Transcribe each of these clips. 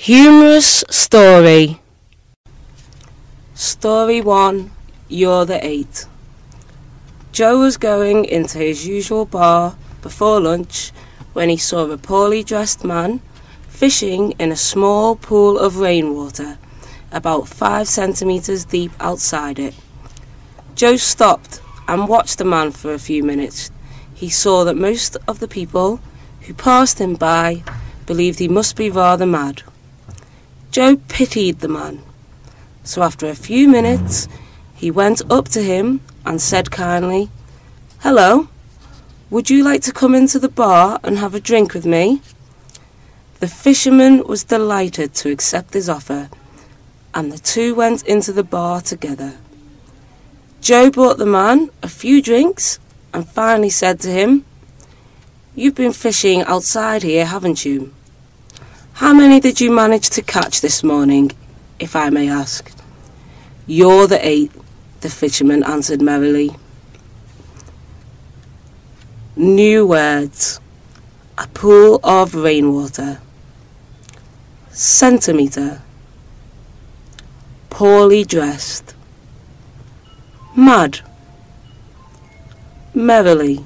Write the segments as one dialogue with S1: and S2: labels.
S1: Humorous story. Story 1. You're the 8. Joe was going into his usual bar before lunch when he saw a poorly dressed man fishing in a small pool of rainwater about 5 centimetres deep outside it. Joe stopped and watched the man for a few minutes. He saw that most of the people who passed him by believed he must be rather mad. Joe pitied the man, so after a few minutes he went up to him and said kindly, "Hello, would you like to come into the bar and have a drink with me?" The fisherman was delighted to accept his offer, and the two went into the bar together. Joe bought the man a few drinks and finally said to him, "You've been fishing outside here, haven't you? How many did you manage to catch this morning, if I may ask?" "You're the 8, the fisherman answered merrily. New words. A pool of rainwater. Centimetre. Poorly dressed. Mad. Merrily.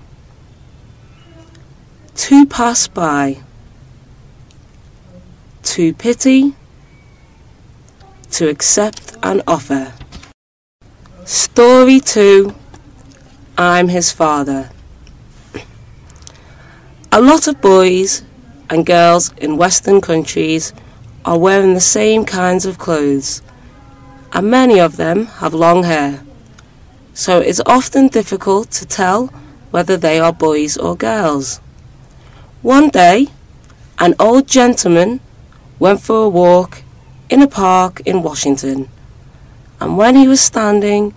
S1: To pass by. To pity. To accept an offer. Story 2. I'm his father. A lot of boys and girls in Western countries are wearing the same kinds of clothes, and many of them have long hair, so it's often difficult to tell whether they are boys or girls. One day, an old gentleman went for a walk in a park in Washington, and when he was standing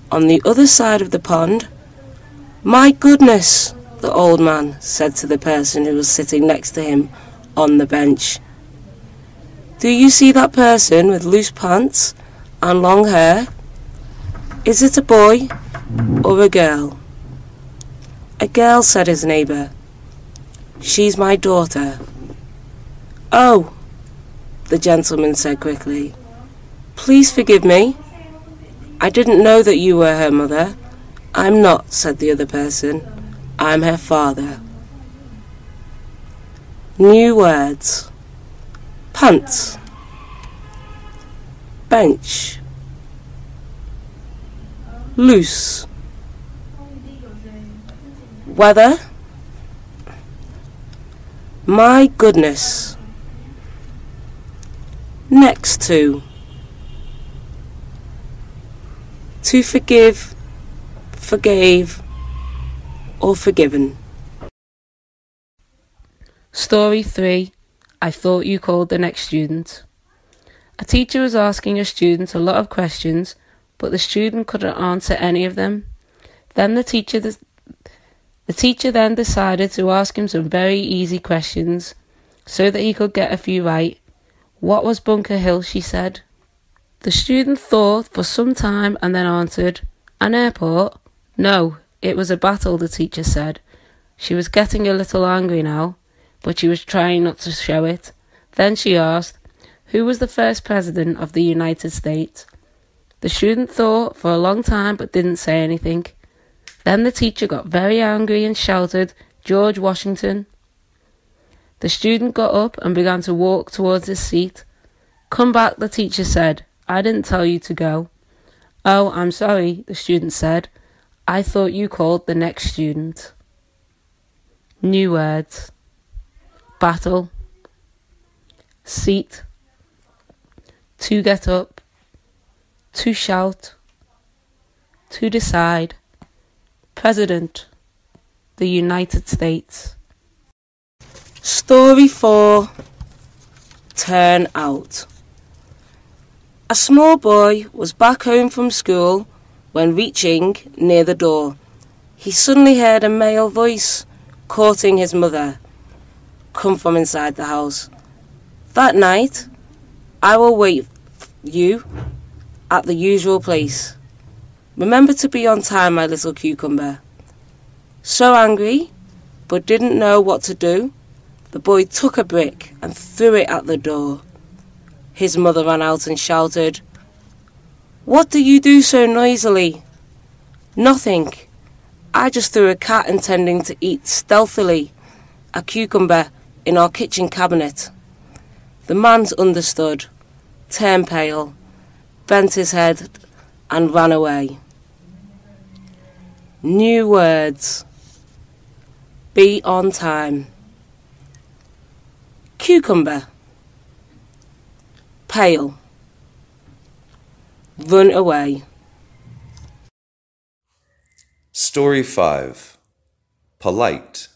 S1: on the other side of the pond, "My goodness," the old man said to the person who was sitting next to him on the bench. "Do you see that person with loose pants and long hair? Is it a boy or a girl?" "A girl," said his neighbour. "She's my daughter." "Oh," the gentleman said quickly. "Please forgive me. I didn't know that you were her mother." "I'm not," said the other person. "I'm her father." New words. Pants. Bench. Loose. Weather. My goodness. Next to. To forgive, forgave, or forgiven. Story 3. I thought you called the next student. A teacher was asking a student a lot of questions, but the student couldn't answer any of them. Then the teacher then decided to ask him some very easy questions, so that he could get a few right. "What was Bunker Hill?" she said. The student thought for some time and then answered, "An airport?" "No, it was a battle," the teacher said. She was getting a little angry now, but she was trying not to show it. Then she asked, "Who was the first president of the United States?" The student thought for a long time but didn't say anything. Then the teacher got very angry and shouted, "George Washington." The student got up and began to walk towards his seat. "Come back," the teacher said. "I didn't tell you to go." "Oh, I'm sorry," the student said. "I thought you called the next student." New words. Battle. Seat. To get up. To shout. To decide. President. The United States. Story 4. Turn out. A small boy was back home from school when reaching near the door. He suddenly heard a male voice courting his mother come from inside the house. "That night, I will wait you at the usual place. Remember to be on time, my little cucumber." So angry, but didn't know what to do, the boy took a brick and threw it at the door. His mother ran out and shouted, "What do you do so noisily?" "Nothing. I just threw a cat intending to eat stealthily a cucumber in our kitchen cabinet." The man understood, turned pale, bent his head and ran away. New words. Be on time. Cucumber. Pale. Run away.
S2: Story 5. Polite.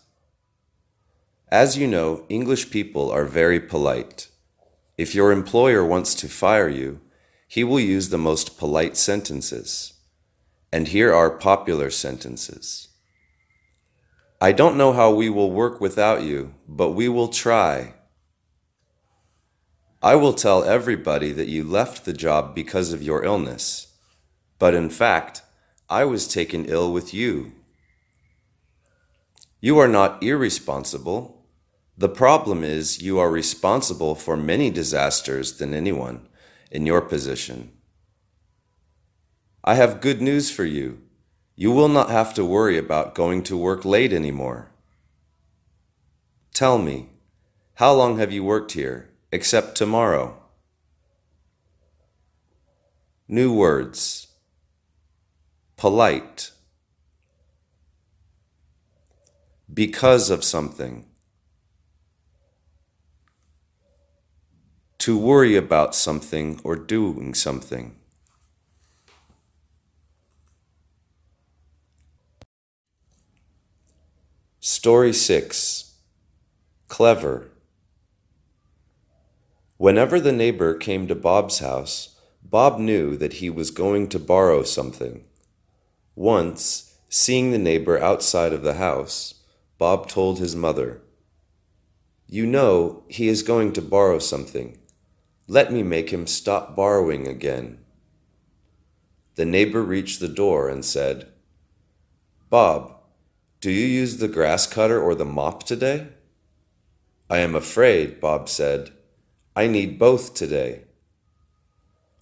S2: As you know, English people are very polite. If your employer wants to fire you, he will use the most polite sentences. And here are popular sentences. I don't know how we will work without you, but we will try. I will tell everybody that you left the job because of your illness, but in fact, I was taken ill with you. You are not irresponsible. The problem is you are responsible for many disasters than anyone in your position. I have good news for you. You will not have to worry about going to work late anymore. Tell me, how long have you worked here, except tomorrow? New words. Polite. Because of something. To worry about something or doing something. Story 6. Clever. Whenever the neighbor came to Bob's house, Bob knew that he was going to borrow something. Once, seeing the neighbor outside of the house, Bob told his mother, "You know, he is going to borrow something. Let me make him stop borrowing again." The neighbor reached the door and said, "Bob, do you use the grass cutter or the mop today?" "I am afraid," Bob said, "I need both today."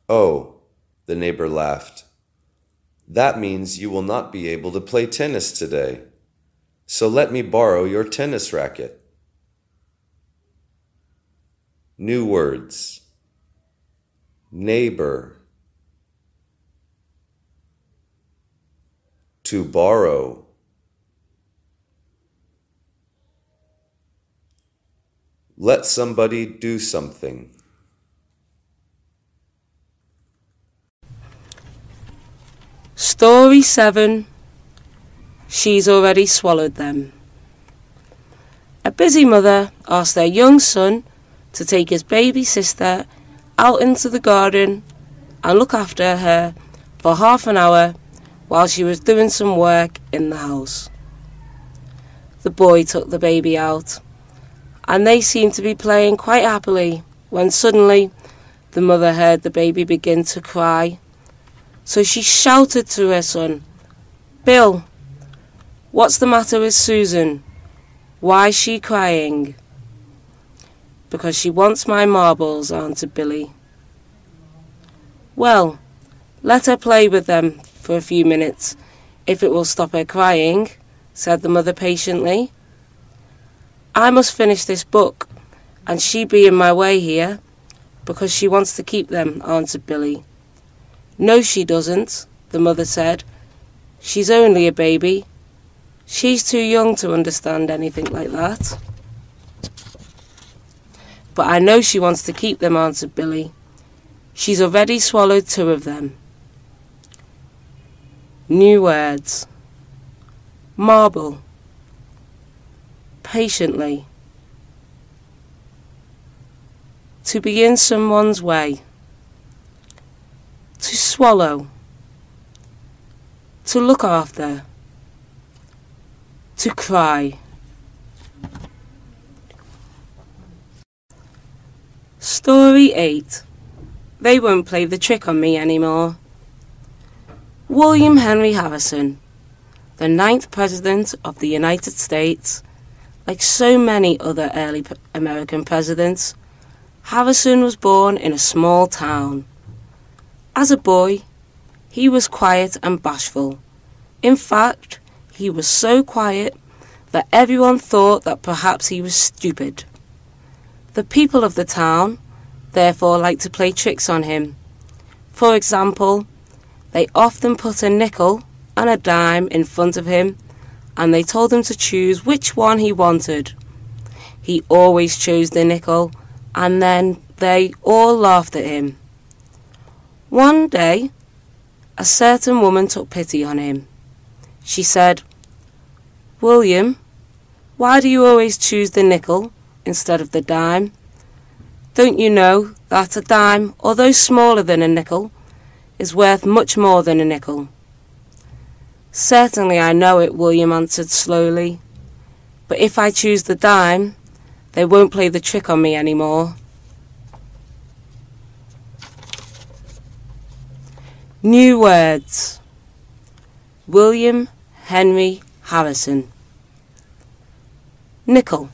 S2: "Oh," the neighbor laughed. "That means you will not be able to play tennis today. So let me borrow your tennis racket." New words. Neighbor. To borrow. Let somebody do something.
S1: Story 7. She's already swallowed them. A busy mother asked their young son to take his baby sister out into the garden and look after her for half an hour while she was doing some work in the house. The boy took the baby out, and they seemed to be playing quite happily when suddenly the mother heard the baby begin to cry. So she shouted to her son, "Bill, what's the matter with Susan? Why's she crying?" "Because she wants my marbles," answered Billy. "Well, let her play with them for a few minutes, if it will stop her crying," said the mother patiently. "I must finish this book, and she be in my way here, because she wants to keep them," answered Billy. "No, she doesn't," the mother said. "She's only a baby. She's too young to understand anything like that." "But I know she wants to keep them," answered Billy. "She's already swallowed 2 of them." New words. Marble. Patiently. To be in someone's way. To swallow. To look after. To cry. Story 8. They won't play the trick on me anymore. William Henry Harrison, the 9th President of the United States, like so many other early American presidents, Harrison was born in a small town. As a boy, he was quiet and bashful. In fact, he was so quiet that everyone thought that perhaps he was stupid. The people of the town therefore liked to play tricks on him. For example, they often put a nickel and a dime in front of him, and they told him to choose which one he wanted. He always chose the nickel, and then they all laughed at him. One day, a certain woman took pity on him. She said, "William, why do you always choose the nickel instead of the dime? Don't you know that a dime, although smaller than a nickel, is worth much more than a nickel?" "Certainly I know it," William answered slowly. "But if I choose the dime, they won't play the trick on me anymore." New words. William Henry Harrison. Nickel.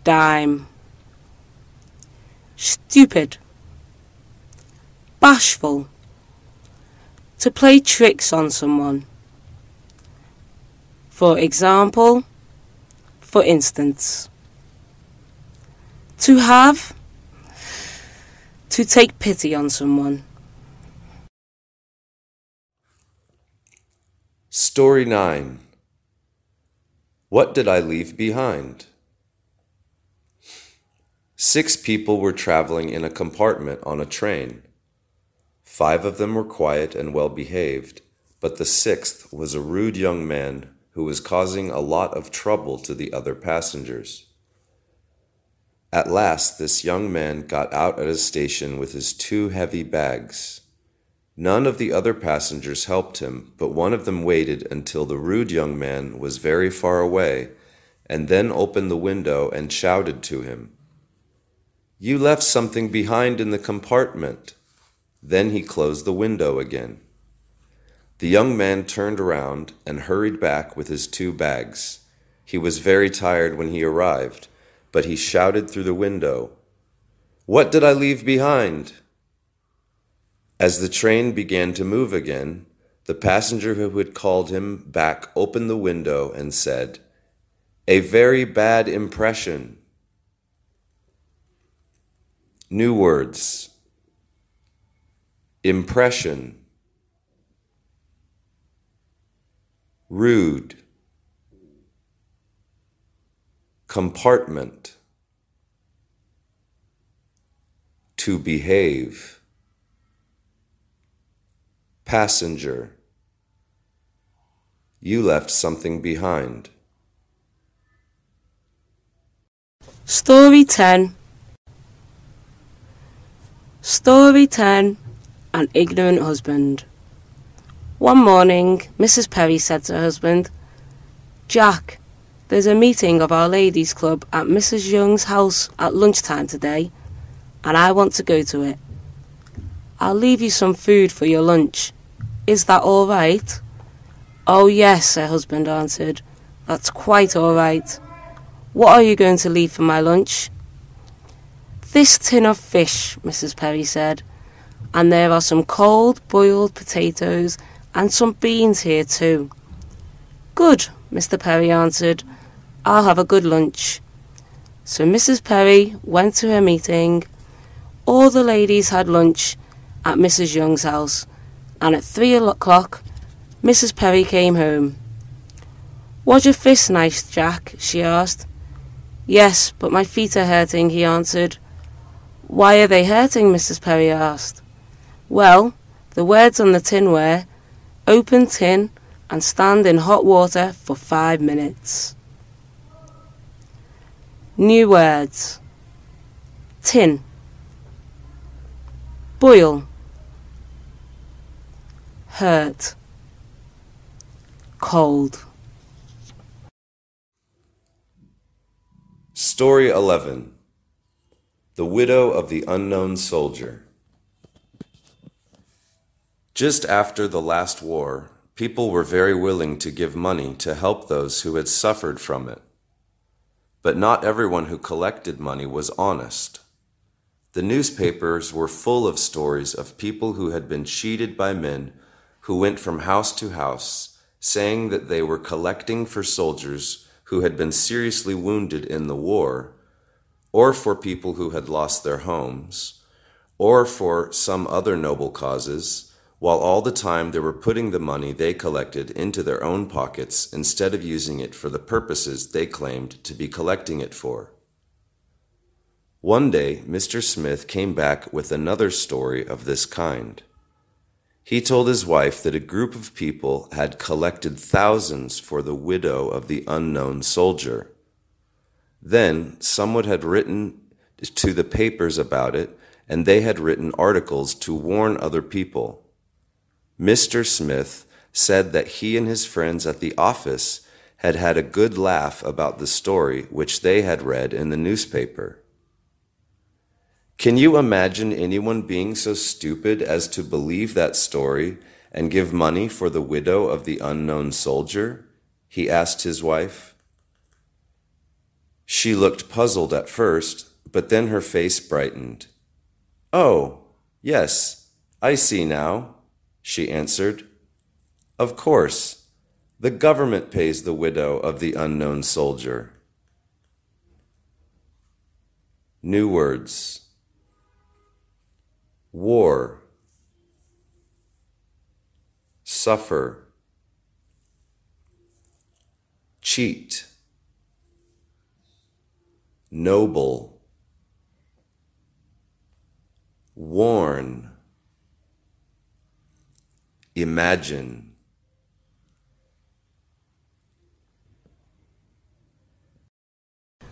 S1: Dime. Stupid. Bashful. To play tricks on someone. For example, for instance. To have. To take pity on someone.
S2: Story 9. What did I leave behind? 6 people were traveling in a compartment on a train. 5 of them were quiet and well-behaved, but the 6th was a rude young man who was causing a lot of trouble to the other passengers. At last, this young man got out at a station with his 2 heavy bags. None of the other passengers helped him, but one of them waited until the rude young man was very far away, and then opened the window and shouted to him, "You left something behind in the compartment." Then he closed the window again. The young man turned around and hurried back with his 2 bags. He was very tired when he arrived, but he shouted through the window, "What did I leave behind?" As the train began to move again, the passenger who had called him back opened the window and said, "A very bad impression." New words. Impression. Rude. Compartment. To behave. Passenger. You left something behind.
S1: Story 10. Story 10. An Ignorant Husband. One morning, Mrs. Perry said to her husband, "Jack, there's a meeting of our ladies' club at Mrs. Young's house at lunchtime today, and I want to go to it. I'll leave you some food for your lunch. Is that all right?" "Oh yes," her husband answered. "That's quite all right. What are you going to leave for my lunch?" "This tin of fish," Mrs. Perry said, "and there are some cold boiled potatoes and some beans here too." "Good," Mr. Perry answered. "I'll have a good lunch." So Mrs. Perry went to her meeting. All the ladies had lunch at Mrs. Young's house, and at 3 o'clock Mrs. Perry came home. "Was your fish nice, Jack?" she asked. "Yes, but my feet are hurting," he answered. "Why are they hurting?" Mrs. Perry asked. "Well, the words on the tin were, 'Open tin and stand in hot water for 5 minutes.'" New words. Tin. Boil. Hurt. Cold.
S2: Story 11. The Widow of the Unknown Soldier. Just after the last war, people were very willing to give money to help those who had suffered from it. but not everyone who collected money was honest. The newspapers were full of stories of people who had been cheated by men who went from house to house, saying that they were collecting for soldiers who had been seriously wounded in the war, or for people who had lost their homes, or for some other noble causes, while all the time they were putting the money they collected into their own pockets instead of using it for the purposes they claimed to be collecting it for. One day, Mr. Smith came back with another story of this kind. He told his wife that a group of people had collected thousands for the widow of the unknown soldier. Then someone had written to the papers about it, and they had written articles to warn other people. Mr. Smith said that he and his friends at the office had had a good laugh about the story which they had read in the newspaper. Can you imagine anyone being so stupid as to believe that story and give money for the widow of the unknown soldier? He asked his wife. She looked puzzled at first, but then her face brightened. "Oh, yes, I see now," she answered. "Of course, the government pays the widow of the unknown soldier." New words. War, suffer, cheat, noble, warn, imagine.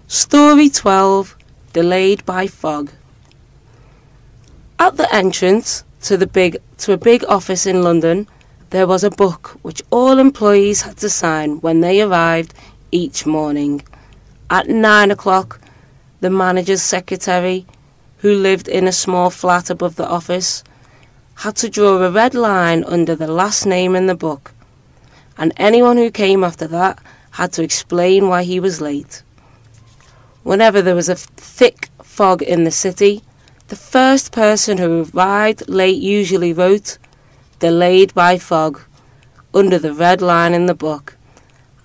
S1: Story 12, Delayed by Fog. At the entrance to a big office in London, there was a book which all employees had to sign when they arrived each morning. At 9 o'clock, the manager's secretary, who lived in a small flat above the office, had to draw a red line under the last name in the book, and anyone who came after that had to explain why he was late. Whenever there was a thick fog in the city, the first person who arrived late usually wrote, "Delayed by fog," under the red line in the book,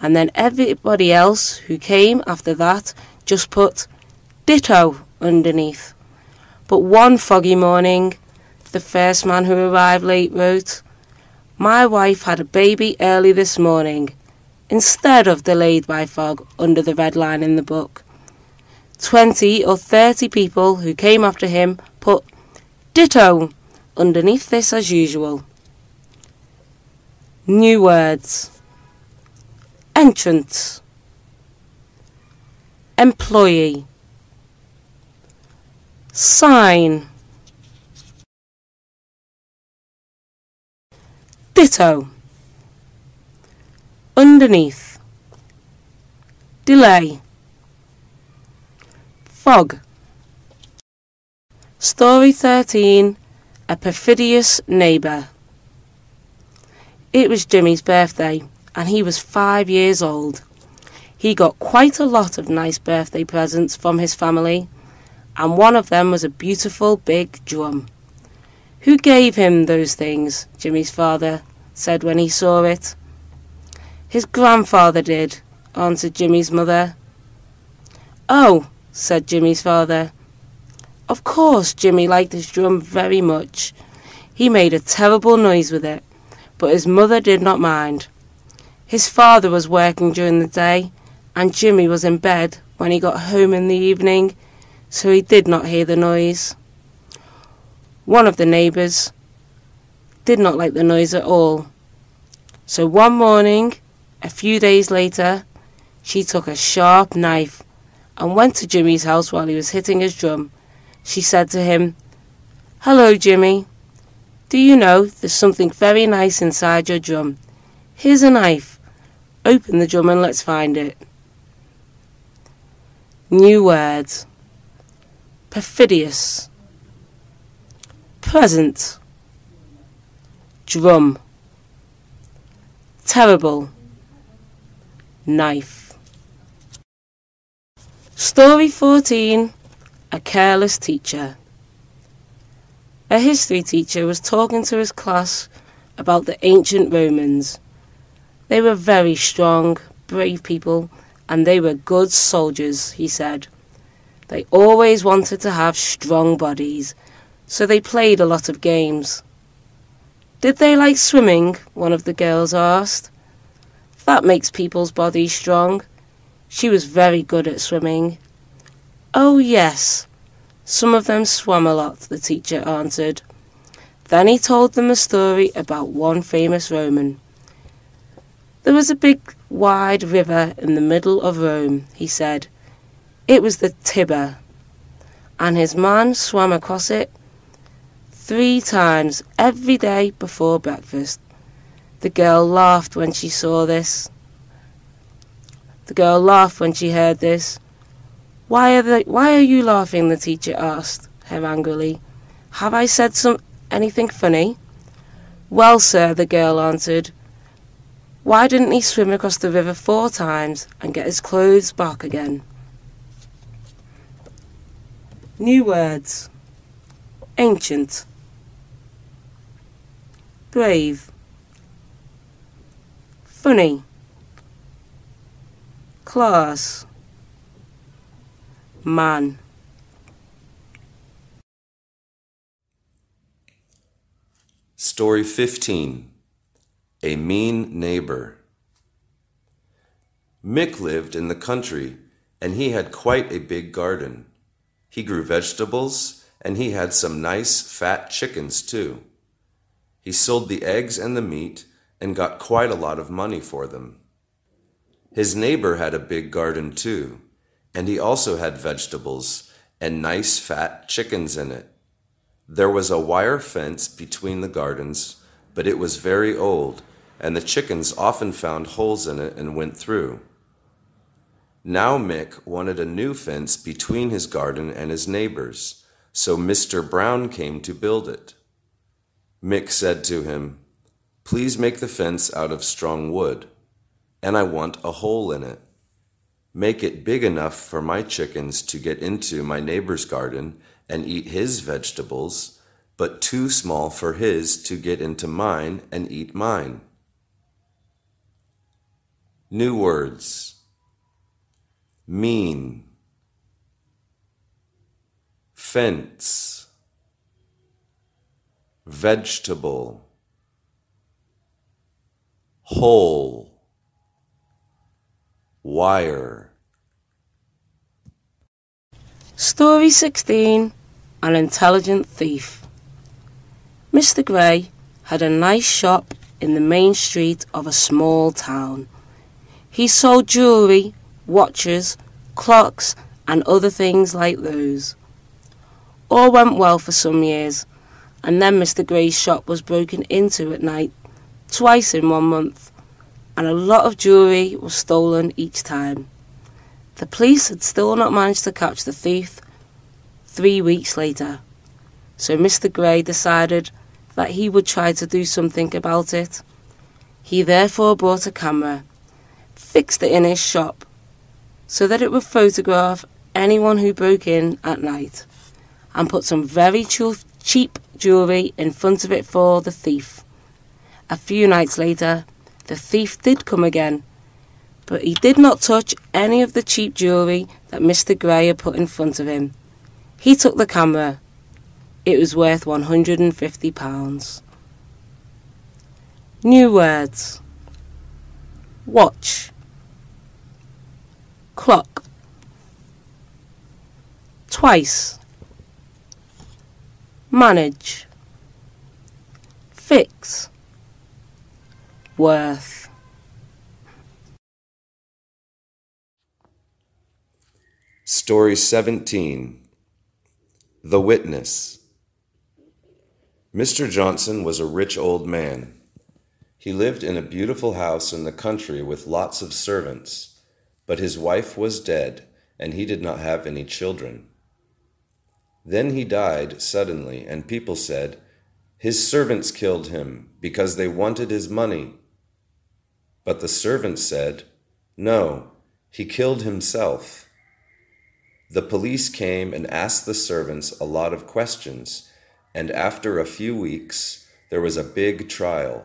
S1: and then everybody else who came after that just put "Ditto" underneath. But one foggy morning, the first man who arrived late wrote, "My wife had a baby early this morning," instead of "Delayed by fog" under the red line in the book. 20 or 30 people who came after him put "Ditto" underneath this as usual. New words. Entrance, employee, sign, ditto, underneath, delay, fog. Story 13, A Perfidious Neighbour. It was Jimmy's birthday, and he was 5 years old. He got quite a lot of nice birthday presents from his family, and one of them was a beautiful big drum. "Who gave him those things?" Jimmy's father said when he saw it. "His grandfather did," answered Jimmy's mother. "Oh," said Jimmy's father. Of course Jimmy liked his drum very much. He made a terrible noise with it, but his mother did not mind. His father was working during the day, and Jimmy was in bed when he got home in the evening, so he did not hear the noise. One of the neighbours did not like the noise at all. So one morning, a few days later, she took a sharp knife and went to Jimmy's house while he was hitting his drum. She said to him, "Hello, Jimmy. Do you know there's something very nice inside your drum? Here's a knife. Open the drum and let's find it." New words. Perfidious, present, drum, terrible, knife. Story 14. A Careless Teacher. A history teacher was talking to his class about the ancient Romans. They were very strong, brave people, and they were good soldiers, he said. They always wanted to have strong bodies, so they played a lot of games. Did they like swimming? One of the girls asked. That makes people's bodies strong. She was very good at swimming. Oh, yes. Some of them swam a lot, the teacher answered. Then he told them a story about one famous Roman. There was a big, wide river in the middle of Rome, he said. It was the Tiber, and his man swam across it 3 times every day before breakfast. The girl laughed when she heard this. Why are you laughing? The teacher asked her angrily. Have I said anything funny? Well, sir, the girl answered. Why didn't he swim across the river 4 times and get his clothes back again? New words. Ancient. Brave. Funny. Class. Man.
S2: Story 15. A Mean Neighbor. Mick lived in the country, and he had quite a big garden. He grew vegetables, and he had some nice fat chickens too. He sold the eggs and the meat and got quite a lot of money for them. His neighbor had a big garden too, and he also had vegetables and nice fat chickens in it. There was a wire fence between the gardens, but it was very old, and the chickens often found holes in it and went through. Now Mick wanted a new fence between his garden and his neighbor's, so Mr. Brown came to build it. Mick said to him, Please make the fence out of strong wood, and I want a hole in it. Make it big enough for my chickens to get into my neighbor's garden and eat his vegetables, but too small for his to get into mine and eat mine. New words. Mean. Fence. Vegetable. Hole. Wire.
S1: Story 16. An Intelligent Thief. Mr. Gray had a nice shop in the main street of a small town. He sold jewellery, watches, clocks, and other things like those. All went well for some years, and then Mr. Gray's shop was broken into at night, twice in 1 month, and a lot of jewellery was stolen each time. The police had still not managed to catch the thief 3 weeks later, so Mr. Gray decided that he would try to do something about it. He therefore bought a camera, fixed it in his shop, so that it would photograph anyone who broke in at night, and put some very cheap jewellery in front of it for the thief. A few nights later, the thief did come again, but he did not touch any of the cheap jewellery that Mr. Gray had put in front of him. He took the camera. It was worth £150. New words. Watch. Clock. Twice. Manage. Fix. Worth.
S2: Story 17. The Witness. Mr. Johnson was a rich old man. He lived in a beautiful house in the country with lots of servants, but his wife was dead, and he did not have any children. Then he died suddenly, and people said, "His servants killed him because they wanted his money." But the servants said, "No, he killed himself." The police came and asked the servants a lot of questions, and after a few weeks, there was a big trial.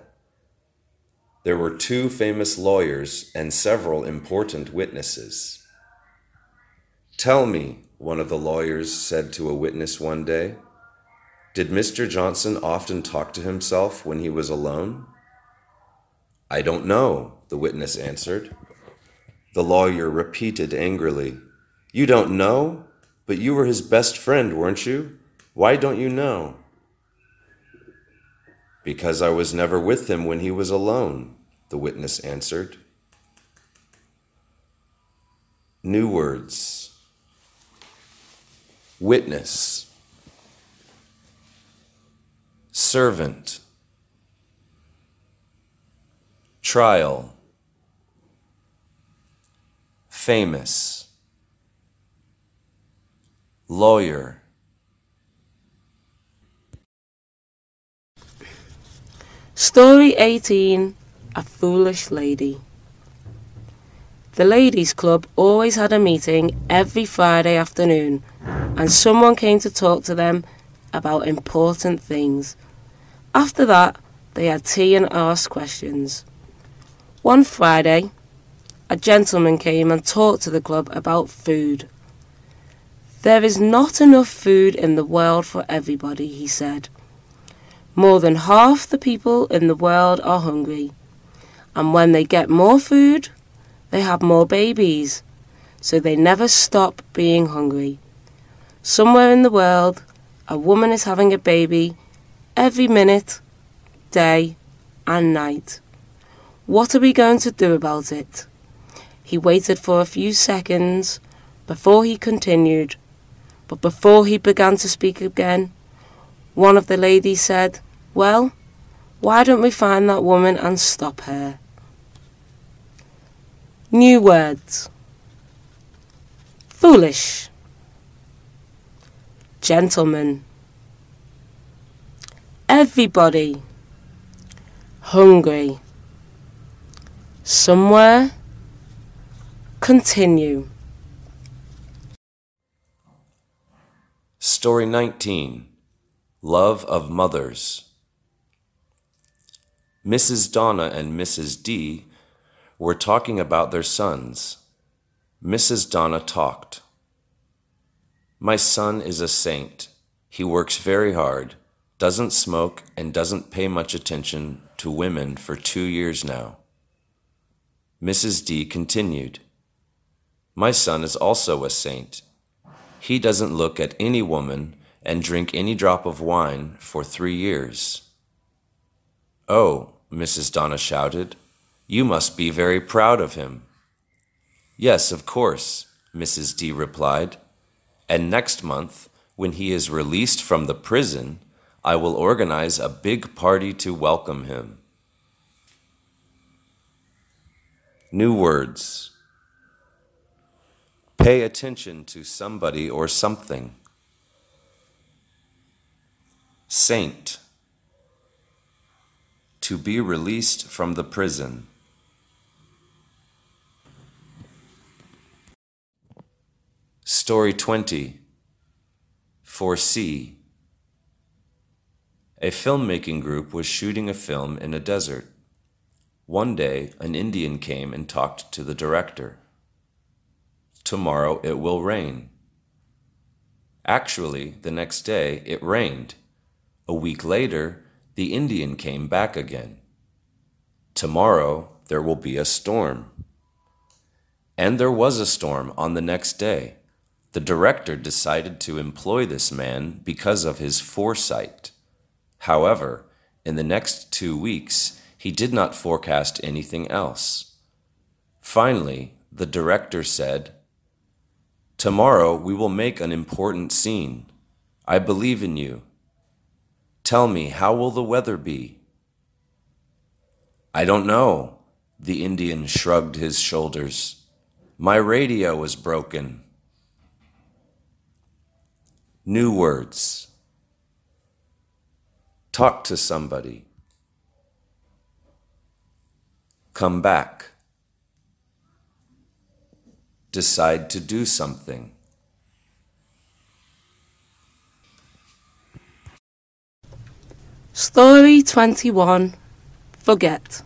S2: There were 2 famous lawyers and several important witnesses. "Tell me," one of the lawyers said to a witness one day, "did Mr. Johnson often talk to himself when he was alone?" "I don't know," the witness answered. The lawyer repeated angrily, "You don't know? But you were his best friend, weren't you? Why don't you know?" "Because I was never with him when he was alone," the witness answered. New words. Witness, servant, trial, famous, lawyer.
S1: Story 18, A Foolish Lady. The ladies' club always had a meeting every Friday afternoon, and someone came to talk to them about important things. After that, they had tea and asked questions. One Friday, a gentleman came and talked to the club about food. "There is not enough food in the world for everybody," he said. "More than half the people in the world are hungry, and when they get more food, they have more babies, so they never stop being hungry. Somewhere in the world, a woman is having a baby every minute, day, and night. What are we going to do about it?" He waited for a few seconds before he continued, but before he began to speak again, one of the ladies said, "Well, why don't we find that woman and stop her?" New words. Foolish, gentleman, everybody, hungry, somewhere, continue.
S2: Story 19, Love of Mothers. Mrs. Donna and Mrs. D were talking about their sons. Mrs. Donna talked. "My son is a saint. He works very hard, doesn't smoke, and doesn't pay much attention to women for 2 years now." Mrs. D continued, "My son is also a saint. He doesn't look at any woman and drink any drop of wine for 3 years." "Oh," Mrs. Donna shouted, "you must be very proud of him." "Yes, of course," Mrs. D replied, "and next month, when he is released from the prison, I will organize a big party to welcome him." New words. Pay attention to somebody or something. Saint. To be released from the prison. Story 20. Foresee. A filmmaking group was shooting a film in a desert. One day, an Indian came and talked to the director. "Tomorrow it will rain." Actually, the next day it rained. A week later, the Indian came back again. "Tomorrow there will be a storm." And there was a storm on the next day. The director decided to employ this man because of his foresight. However, in the next 2 weeks, he did not forecast anything else. Finally, the director said, "Tomorrow we will make an important scene. I believe in you. Tell me, how will the weather be?" "I don't know." The Indian shrugged his shoulders. "My radio is broken." New words. Talk to somebody. Come back. Decide to do something.
S1: Story 21. Forget.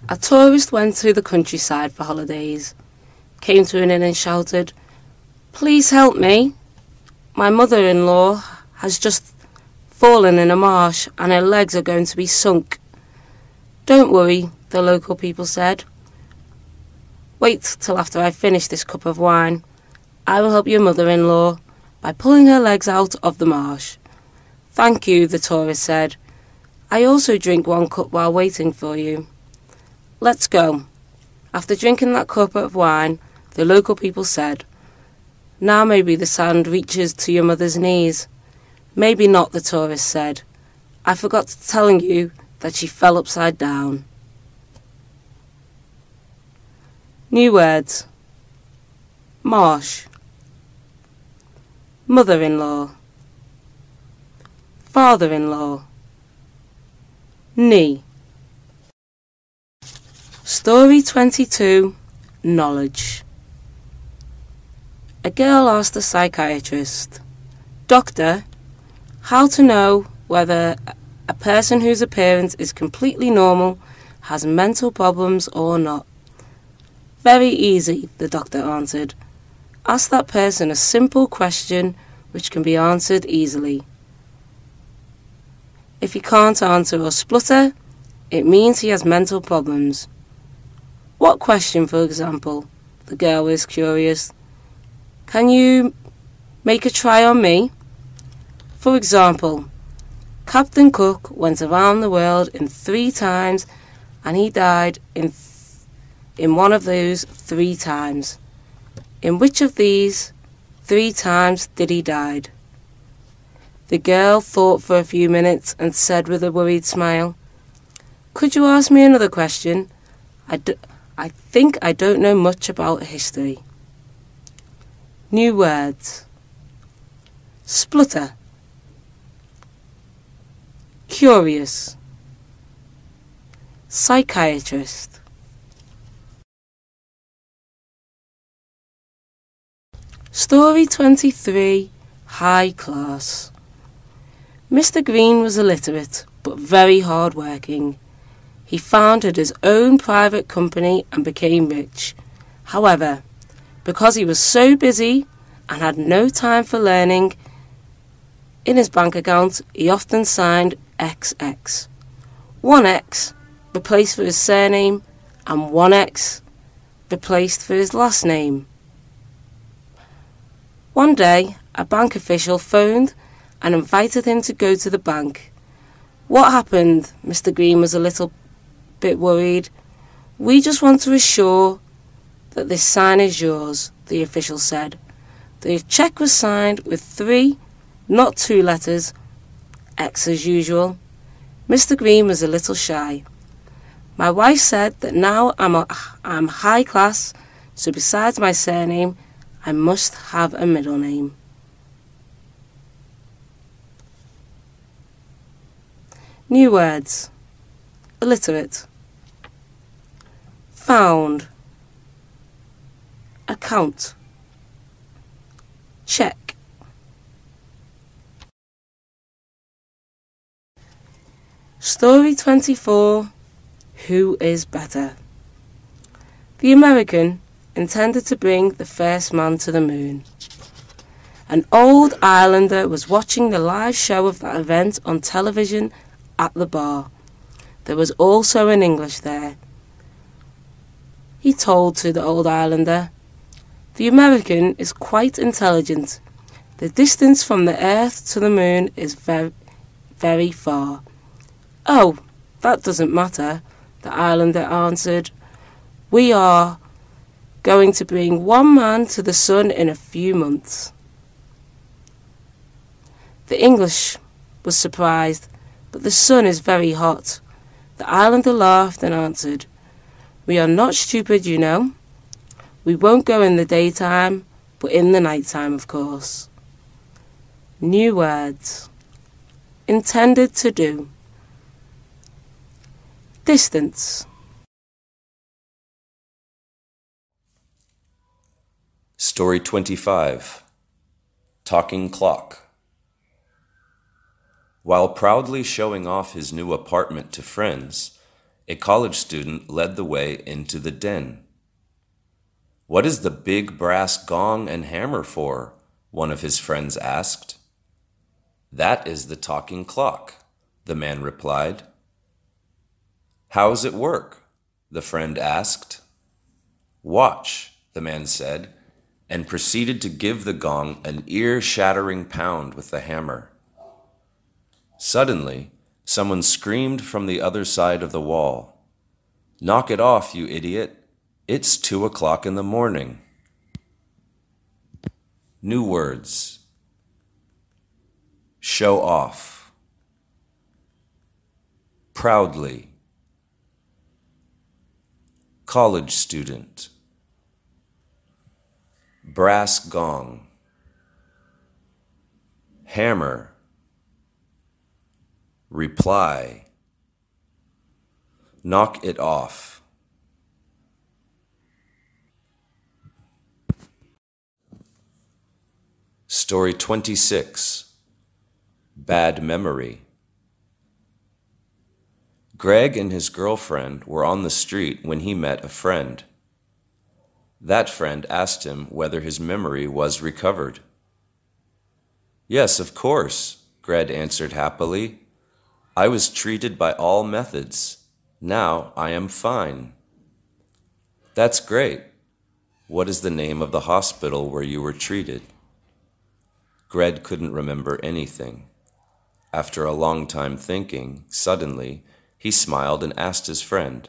S1: A tourist went to the countryside for holidays, came to an inn and shouted, "Please help me. My mother-in-law has just fallen in a marsh and her legs are going to be sunk." "Don't worry," the local people said. "Wait till after I finish this cup of wine. I will help your mother-in-law by pulling her legs out of the marsh." "Thank you," the tourist said. "I also drink one cup while waiting for you." "Let's go." After drinking that cup of wine, the local people said, "Now maybe the sand reaches to your mother's knees." "Maybe not," the tourist said. "I forgot telling you that she fell upside down." New words. Marsh. Mother-in-law. Father-in-law. Knee. Story 22. Knowledge. A girl asked a psychiatrist, "Doctor, how to know whether a person whose appearance is completely normal has mental problems or not?" "Very easy," the doctor answered. "Ask that person a simple question which can be answered easily. If he can't answer or splutter, it means he has mental problems." "What question, for example?" The girl was curious. "Can you make a try on me?" "For example, Captain Cook went around the world in 3 times and he died in one of those 3 times. In which of these 3 times did he die?" The girl thought for a few minutes and said with a worried smile, "Could you ask me another question? I think I don't know much about history." New words. Splutter. Curious. Psychiatrist. Story 23. High Class. Mr. Green was illiterate, but very hard-working. He founded his own private company and became rich. However, because he was so busy and had no time for learning, in his bank account he often signed XX. 1 X replaced for his surname and 1 X replaced for his last name. One day, a bank official phoned and invited him to go to the bank. "What happened?" Mr. Green was a little bit worried. "We just want to assure that this sign is yours," the official said. The cheque was signed with 3, not 2 letters, X as usual. Mr. Green was a little shy. "My wife said that now I'm high class, so besides my surname, I must have a middle name." New words. Illiterate. Found. Account. Check. Story 24. Who is better? The American intended to bring the first man to the moon. An old islander was watching the live show of that event on television at the bar. There was also an English there. He told to the old islander, "The American is quite intelligent. The distance from the earth to the moon is very, very far." "Oh, that doesn't matter," the islander answered. "We are going to bring 1 man to the sun in a few months." The English was surprised, "But the sun is very hot." The islander laughed and answered, "We are not stupid, you know. We won't go in the daytime, but in the nighttime, of course." New words. Intended to do. Distance.
S2: Story 25. Talking Clock. While proudly showing off his new apartment to friends, a college student led the way into the den. "What is the big brass gong and hammer for?" one of his friends asked. "That is the talking clock," the man replied. "How's it work?" the friend asked. "Watch," the man said, and proceeded to give the gong an ear-shattering pound with the hammer. Suddenly, someone screamed from the other side of the wall, "Knock it off, you idiot! It's 2 o'clock in the morning." New words. Show off. Proudly. College student. Brass gong. Hammer. Reply. Knock it off. Story 26. Bad Memory. Greg and his girlfriend were on the street when he met a friend. That friend asked him whether his memory was recovered. "Yes, of course," Greg answered happily. "I was treated by all methods. Now I am fine." "That's great. What is the name of the hospital where you were treated?" Greg couldn't remember anything. After a long time thinking, suddenly, he smiled and asked his friend,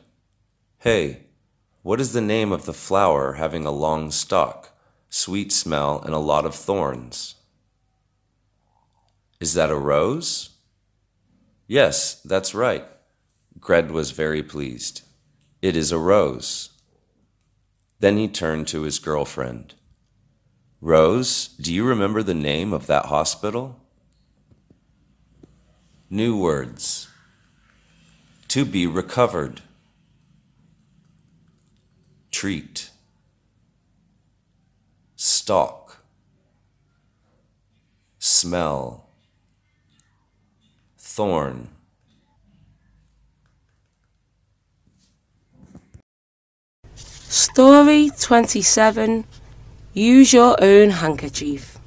S2: "Hey, what is the name of the flower having a long stalk, sweet smell, and a lot of thorns?" "Is that a rose?" "Yes, that's right." Greg was very pleased. "It is a rose." Then he turned to his girlfriend. "Rose, do you remember the name of that hospital?" New words. To be recovered. Treat. Stalk. Smell. Thorn.
S1: Story 27. Use your own handkerchief.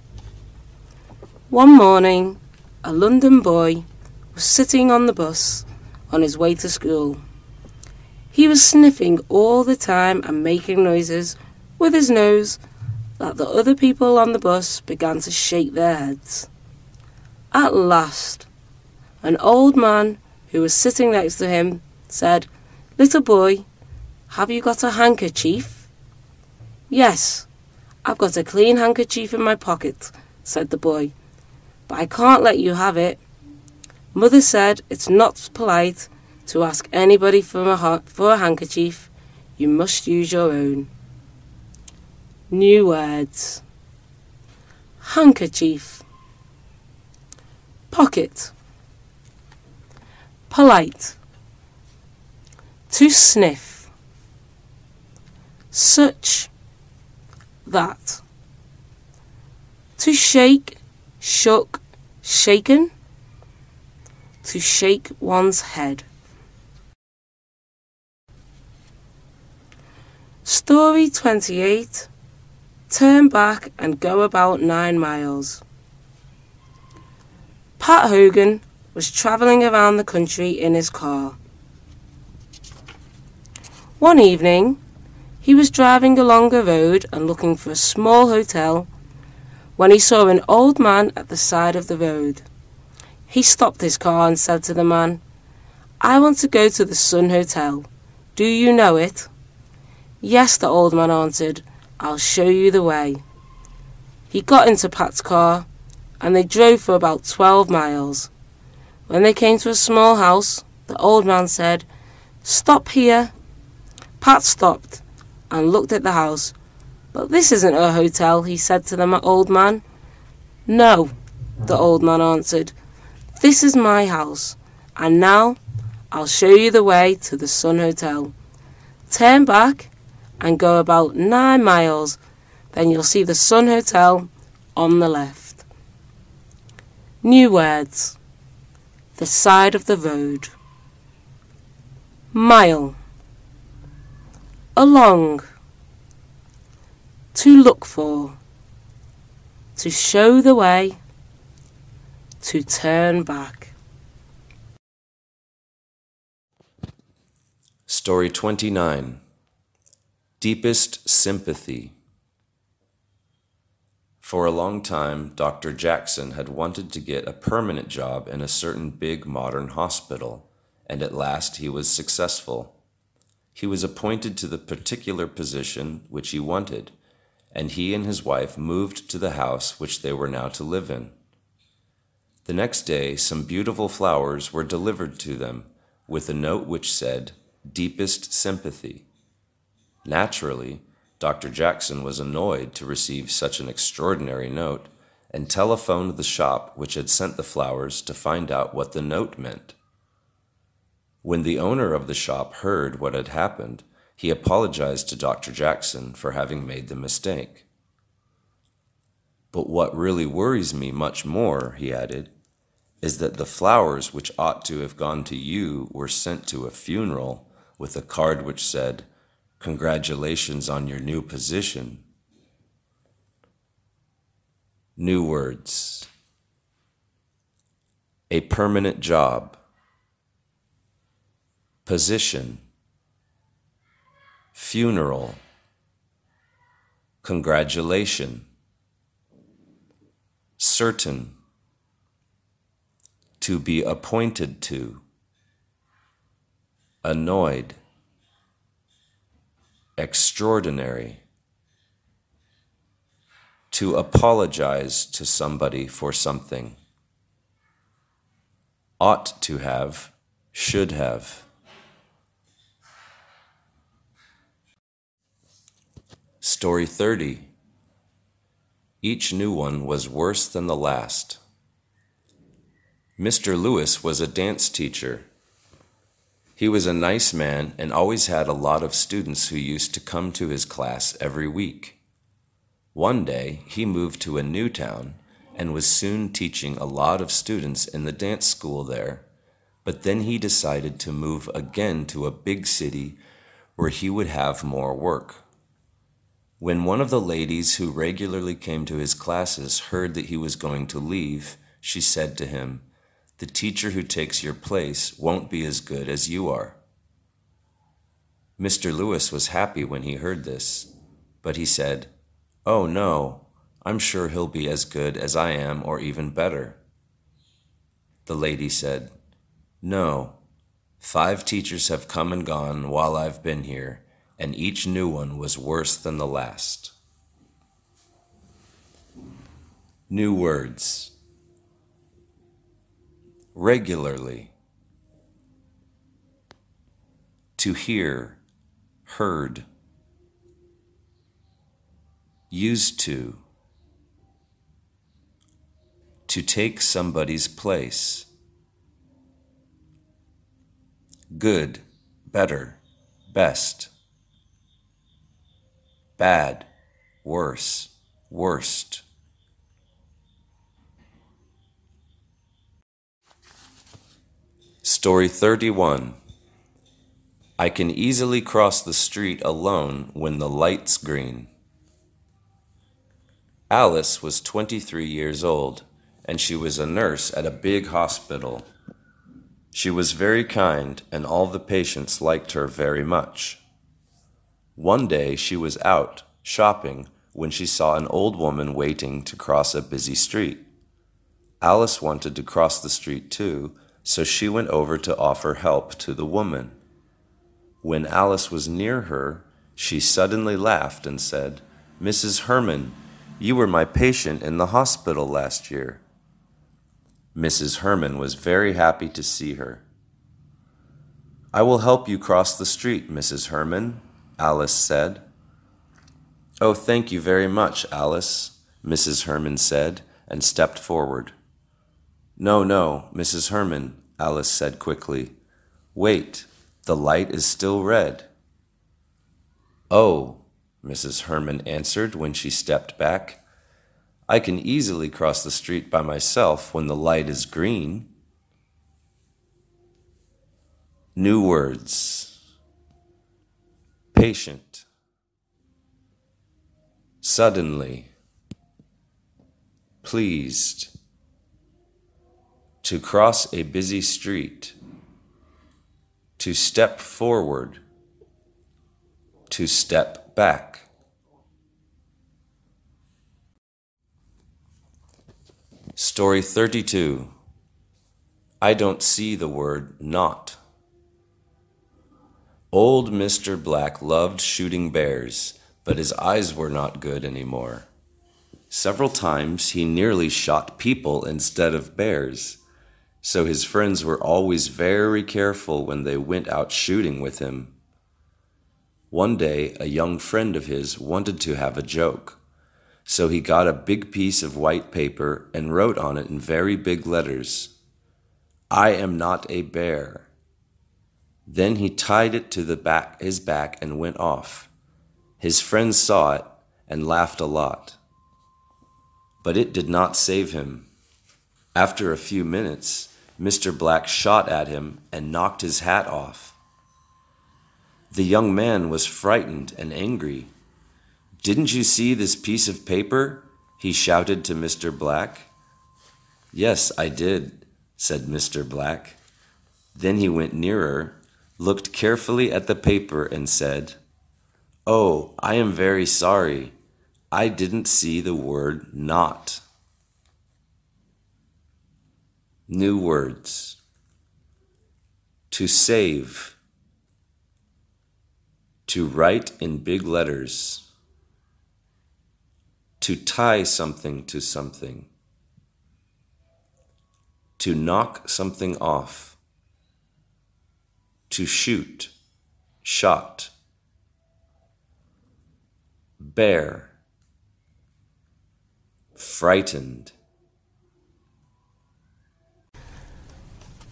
S1: One morning, a London boy was sitting on the bus on his way to school. He was sniffing all the time and making noises with his nose that the other people on the bus began to shake their heads. At last, an old man who was sitting next to him said, "Little boy, have you got a handkerchief?" "Yes, I've got a clean handkerchief in my pocket," said the boy, "but I can't let you have it. Mother said it's not polite to ask anybody for a handkerchief. You must use your own." New words. Handkerchief. Pocket. Polite. To sniff. Such. That. To shake, shook, shaken. To shake one's head. Story 28. Turn back and go about 9 miles. Pat Hogan was travelling around the country in his car. One evening, he was driving along a road and looking for a small hotel when he saw an old man at the side of the road. He stopped his car and said to the man, "I want to go to the Sun Hotel. Do you know it?" "Yes," the old man answered. "I'll show you the way." He got into Pat's car, and they drove for about 12 miles. When they came to a small house, the old man said, "Stop here." Pat stopped and looked at the house. "But this isn't a hotel," he said to the old man. "No," the old man answered. "This is my house, and now I'll show you the way to the Sun Hotel. Turn back and go about 9 miles, then you'll see the Sun Hotel on the left." New words. the side of the road. Mile, along, to look for, to show the way, to turn back.
S2: Story 29. Deepest Sympathy. For a long time, Dr. Jackson had wanted to get a permanent job in a certain big modern hospital, and at last he was successful. He was appointed to the particular position which he wanted, and he and his wife moved to the house which they were now to live in. The next day, some beautiful flowers were delivered to them, with a note which said, "Deepest Sympathy." Naturally, Dr. Jackson was annoyed to receive such an extraordinary note, and telephoned the shop which had sent the flowers to find out what the note meant. When the owner of the shop heard what had happened, he apologized to Dr. Jackson for having made the mistake. "But what really worries me much more," he added, "is that the flowers which ought to have gone to you were sent to a funeral with a card which said, 'Congratulations on your new position.'" New words. A permanent job. Position. Funeral. Congratulation. Certain. To be appointed to. Annoyed. Extraordinary. To apologize to somebody for something. Ought to have, should have. Story 30. Each new one was worse than the last. Mr. Lewis was a dance teacher. He was a nice man and always had a lot of students who used to come to his class every week. One day, he moved to a new town and was soon teaching a lot of students in the dance school there, but then he decided to move again to a big city where he would have more work. When one of the ladies who regularly came to his classes heard that he was going to leave, she said to him, "The teacher who takes your place won't be as good as you are." Mr. Lewis was happy when he heard this, but he said, "Oh no, I'm sure he'll be as good as I am or even better." The lady said, "No, 5 teachers have come and gone while I've been here, and each new one was worse than the last." New words. Regularly. To hear, heard. Used to. To take somebody's place. Good, better, best. Bad, worse, worst. Story 31. I can easily cross the street alone when the light's green. Alice was 23 years old, and she was a nurse at a big hospital. She was very kind, and all the patients liked her very much. One day she was out shopping when she saw an old woman waiting to cross a busy street. Alice wanted to cross the street too, so she went over to offer help to the woman. When Alice was near her, she suddenly laughed and said, "Mrs. Herman, you were my patient in the hospital last year." Mrs. Herman was very happy to see her. "I will help you cross the street, Mrs. Herman," Alice said. "Oh, thank you very much, Alice," Mrs. Herman said, and stepped forward. "No, no, Mrs. Herman," Alice said quickly. "Wait, the light is still red." "Oh," Mrs. Herman answered when she stepped back. "I can easily cross the street by myself when the light is green." New words. Patient. Suddenly. Pleased. To cross a busy street. To step forward. To step back. Story 32. I don't see the word not. Old Mr. Black loved shooting bears, but his eyes were not good anymore. Several times he nearly shot people instead of bears, so his friends were always very careful when they went out shooting with him. One day, a young friend of his wanted to have a joke. So he got a big piece of white paper and wrote on it in very big letters, I am not a bear. Then he tied it to his back and went off. His friends saw it and laughed a lot. But it did not save him. After a few minutes, Mr. Black shot at him and knocked his hat off. The young man was frightened and angry. Didn't you see this piece of paper? He shouted to Mr. Black. Yes, I did, said Mr. Black. Then he went nearer, looked carefully at the paper and said, Oh, I am very sorry. I didn't see the word not. New words. To save. To write in big letters. To tie something to something. To knock something off. To shoot, shot. Bear. Frightened.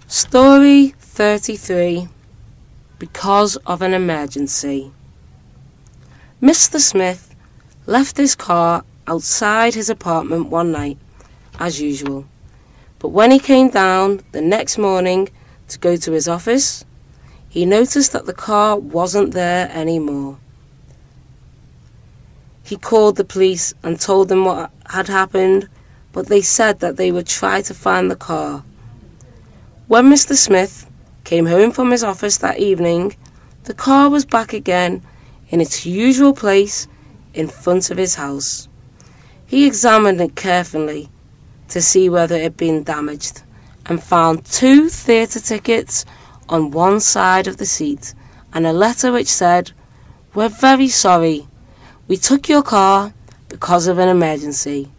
S1: Story 33. Because of an emergency. Mr. Smith left his car outside his apartment one night, as usual. But when he came down the next morning to go to his office, he noticed that the car wasn't there anymore. He called the police and told them what had happened, but they said that they would try to find the car. When Mr. Smith came home from his office that evening, the car was back again in its usual place in front of his house. He examined it carefully to see whether it had been damaged and found 2 theatre tickets on one side of the seat and a letter which said, We're very sorry. We took your car because of an emergency.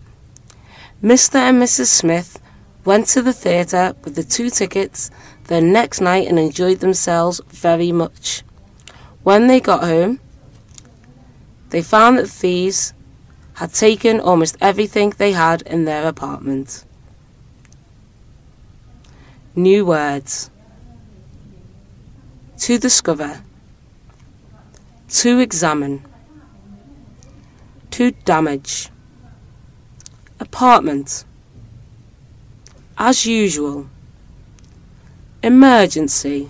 S1: Mr. and Mrs. Smith went to the theatre with the 2 tickets the next night and enjoyed themselves very much. When they got home, they found that the thieves had taken almost everything they had in their apartment. New words. To discover. To examine. To damage. Apartment. As usual. Emergency.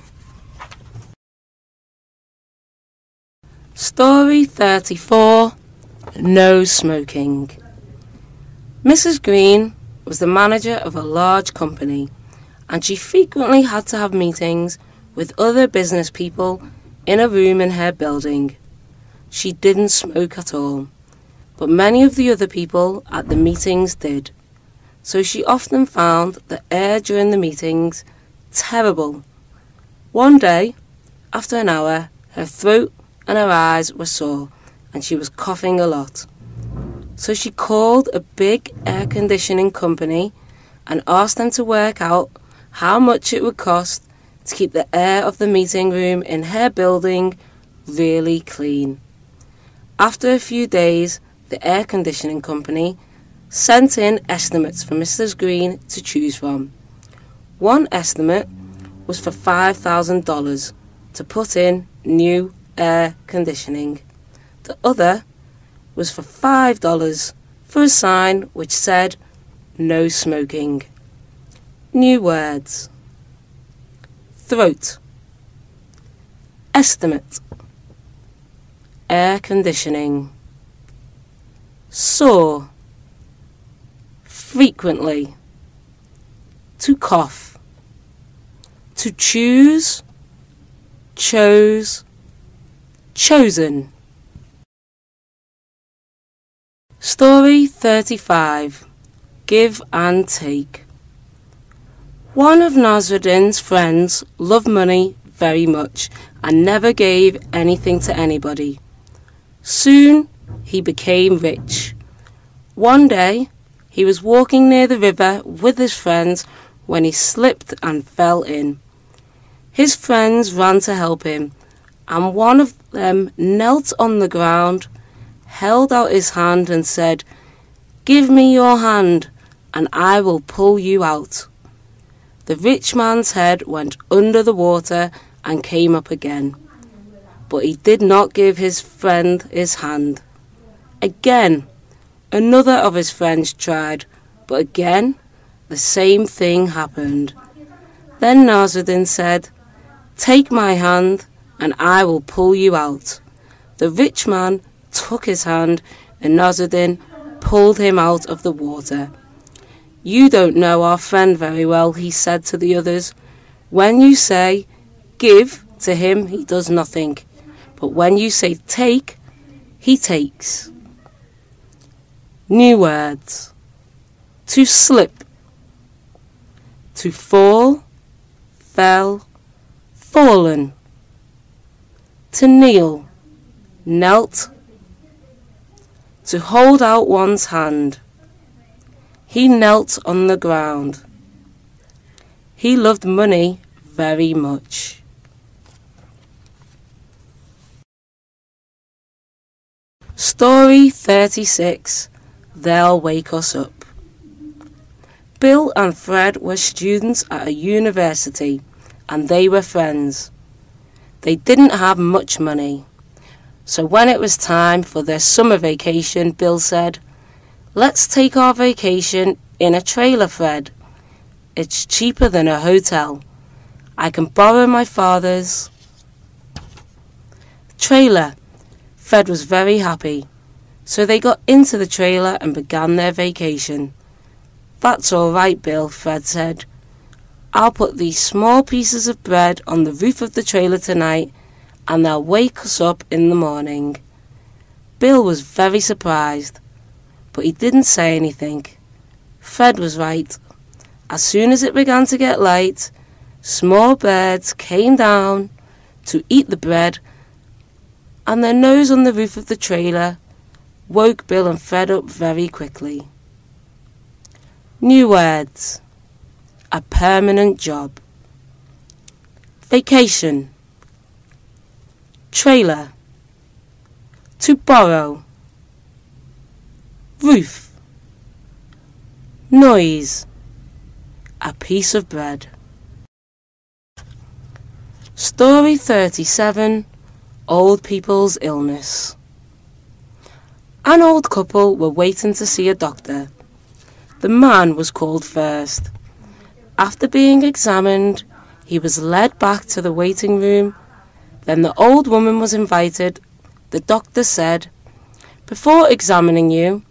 S1: Story 34. No smoking. Mrs. Green was the manager of a large company, and she frequently had to have meetings with other business people in a room in her building. She didn't smoke at all, but many of the other people at the meetings did, so she often found the air during the meetings terrible. One day, after an hour, her throat and her eyes were sore, and she was coughing a lot. So she called a big air conditioning company and asked them to work out how much it would cost to keep the air of the meeting room in her building really clean. After a few days, the air conditioning company sent in estimates for Mrs. Green to choose from. One estimate was for $5,000 to put in new air conditioning. The other was for $5 for a sign which said, No smoking. New words. Throat. estimate, air conditioning. Saw, frequently. To cough. To choose, chose, chosen. Story 35. Give and take. One of Nasruddin's friends loved money very much and never gave anything to anybody. Soon he became rich. One day he was walking near the river with his friends when he slipped and fell in. His friends ran to help him, and one of them knelt on the ground, held out his hand and said, "Give me your hand, and I will pull you out." The rich man's head went under the water and came up again, but he did not give his friend his hand. Again, another of his friends tried, but again the same thing happened. Then Nasruddin said, "Take my hand, and I will pull you out." The rich man took his hand, and Nasruddin pulled him out of the water. "You don't know our friend very well," he said to the others. "When you say, 'Give' to him, he does nothing. But when you say 'take,' he takes." New words. To slip. To fall, fell, fallen. To kneel, knelt. To hold out one's hand. He knelt on the ground. He loved money very much. Story 36. They'll Wake Us Up. Bill and Fred were students at a university, and they were friends. They didn't have much money. So when it was time for their summer vacation, Bill said, "Let's take our vacation in a trailer, Fred. It's cheaper than a hotel. I can borrow my father's." Trailer. Fred was very happy. So they got into the trailer and began their vacation. "That's all right, Bill," Fred said. "I'll put these small pieces of bread on the roof of the trailer tonight, and they'll wake us up in the morning." Bill was very surprised, but he didn't say anything. Fred was right. As soon as it began to get light, small birds came down to eat the bread, and their nose on the roof of the trailer woke Bill and Fred up very quickly. New words. A permanent job. Vacation. Trailer. To borrow. Roof. Noise. A piece of bread. Story 37. Old People's Illness. An old couple were waiting to see a doctor. The man was called first. After being examined, he was led back to the waiting room. Then the old woman was invited. The doctor said, "Before examining you,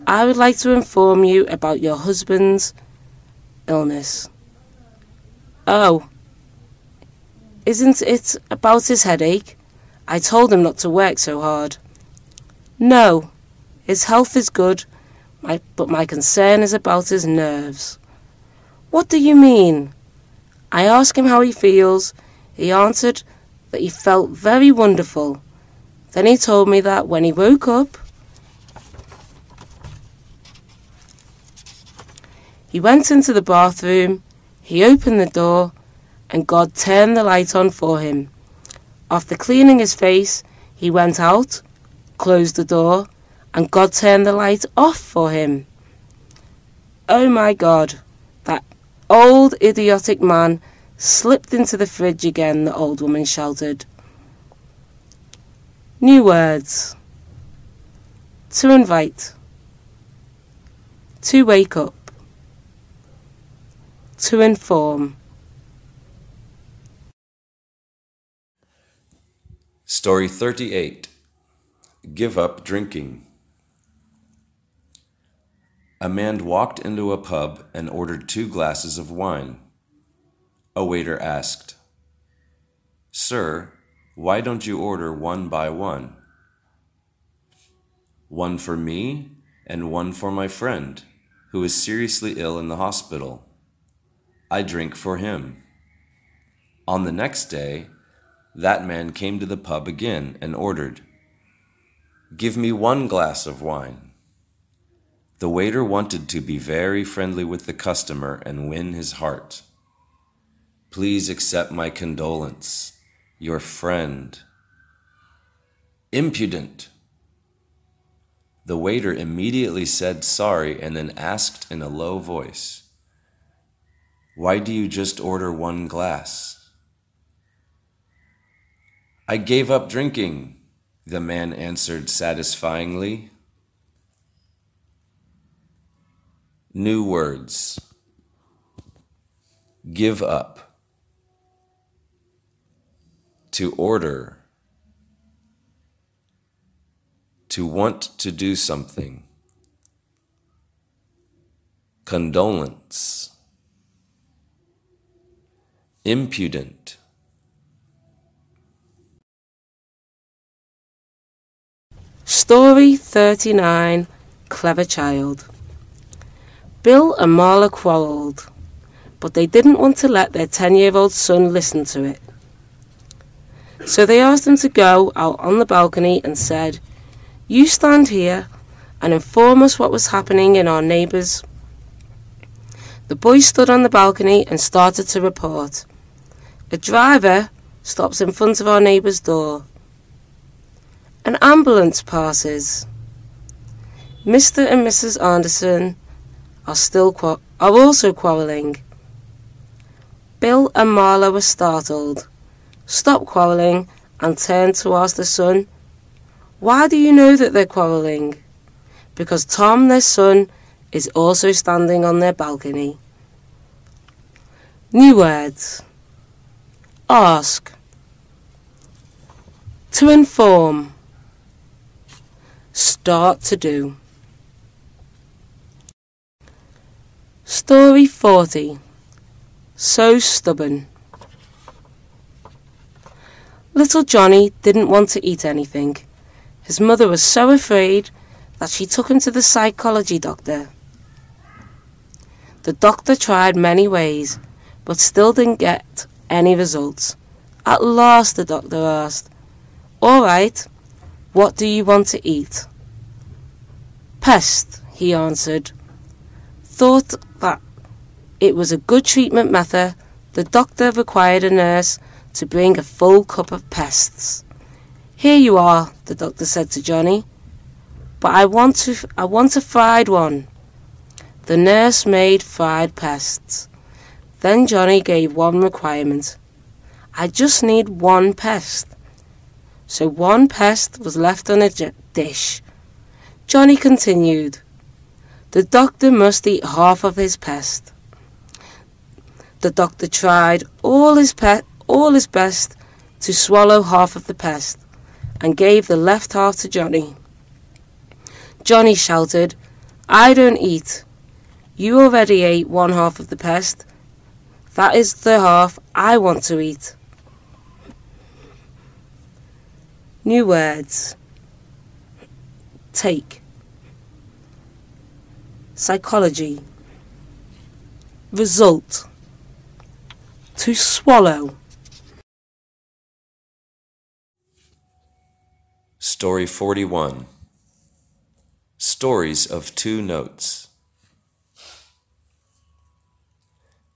S1: I would like to inform you about your husband's illness." "Oh, isn't it about his headache? I told him not to work so hard." "No, his health is good, but my concern is about his nerves." "What do you mean?" I asked him how he feels. He answered that he felt very wonderful. Then he told me that when he woke up, he went into the bathroom, he opened the door, and God turned the light on for him. After cleaning his face, he went out, closed the door, and God turned the light off for him. "Oh my God, that old idiotic man slipped into the fridge again," the old woman shouted. New words. To invite. To wake up. To inform.
S2: Story 38. Give up drinking. A man walked into a pub and ordered 2 glasses of wine. A waiter asked, "Sir, why don't you order one by one? One for me and one for my friend, who is seriously ill in the hospital. I drink for him." On the next day, that man came to the pub again and ordered, "Give me 1 glass of wine." The waiter wanted to be very friendly with the customer and win his heart. "Please accept my condolence, your friend." "Impudent!" The waiter immediately said sorry and then asked in a low voice, "Why do you just order 1 glass?" "I gave up drinking," the man answered satisfyingly. New words. Give up. To order. To want to do something. Condolence. Impudent.
S1: Story 39, Clever Child. Bill and Marla quarrelled, but they didn't want to let their 10-year-old son listen to it. So they asked him to go out on the balcony and said, "You stand here and inform us what was happening in our neighbours." The boy stood on the balcony and started to report. "A driver stops in front of our neighbour's door. An ambulance passes. Mr. and Mrs. Anderson are also quarrelling." Bill and Marla were startled, stopped quarrelling, and turned to ask the son, "Why do you know that they're quarrelling?" "Because Tom, their son, is also standing on their balcony." New words. Ask. To inform. Start to do. Story 40. So stubborn. Little Johnny didn't want to eat anything. His mother was so afraid that she took him to the psychology doctor. The doctor tried many ways, but still didn't get any results. At last the doctor asked, "All right, what do you want to eat?" "Pest," he answered. Thought that it was a good treatment method, the doctor required a nurse to bring a full cup of pests. "Here you are," the doctor said to Johnny, "but I want a fried one." The nurse made fried pests. Then Johnny gave one requirement. "I just need 1 pest." So 1 pest was left on a dish. Johnny continued, "The doctor must eat half of his pest." The doctor tried all his best to swallow half of the pest, and gave the left half to Johnny. Johnny shouted, "I don't eat. You already ate 1/2 of the pest. That is the half I want to eat." New words. Take. Psychology. Result. To swallow.
S2: Story 41. Stories of 2 notes.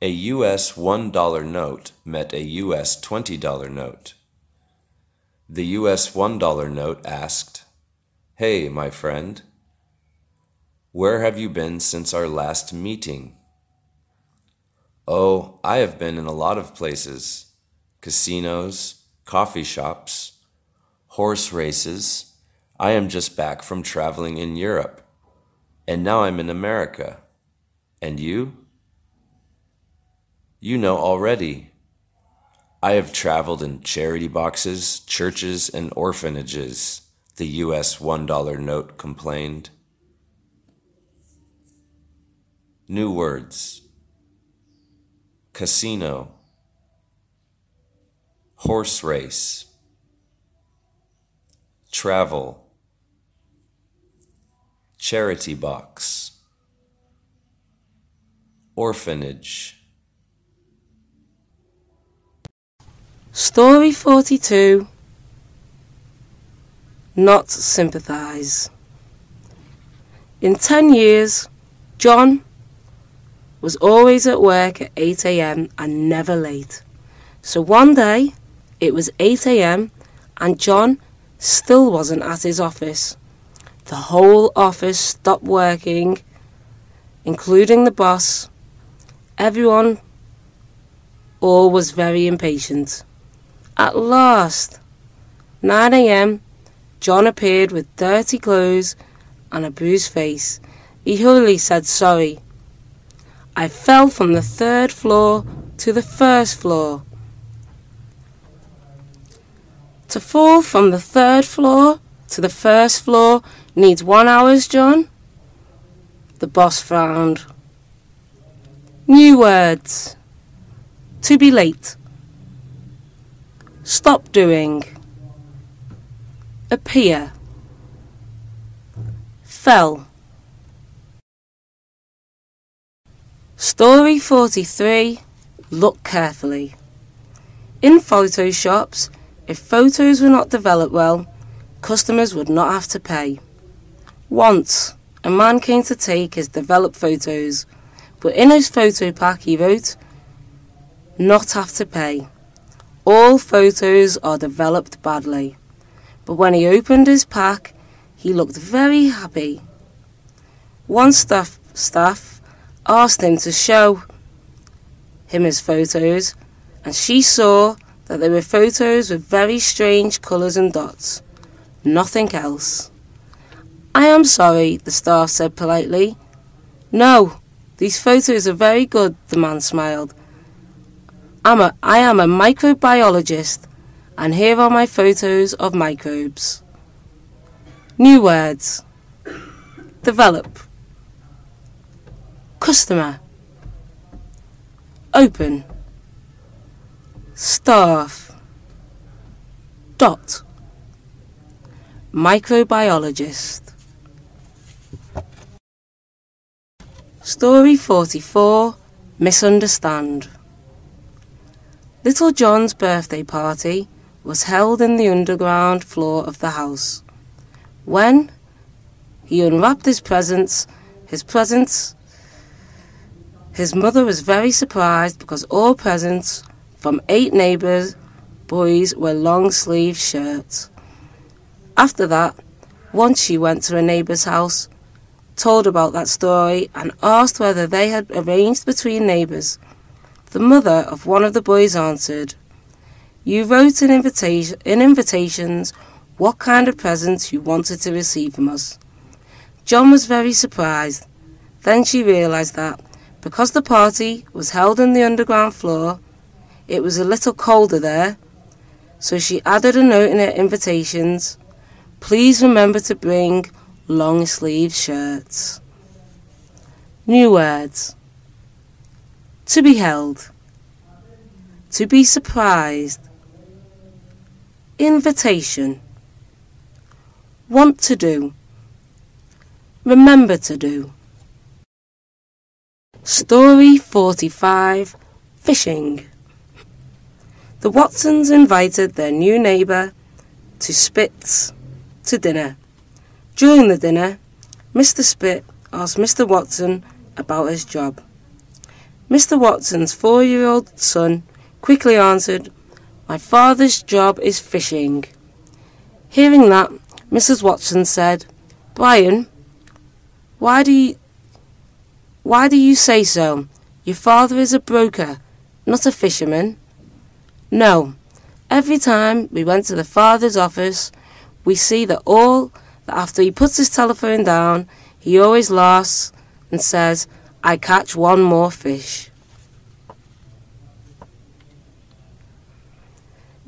S2: A U.S. $1 note met a U.S. $20 note. The U.S. $1 note asked, "Hey, my friend, where have you been since our last meeting?" "Oh, I have been in a lot of places. Casinos, coffee shops, horse races. I am just back from traveling in Europe, and now I'm in America. And you?" "You know already. I have traveled in charity boxes, churches, and orphanages, the U.S. $1 note complained. New words: casino, horse race, travel, charity box, orphanage.
S1: Story 42. Not sympathise. In 10 years, John was always at work at 8 a.m. and never late. So one day, it was 8 a.m. and John still wasn't at his office. The whole office stopped working, including the boss. Everyone, all was very impatient. At last, 9 a.m., John appeared with dirty clothes and a bruised face. He hurriedly said sorry. I fell from the 3rd floor to the 1st floor. To fall from the 3rd floor to the 1st floor needs 1 hour, John? The boss frowned. New words. To be late. Stop doing. Appear. Fell. Story 43. Look carefully. In photo shops, if photos were not developed well, customers would not have to pay. Once, a man came to take his developed photos, but in his photo pack he wrote, "Not have to pay. All photos are developed badly." But when he opened his pack, he looked very happy. One staff asked him to show him his photos, and she saw that they were photos with very strange colours and dots. Nothing else. "I am sorry," the staff said politely. "No, these photos are very good," the man smiled. I am a microbiologist, and here are my photos of microbes. New words. Develop. Customer. Open. Staff. Dot. Microbiologist. Story 44. Misunderstand. Little John's birthday party was held in the underground floor of the house. When he unwrapped his mother was very surprised because all presents from 8 neighbours' boys were long-sleeved shirts. After that, once she went to a neighbour's house, told about that story and asked whether they had arranged between neighbours. The mother of one of the boys answered, "You wrote in invitations what kind of presents you wanted to receive from us." John was very surprised. Then she realised that, because the party was held in the underground floor, it was a little colder there, so she added a note in her invitations, "Please remember to bring long-sleeve shirts." New words. To be held. To be surprised. Invitation. Want to do. Remember to do. Story 45. Fishing. The Watsons invited their new neighbour to Spitz to dinner. During the dinner, Mr. Spitz asked Mr. Watson about his job. Mr. Watson's 4-year-old son quickly answered, "My father's job is fishing." Hearing that, Mrs. Watson said, "Brian, why do you say so? Your father is a broker, not a fisherman." "No. Every time we went to the father's office, we see that after he puts his telephone down, he always laughs and says, 'I catch one more fish.'"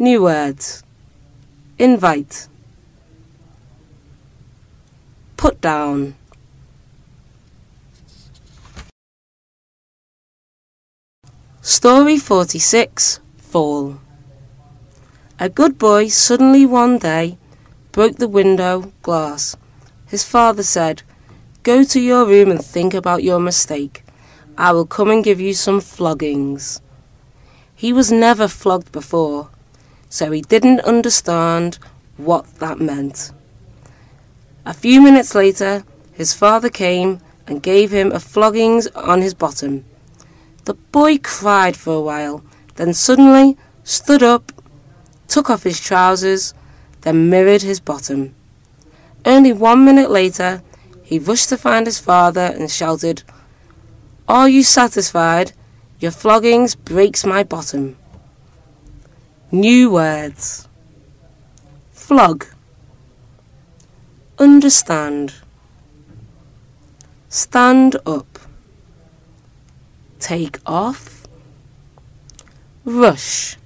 S1: New words. Invite. Put down. Story 46, Fall. A good boy suddenly one day broke the window glass. His father said, "Go to your room and think about your mistake. I will come and give you some floggings." He was never flogged before, so he didn't understand what that meant. A few minutes later, his father came and gave him a floggings on his bottom. The boy cried for a while, then suddenly stood up, took off his trousers, then mirrored his bottom. Only 1 minute later, he rushed to find his father and shouted, "Are you satisfied? Your floggings breaks my bottom." New words. Flog. Understand. Stand up. Take off. Rush.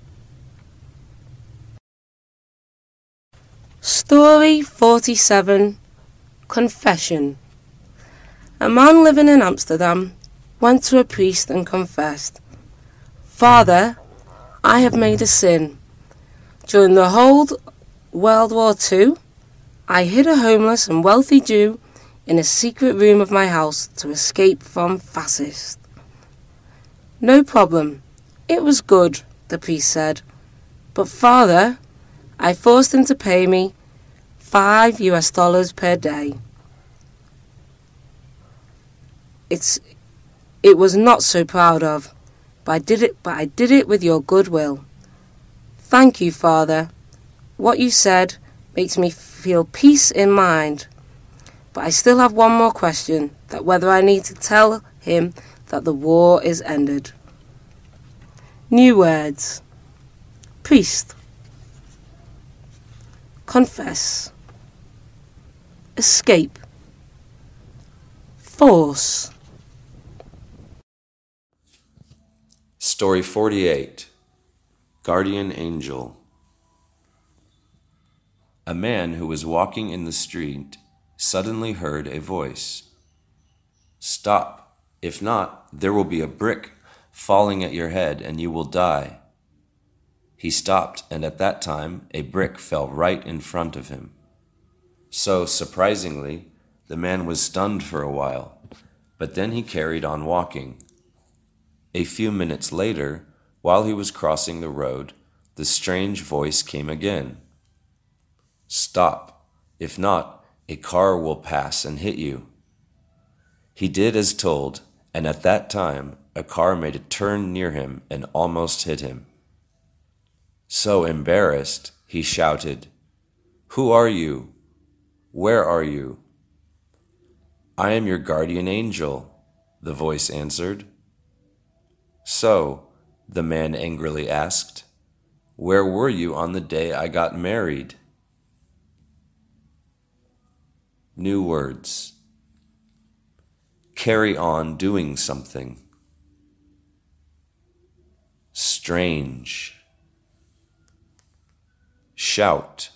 S1: Story 47, Confession. A man living in Amsterdam went to a priest and confessed, "Father, I have made a sin. During the whole World War II, I hid a homeless and wealthy Jew in a secret room of my house to escape from fascists." "No problem. It was good," the priest said. "But Father, I forced him to pay me $5 per day. It was not so proud of, but I did it with your goodwill. Thank you, Father. What you said makes me feel peace in mind. But I still have one more question, that whether I need to tell him that the war is ended." New words. Priest. Confess. Escape. Force.
S2: Story 48, Guardian Angel. A man who was walking in the street suddenly heard a voice. "Stop. If not, there will be a brick falling at your head and you will die." He stopped, and at that time a brick fell right in front of him. So, surprisingly, the man was stunned for a while, but then he carried on walking. A few minutes later, while he was crossing the road, the strange voice came again. "Stop. If not, a car will pass and hit you." He did as told, and at that time a car made a turn near him and almost hit him. So embarrassed, he shouted, "Who are you? Where are you?" "I am your guardian angel," the voice answered. "So," the man angrily asked, "where were you on the day I got married?" New words. Carry on doing something. Strange. Shout.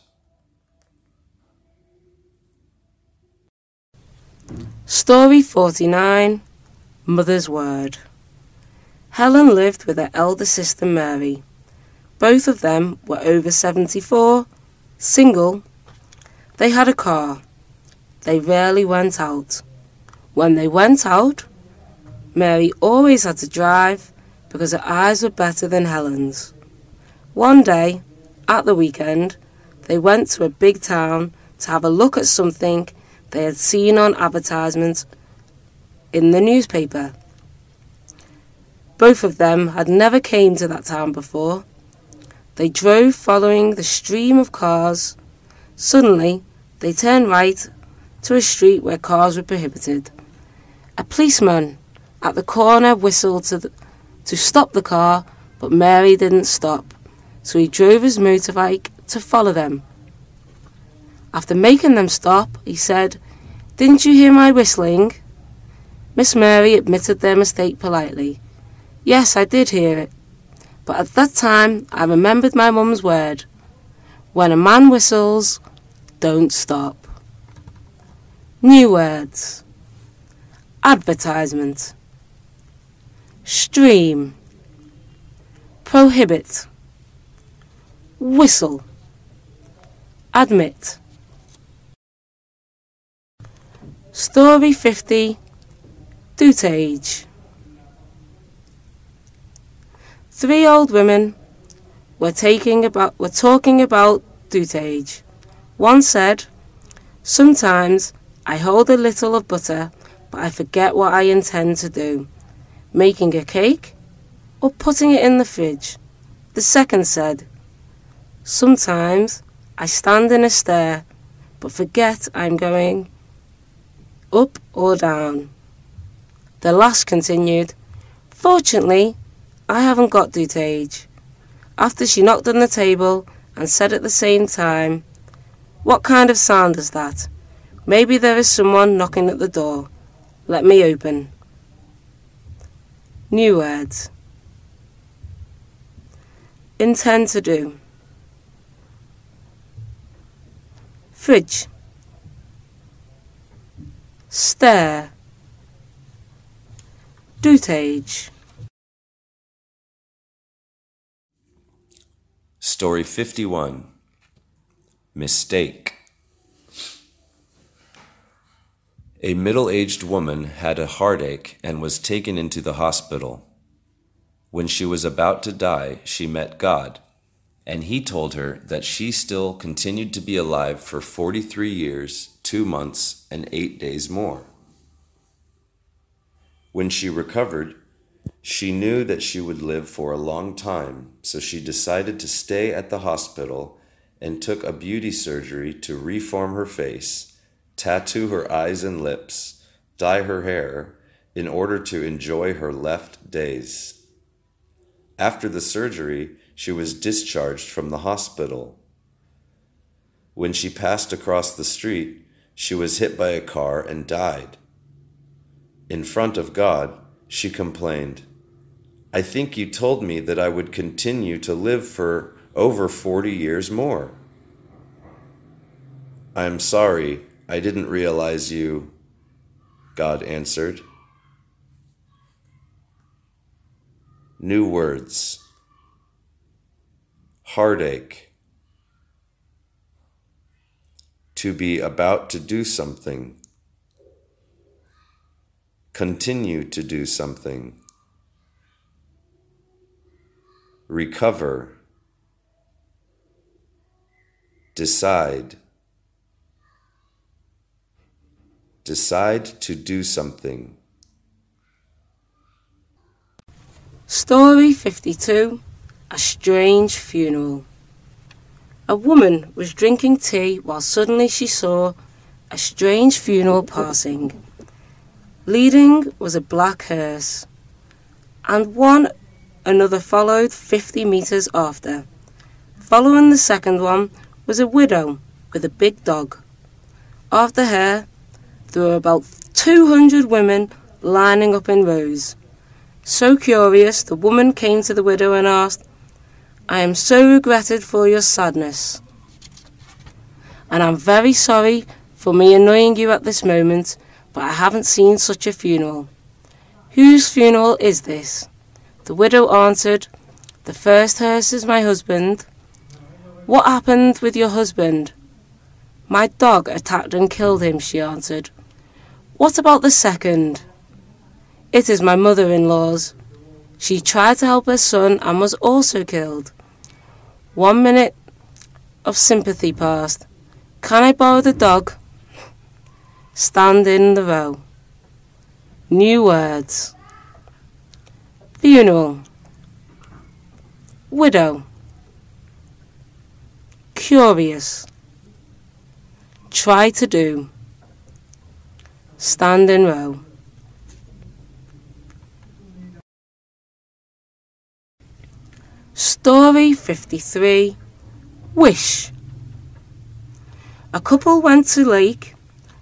S1: Story 49, Mother's Word. Helen lived with her elder sister Mary. Both of them were over 74, single. They had a car. They rarely went out. When they went out, Mary always had to drive because her eyes were better than Helen's. One day, at the weekend, they went to a big town to have a look at something they had seen on advertisements in the newspaper. Both of them had never came to that town before. They drove following the stream of cars. Suddenly, they turned right to a street where cars were prohibited. A policeman at the corner whistled to stop the car, but Mary didn't stop, so he drove his motorbike to follow them. After making them stop, he said, "Didn't you hear my whistling?" Miss Mary admitted their mistake politely. "Yes, I did hear it, but at that time I remembered my mum's word. When a man whistles, don't stop. New words. Advertisement. Stream. Prohibit. Whistle. Admit. Story 50. Dotage. 3 old women were talking about dotage. One said, "Sometimes I hold a little of butter, but I forget what I intend to do, making a cake or putting it in the fridge." The second said, "Sometimes I stand in a stair, but forget I'm going up or down." The last continued, "Fortunately, I haven't got dotage." After she knocked on the table and said at the same time, "What kind of sound is that? Maybe there is someone knocking at the door. Let me open." New words. Intend to do. Fridge. Stare. Dotage.
S2: Story 51. Mistake. A middle-aged woman had a heartache and was taken into the hospital. When she was about to die, she met God, and He told her that she still continued to be alive for 43 years, 2 months, and 8 days more. When she recovered, she knew that she would live for a long time, so she decided to stay at the hospital and took a beauty surgery to reform her face, tattoo her eyes and lips, dye her hair, in order to enjoy her left days. After the surgery, she was discharged from the hospital. When she passed across the street, she was hit by a car and died. In front of God, she complained, "I think you told me that I would continue to live for over 40 years more." "I am sorry, I didn't realize you," God answered. New words. Heartache. To be about to do something. Continue to do something. Recover. Decide. Decide to do something.
S1: Story 52. A strange funeral. A woman was drinking tea while suddenly she saw a strange funeral passing. Leading was a black hearse, and another followed 50 meters after. Following the second one was a widow with a big dog. After her, there were about 200 women lining up in rows. So curious, the woman came to the widow and asked, "I am so regretted for your sadness, and I'm very sorry for me annoying you at this moment, but I haven't seen such a funeral. Whose funeral is this?" The widow answered, "The first hearse is my husband." "What happened with your husband?" "My dog attacked and killed him," she answered. "What about the second?" "It is my mother-in-law's. She tried to help her son and was also killed." 1 minute of sympathy passed. "Can I borrow the dog?" Stand in the row. New words. Funeral. Widow. Curious. Try to do. Stand in row. Story 53. Wish. A couple went to a lake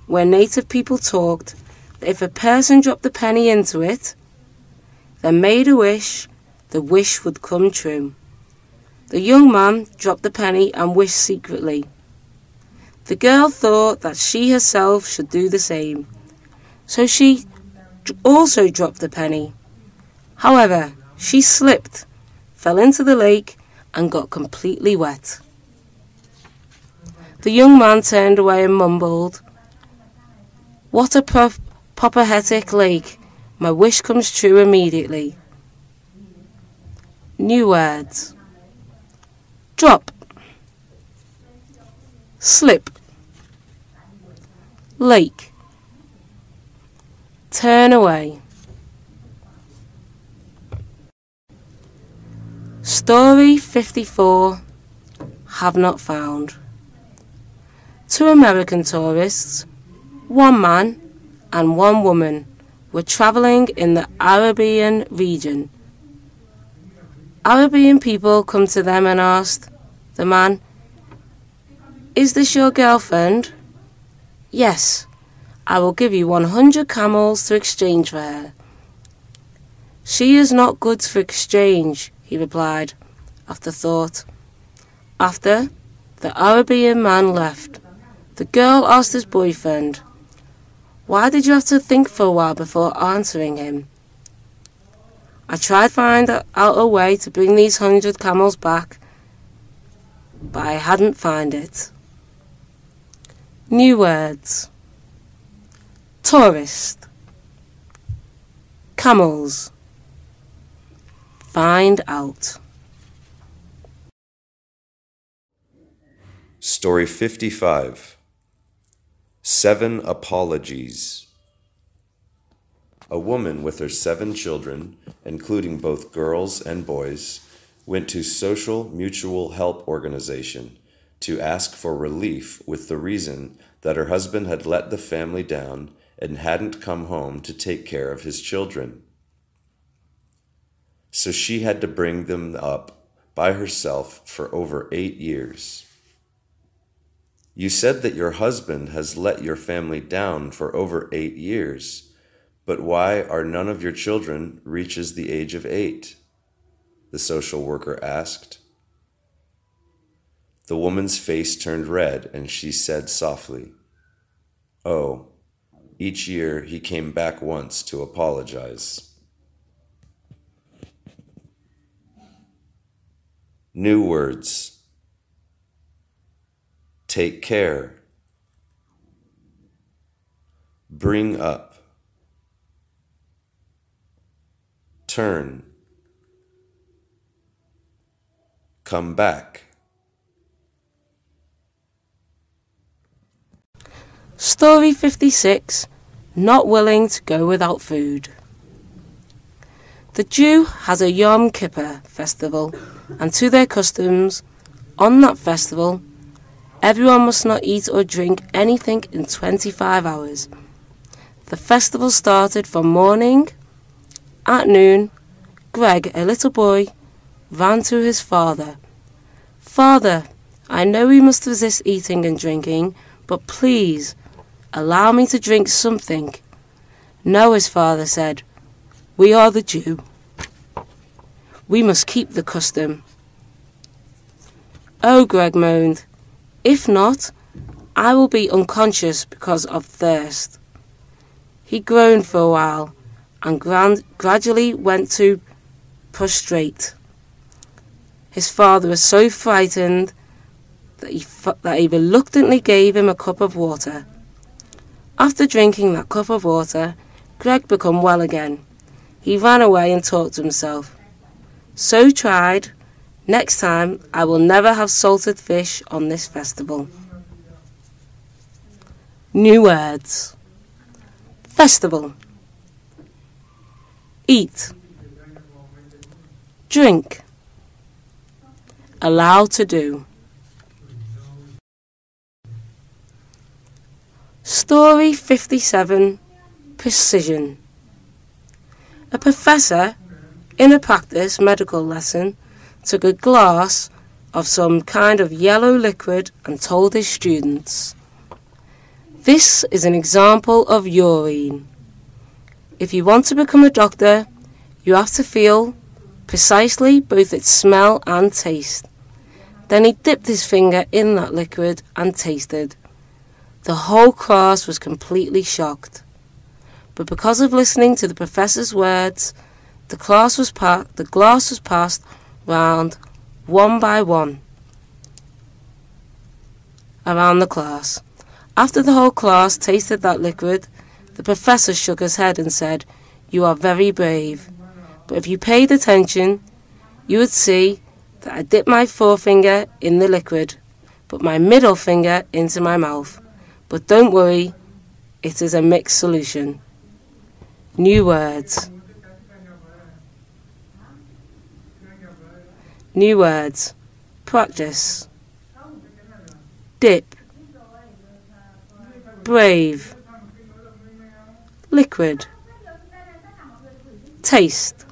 S1: where native people talked that if a person dropped a penny into it, then made a wish, the wish would come true. The young man dropped the penny and wished secretly. The girl thought that she herself should do the same, so she also dropped the penny. However, she slipped, fell into the lake, and got completely wet. The young man turned away and mumbled, "What a pathetic lake. My wish comes true immediately." New words. Drop, slip, lake, turn away. Story 54, Have Not Found. Two American tourists, one man and one woman, were travelling in the Arabian region. Arabian people come to them and asked the man, "Is this your girlfriend?" "Yes, I will give you 100 camels to exchange for her." "She is not good for exchange," he replied, after thought. After the Arabian man left, the girl asked his boyfriend, "Why did you have to think for a while before answering him?" "I tried to find out a way to bring these 100 camels back, but I hadn't found it." New words. Tourist, camels, find out.
S2: Story 55. 7 Apologies. A woman with her 7 children, including both girls and boys, went to Social Mutual Help Organization to ask for relief with the reason that her husband had let the family down and hadn't come home to take care of his children. So she had to bring them up by herself for over 8 years. "You said that your husband has let your family down for over 8 years, but why are none of your children reaches the age of 8? The social worker asked. The woman's face turned red and she said softly, "Oh, each year he came back once to apologize." New words. Take care. Bring up. Turn. Come back.
S1: Story 56, Not Willing to Go Without Food. The Jew has a Yom Kippur festival, and to their customs, on that festival, everyone must not eat or drink anything in 25 hours. The festival started from morning. At noon, Greg, a little boy, ran to his father. "Father, I know we must resist eating and drinking, but please, allow me to drink something." "No," his father said, "we are the Jew. We must keep the custom." "Oh," Greg moaned, "if not, I will be unconscious because of thirst." He groaned for a while and gradually went to prostrate. His father was so frightened that he reluctantly gave him a cup of water. After drinking that cup of water, Greg became well again. He ran away and talked to himself. "So tried. Next time I will never have salted fish on this festival." New words. Festival. Eat. Drink. Allow to do. Story 57, Precision. A professor, in a practice medical lesson, took a glass of some kind of yellow liquid and told his students, "This is an example of urine. If you want to become a doctor, you have to feel precisely both its smell and taste. Then he dipped his finger in that liquid and tasted. The whole class was completely shocked. But because of listening to the professor's words, the glass was passed round one by one around the class. After the whole class tasted that liquid, the professor shook his head and said, "You are very brave. But if you paid attention, you would see that I dipped my forefinger in the liquid, put my middle finger into my mouth. But don't worry, it is a mixed solution." New words. New words. Practice. Dip. Brave. Liquid. Taste.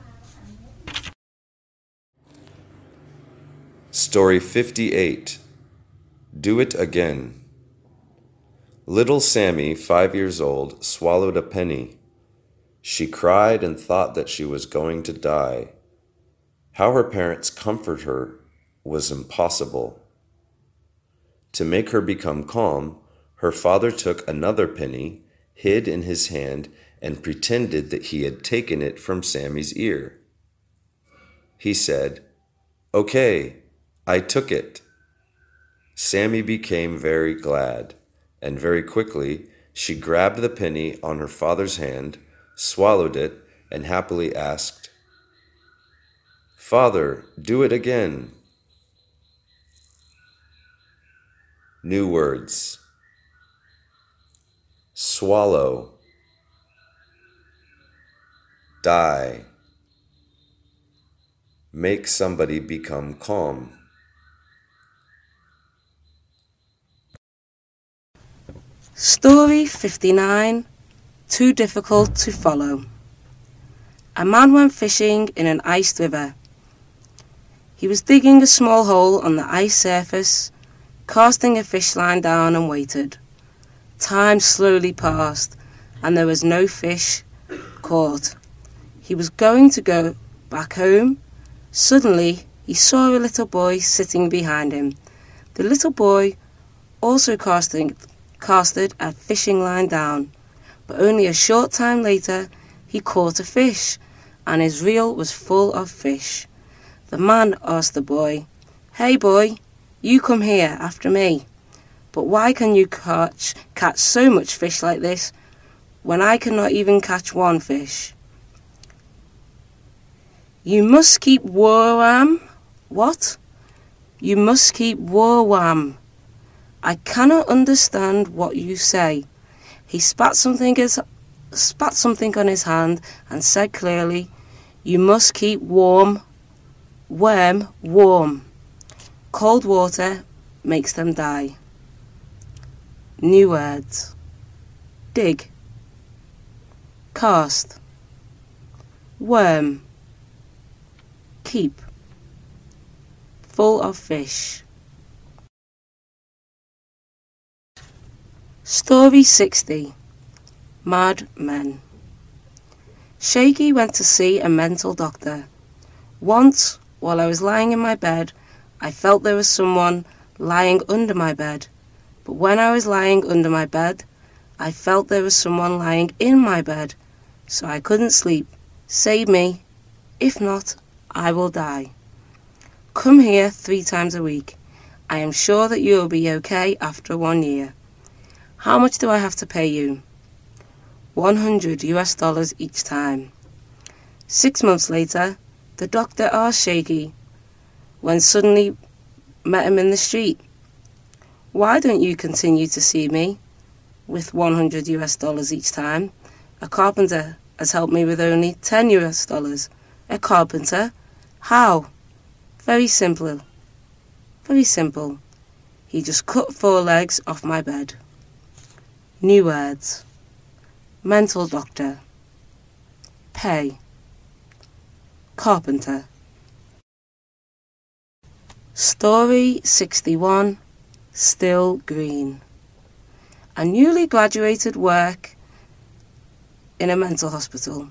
S2: Story 58. Do It Again. Little Sammy, 5 years old, swallowed a penny. She cried and thought that she was going to die. How her parents comfort her was impossible. To make her become calm, her father took another penny, hid in his hand, and pretended that he had taken it from Sammy's ear. He said, "Okay, I took it." Sammy became very glad, and very quickly she grabbed the penny on her father's hand, swallowed it, and happily asked, "Father, do it again." New words. Swallow. Die. Make somebody become calm.
S1: Story 59. Too difficult to follow. A man went fishing in an iced river. He was digging a small hole on the ice surface, casting a fish line down, and waited. Time slowly passed, and there was no fish caught. He was going to go back home. Suddenly, he saw a little boy sitting behind him. The little boy also casted a fishing line down, but only a short time later he caught a fish, and his reel was full of fish. The man asked the boy, "Hey boy, you come here after me. But why can you catch so much fish like this when I cannot even catch one fish?" "You must keep warm." "What?" "You must keep warm. I cannot understand what you say." He spat something on his hand and said clearly, "You must keep warm. Warm. Cold water makes them die." New words. Dig. Cast. Worm. Keep. Full of fish. Story 60. Mad Men. Shaky went to see a mental doctor. Once, while I was lying in my bed, I felt there was someone lying under my bed. But when I was lying under my bed, I felt there was someone lying in my bed, so I couldn't sleep. Save me. If not, I will die. Come here 3 times a week. I am sure that you will be okay after 1 year. How much do I have to pay you? $100 each time. 6 months later, the doctor asked Shaky, when suddenly met him in the street, "Why don't you continue to see me with $100 each time? A carpenter has helped me with only $10. A carpenter? How?" Very simple. Very simple. He just cut 4 legs off my bed. New words. Mental doctor. Pay. Carpenter. Story 61. Still green. A newly graduated work in a mental hospital.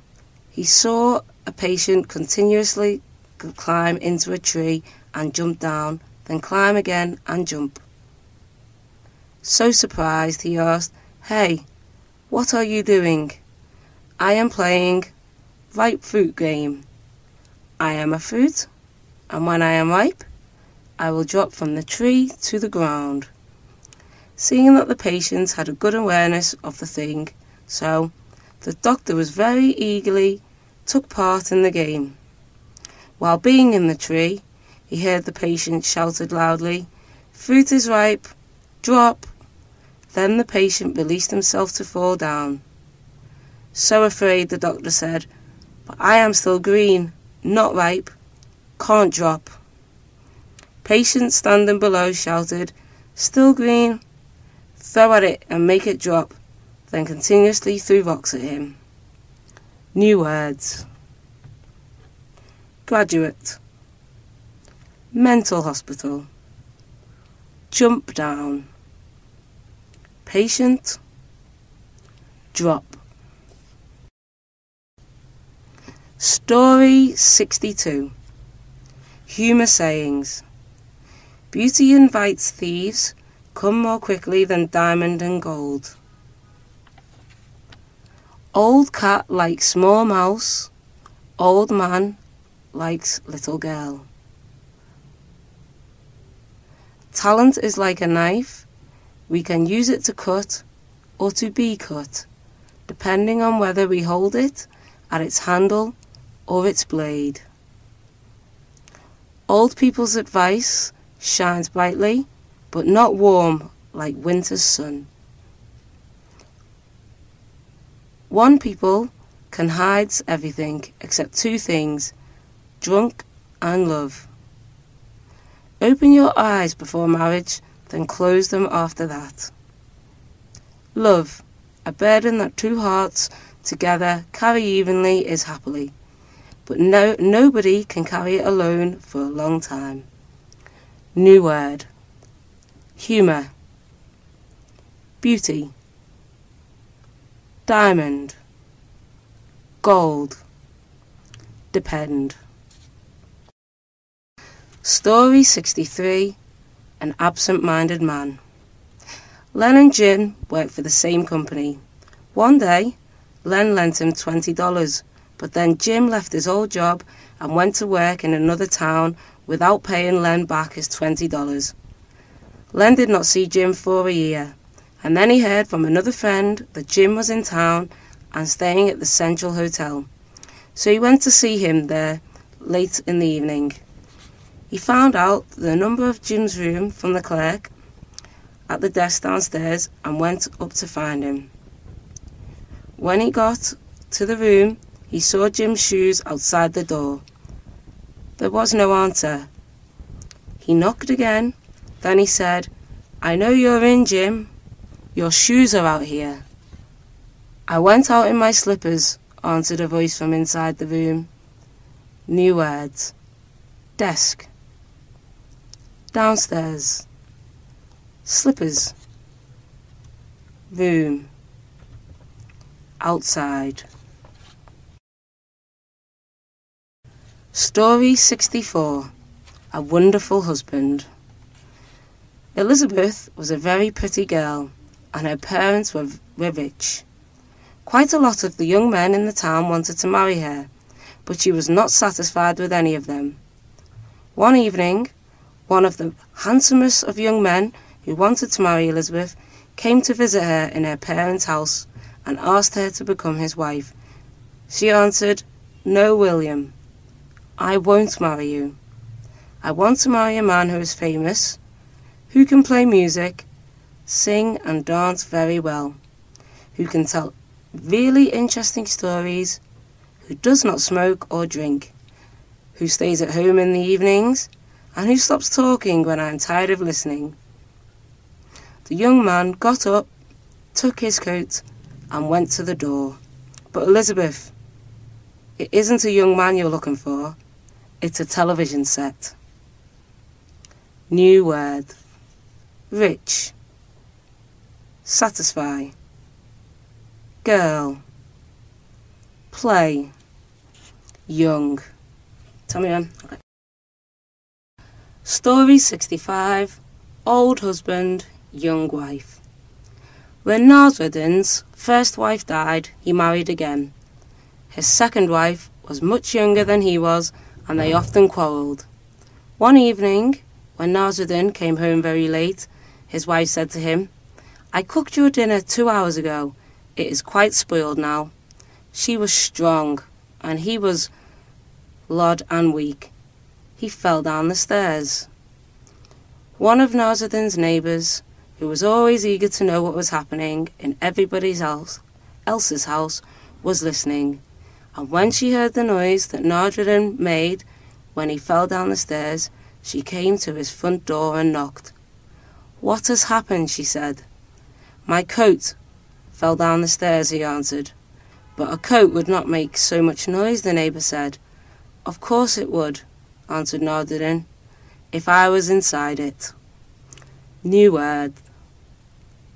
S1: He saw a patient continuously could climb into a tree and jump down, then climb again and jump. So surprised, he asked, "Hey, what are you doing?" "I am playing ripe fruit game. I am a fruit, and when I am ripe, I will drop from the tree to the ground." Seeing that the patient had a good awareness of the thing, so the doctor was very eagerly took part in the game. While being in the tree, he heard the patient shouted loudly, "Fruit is ripe, drop." Then the patient released himself to fall down. "So afraid," the doctor said, "but I am still green, not ripe, can't drop." Patient standing below shouted, "Still green, throw at it and make it drop," then continuously threw rocks at him. New words. Graduate. Mental hospital. Jump down. Patient. Drop. Story 62. Humour sayings. Beauty invites thieves, come more quickly than diamond and gold. Old cat likes small mouse, old man likes little girl. Talent is like a knife, we can use it to cut or to be cut, depending on whether we hold it at its handle or its blade. Old people's advice shines brightly, but not warm like winter's sun. One people can hide everything except two things, drunk and love. Open your eyes before marriage, then close them after that. Love, a burden that two hearts together carry evenly is happily, but nobody can carry it alone for a long time. New word. Humour. Beauty. Diamond. Gold. Depend. Story 63. An absent-minded man. Len and Jim worked for the same company. One day, Len lent him $20, but then Jim left his old job and went to work in another town without paying Len back his $20. Len did not see Jim for a year, and then he heard from another friend that Jim was in town and staying at the Central Hotel. So he went to see him there late in the evening. He found out the number of Jim's room from the clerk at the desk downstairs and went up to find him. When he got to the room, he saw Jim's shoes outside the door. There was no answer. He knocked again. Then he said, "I know you're in, Jim. Your shoes are out here." "I went out in my slippers," answered a voice from inside the room. New words. Desk. Downstairs. Slippers. Room. Outside. Story 64. A Wonderful Husband. Elizabeth was a very pretty girl, and her parents were rich. Quite a lot of the young men in the town wanted to marry her, but she was not satisfied with any of them. One evening, one of the handsomest of young men who wanted to marry Elizabeth came to visit her in her parents' house and asked her to become his wife. She answered, "No, William, I won't marry you. I want to marry a man who is famous, who can play music, sing and dance very well, who can tell really interesting stories, who does not smoke or drink, who stays at home in the evenings, and who stops talking when I am tired of listening." The young man got up, took his coat, and went to the door. "But Elizabeth, it isn't a young man you're looking for, it's a television set." New word. Rich. Satisfy. Girl. Play. Young. Tell me when. Okay. Story 65. Old husband, young wife. When Nasruddin's first wife died, he married again. His second wife was much younger than he was, and they often quarrelled. One evening, when Nasruddin came home very late, his wife said to him, "I cooked your dinner 2 hours ago. It is quite spoiled now." She was strong, and he was lod and weak. He fell down the stairs. One of Nasruddin's neighbours, who was always eager to know what was happening in everybody else's house, was listening, and when she heard the noise that Nasruddin made when he fell down the stairs, she came to his front door and knocked. "What has happened?" she said. "My coat fell down the stairs," he answered. "But a coat would not make so much noise," the neighbour said. "Of course it would," answered Nasruddin, "if I was inside it." New word.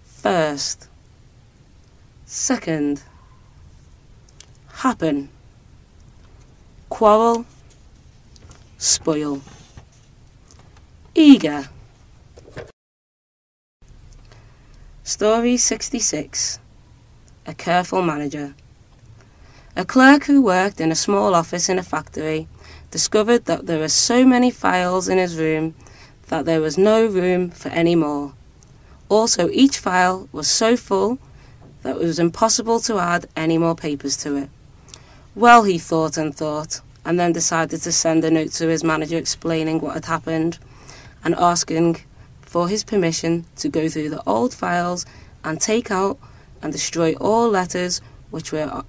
S1: First. Second. Happen. Quarrel. Spoil. Eager. Story 66. A careful manager. A clerk who worked in a small office in a factory discovered that there were so many files in his room that there was no room for any more. Also, each file was so full that it was impossible to add any more papers to it. Well, he thought, and then decided to send a note to his manager explaining what had happened and asking for his permission to go through the old files and take out and destroy all letters which were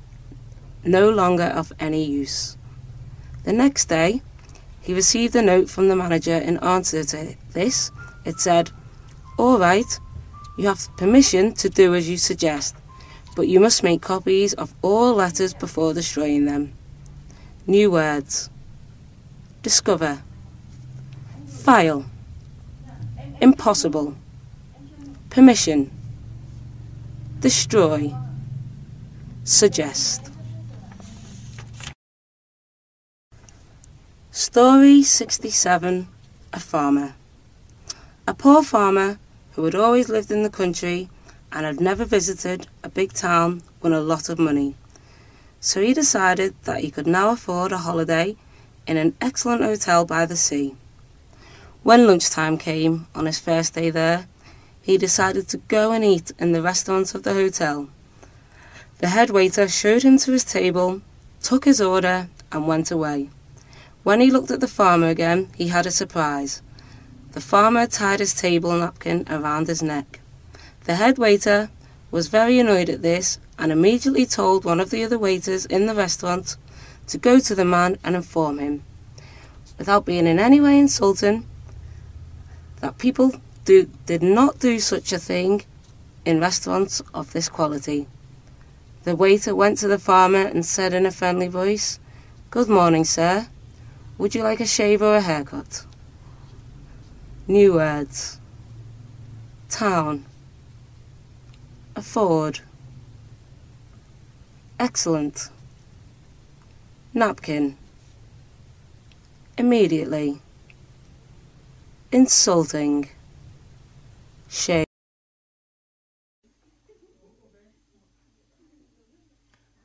S1: no longer of any use. The next day, he received a note from the manager in answer to this. It said, "All right, you have permission to do as you suggest, but you must make copies of all letters before destroying them." New words. Discover. File. Impossible. Permission. Destroy. Suggest. Story 67. A farmer. A poor farmer who had always lived in the country and had never visited a big town won a lot of money. So he decided that he could now afford a holiday in an excellent hotel by the sea. When lunchtime came on his first day there, he decided to go and eat in the restaurant of the hotel. The head waiter showed him to his table, took his order, and went away. When he looked at the farmer again, he had a surprise. The farmer tied his table napkin around his neck. The head waiter was very annoyed at this and immediately told one of the other waiters in the restaurant to go to the man and inform him, without being in any way insulting, that people did not do such a thing in restaurants of this quality. The waiter went to the farmer and said in a friendly voice, "Good morning, sir. Would you like a shave or a haircut?" New words. Town. Afford. Excellent. Napkin. Immediately. Insulting. Shave.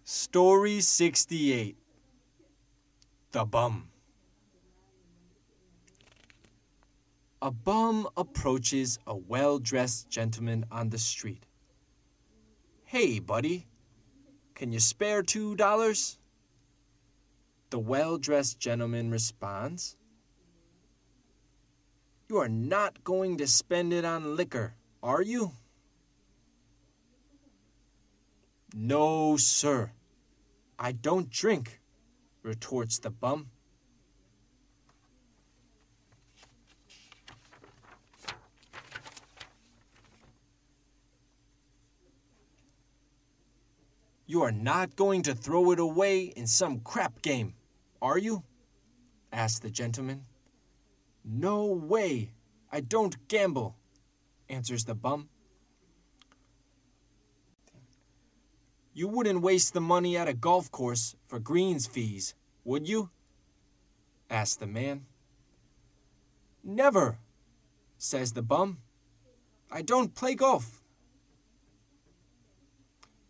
S3: Story 68. The Bum. A bum approaches a well-dressed gentleman on the street. "Hey, buddy, can you spare $2? The well-dressed gentleman responds, "You are not going to spend it on liquor, are you?" "No, sir, I don't drink," retorts the bum. "You are not going to throw it away in some crap game, are you?" asked the gentleman. "No way, I don't gamble," answers the bum. "You wouldn't waste the money at a golf course for greens fees, would you?" asked the man. Never, says the bum. I don't play golf.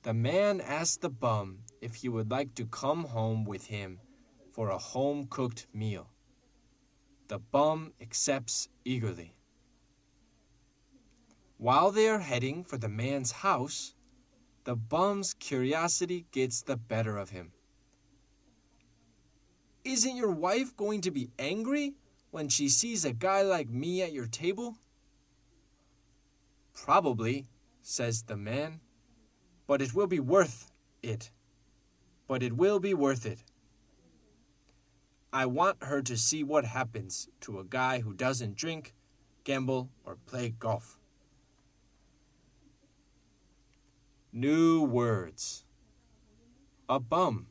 S3: The man asked the bum if he would like to come home with him for a home-cooked meal. The bum accepts eagerly. While they are heading for the man's house, the bum's curiosity gets the better of him. Isn't your wife going to be angry when she sees a guy like me at your table? Probably, says the man, but it will be worth it. But it will be worth it. I want her to see what happens to a guy who doesn't drink, gamble, or play golf. New words. A bum.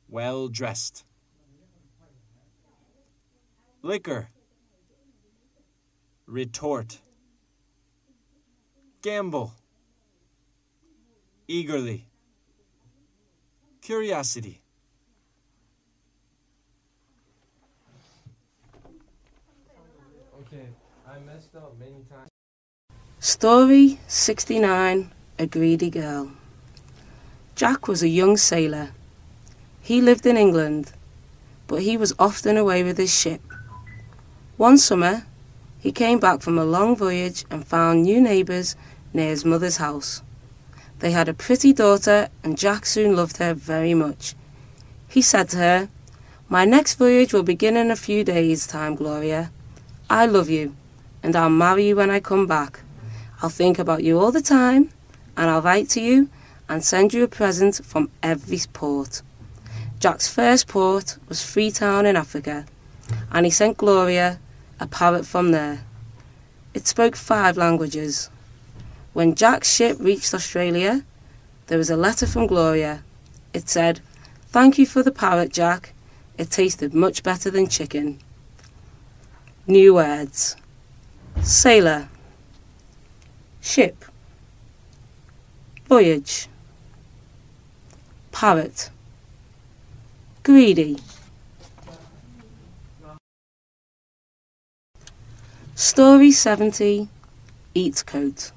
S3: Well dressed. Liquor. Retort. Gamble. Eagerly. Curiosity. Okay, I messed up many times.
S1: Story 69, A Greedy Girl. Jack was a young sailor. He lived in England, but he was often away with his ship. One summer, he came back from a long voyage and found new neighbours near his mother's house. They had a pretty daughter, and Jack soon loved her very much. He said to her, "My next voyage will begin in a few days' time, Gloria. I love you, and I'll marry you when I come back. I'll think about you all the time, and I'll write to you and send you a present from every port." Jack's first port was Freetown in Africa, and he sent Gloria a parrot from there. It spoke 5 languages. When Jack's ship reached Australia, there was a letter from Gloria. It said, "Thank you for the parrot, Jack. It tasted much better than chicken." New words. Sailor. Ship. Voyage. Parrot. Greedy. Story 70, Eat Coat.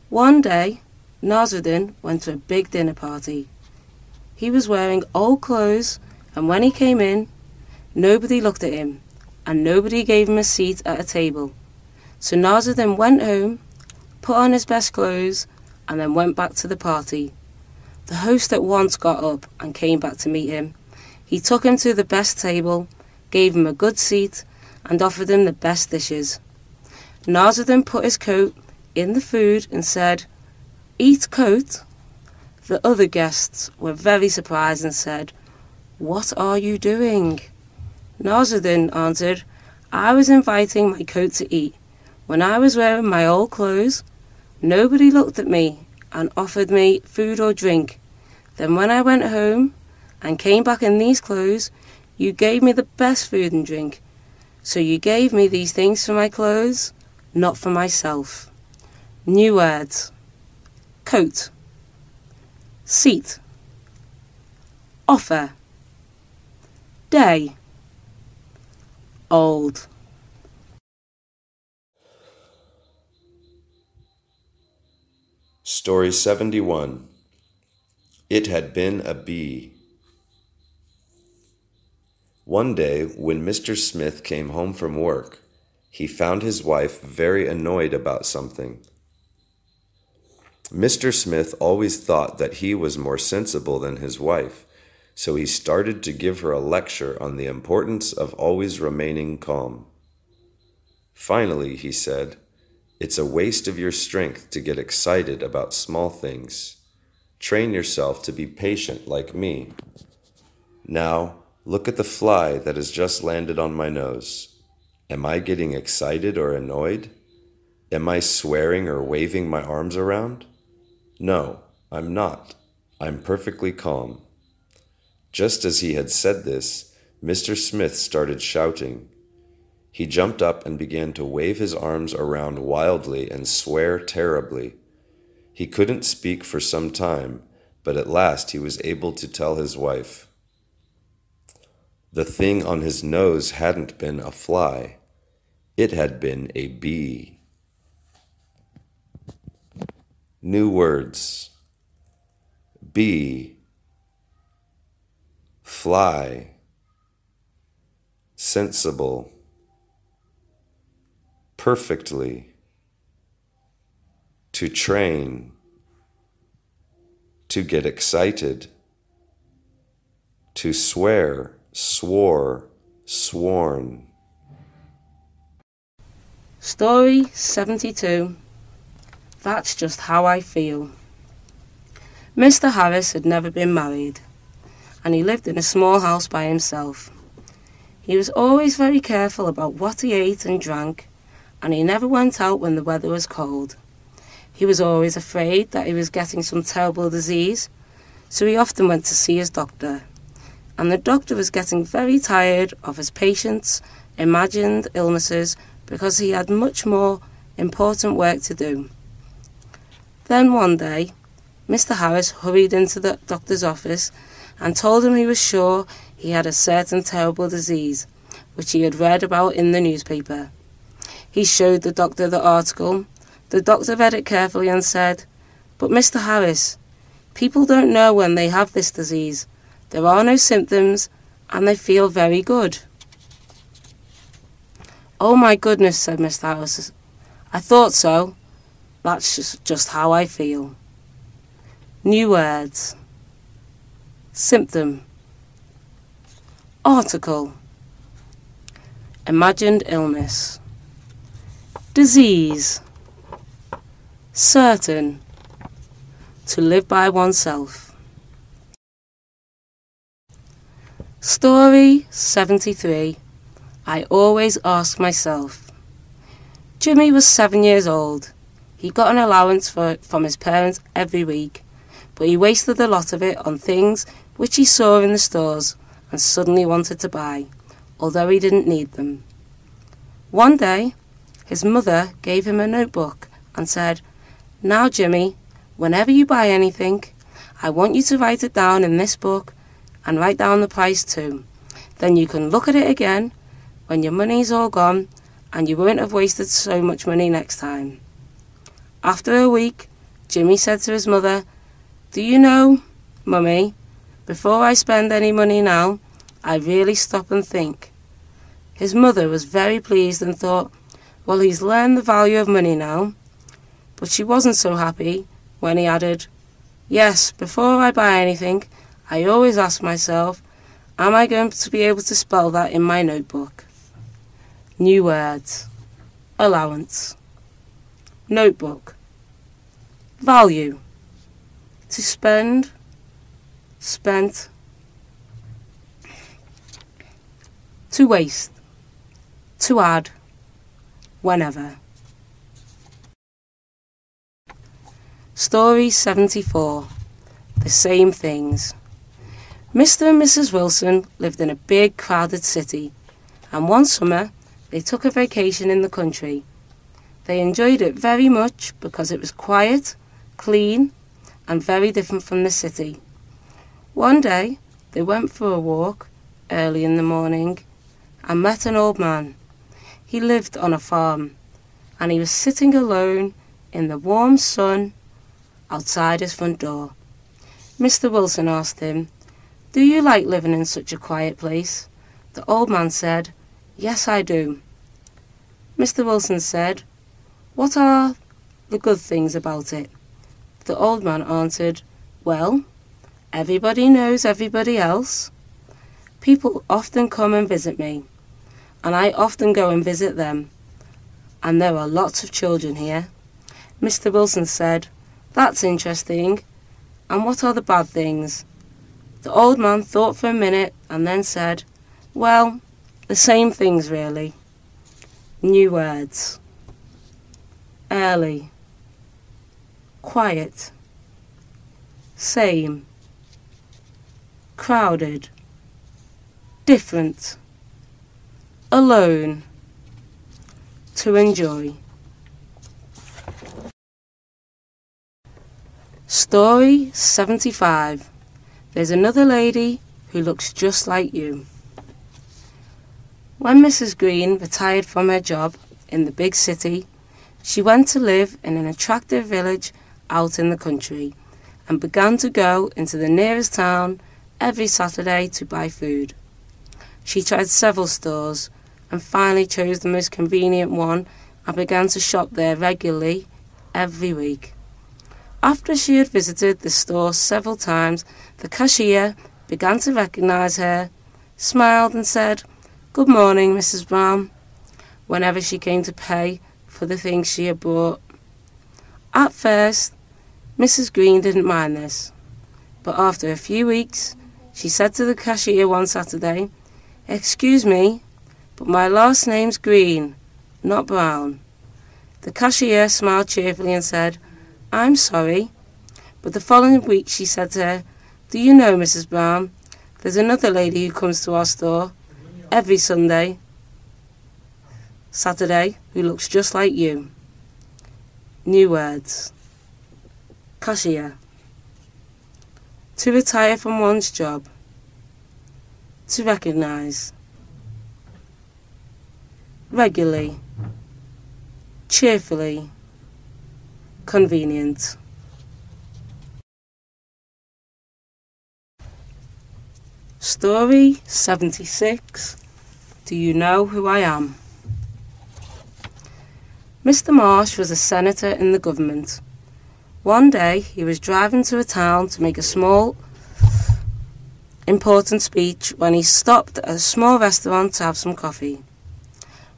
S1: One day, Nasruddin went to a big dinner party. He was wearing old clothes, and when he came in, nobody looked at him, and nobody gave him a seat at a table. So Nasruddin went home, put on his best clothes, and then went back to the party. The host at once got up and came back to meet him. He took him to the best table, gave him a good seat, and offered him the best dishes. Nasruddin put his coat in the food and said, "Eat coat?" The other guests were very surprised and said, "What are you doing?" Nasruddin answered, "I was inviting my coat to eat. When I was wearing my old clothes, nobody looked at me and offered me food or drink. Then when I went home and came back in these clothes, you gave me the best food and drink. So you gave me these things for my clothes, not for myself." New words. Coat. Seat. Offer. Day. Old.
S2: Story 71. It had been a bee. One day, when Mr. Smith came home from work, he found his wife very annoyed about something. Mr. Smith always thought that he was more sensible than his wife, so he started to give her a lecture on the importance of always remaining calm. Finally, he said, "It's a waste of your strength to get excited about small things. Train yourself to be patient like me. Now, look at the fly that has just landed on my nose. Am I getting excited or annoyed? Am I swearing or waving my arms around? No, I'm not. I'm perfectly calm." Just as he had said this, Mr. Smith started shouting. He jumped up and began to wave his arms around wildly and swear terribly. He couldn't speak for some time, but at last he was able to tell his wife, The thing on his nose hadn't been a fly. It had been a bee. New words. Bee. Fly. Sensible. Perfectly. To train. To get excited. To swear, swore, sworn.
S1: Story 72. That's just how I feel. Mr. Harris had never been married, and he lived in a small house by himself. He was always very careful about what he ate and drank, and he never went out when the weather was cold. He was always afraid that he was getting some terrible disease, so he often went to see his doctor. And the doctor was getting very tired of his patients' imagined illnesses because he had much more important work to do. Then one day, Mr. Harris hurried into the doctor's office and told him he was sure he had a certain terrible disease, which he had read about in the newspaper. He showed the doctor the article. The doctor read it carefully and said, "But Mr. Harris, people don't know when they have this disease. There are no symptoms, and they feel very good." "Oh my goodness," said Mr. Harris. "I thought so. That's just how I feel." New words. Symptom. Article. Imagined illness. Disease. Certain. To live by oneself. Story 73. I always ask myself. Jimmy was 7 years old. He got an allowance from his parents every week, but he wasted a lot of it on things which he saw in the stores and suddenly wanted to buy, although he didn't need them. One day, his mother gave him a notebook and said, "Now, Jimmy, whenever you buy anything, I want you to write it down in this book and write down the price too. Then you can look at it again when your money's all gone and you won't have wasted so much money next time." After a week, Jimmy said to his mother, "Do you know, Mummy, before I spend any money now, I really stop and think." His mother was very pleased and thought, "Well, he's learned the value of money now." But she wasn't so happy when he added, "Yes, before I buy anything, I always ask myself, am I going to be able to spell that in my notebook?" New words. Allowance. Notebook. Value. To spend. Spent. To waste. To add. Whenever. Story 74. The same things. Mr. and Mrs. Wilson lived in a big, crowded city, and one summer they took a vacation in the country. They enjoyed it very much because it was quiet, clean, and very different from the city. One day they went for a walk early in the morning and met an old man. He lived on a farm, and he was sitting alone in the warm sun outside his front door. Mr. Wilson asked him, "Do you like living in such a quiet place?" The old man said, "Yes, I do." Mr. Wilson said, "What are the good things about it?" The old man answered, "Well, everybody knows everybody else. People often come and visit me, and I often go and visit them, and there are lots of children here." Mr. Wilson said, "That's interesting. And what are the bad things?" The old man thought for a minute and then said, "Well, the same things really." New words. Early. Quiet. Same. Crowded. Different. Alone. To enjoy. Story 75. There's another lady who looks just like you. When Mrs. Green retired from her job in the big city, she went to live in an attractive village out in the country and began to go into the nearest town every Saturday to buy food. She tried several stores and finally chose the most convenient one and began to shop there regularly every week. After she had visited the store several times, the cashier began to recognize her, smiled and said, "Good morning, Mrs. Brown," whenever she came to pay for the things she had bought. At first, Mrs. Green didn't mind this, but after a few weeks, she said to the cashier one Saturday, "Excuse me, but my last name's Green, not Brown." The cashier smiled cheerfully and said, "I'm sorry." But the following week she said to her, "Do you know, Mrs. Brown, there's another lady who comes to our store every Saturday, who looks just like you." New words. Cashier. To retire from one's job. To recognize. Regularly. Cheerfully. Convenient. Story 76. Do you know who I am? Mr. Marsh was a senator in the government. One day he was driving to a town to make a small, important speech when he stopped at a small restaurant to have some coffee.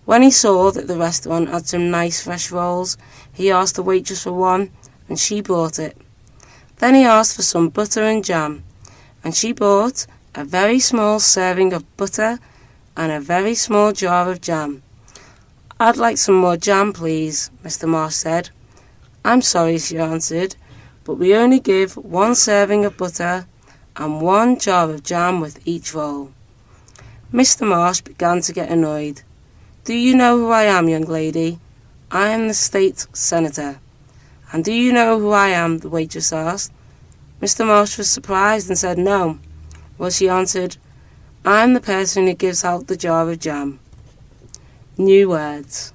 S1: When he saw that the restaurant had some nice fresh rolls, he asked the waitress for one, and she brought it. Then he asked for some butter and jam, and she brought a very small serving of butter and a very small jar of jam. "I'd like some more jam, please," Mr. Marsh said. "I'm sorry," she answered, "but we only give one serving of butter and one jar of jam with each roll." Mr. Marsh began to get annoyed. "Do you know who I am, young lady? I am the state senator." "And do you know who I am?" the waitress asked. Mr. Marsh was surprised and said no. Well, she answered, "I'm the person who gives out the jar of jam." New words.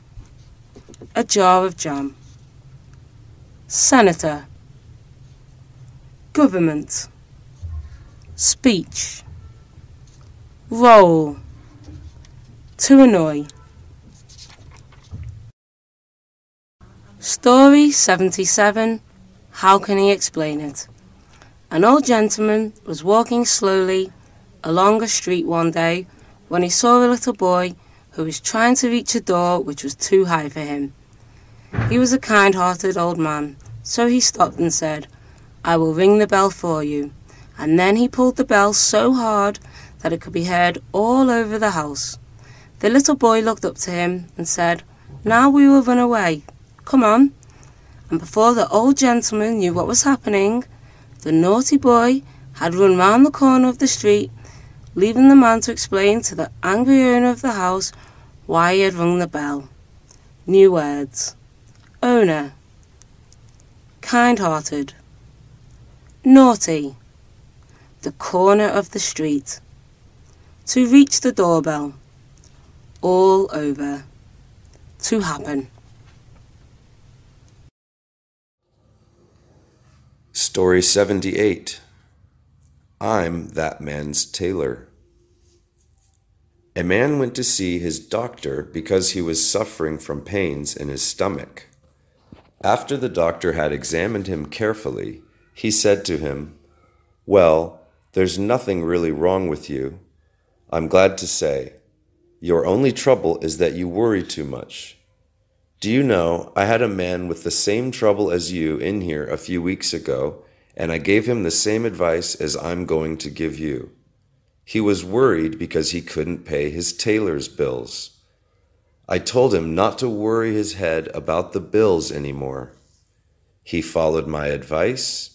S1: A jar of jam. Senator. Government. Speech. Roll. To annoy. Story 77. How can he explain it? An old gentleman was walking slowly along a street one day when he saw a little boy who was trying to reach a door which was too high for him. He was a kind-hearted old man, so he stopped and said, "I will ring the bell for you." And then he pulled the bell so hard that it could be heard all over the house. The little boy looked up to him and said, "Now we will run away. Come on." And before the old gentleman knew what was happening, the naughty boy had run round the corner of the street, leaving the man to explain to the angry owner of the house why he had rung the bell. New words. Owner. Kind-hearted. Naughty. The corner of the street. To reach the doorbell. All over. To happen.
S2: Story 78. I'm that man's tailor. A man went to see his doctor because he was suffering from pains in his stomach. After the doctor had examined him carefully, he said to him, "Well, there's nothing really wrong with you. I'm glad to say. Your only trouble is that you worry too much. Do you know, I had a man with the same trouble as you in here a few weeks ago, and I gave him the same advice as I'm going to give you. He was worried because he couldn't pay his tailor's bills. I told him not to worry his head about the bills anymore. He followed my advice,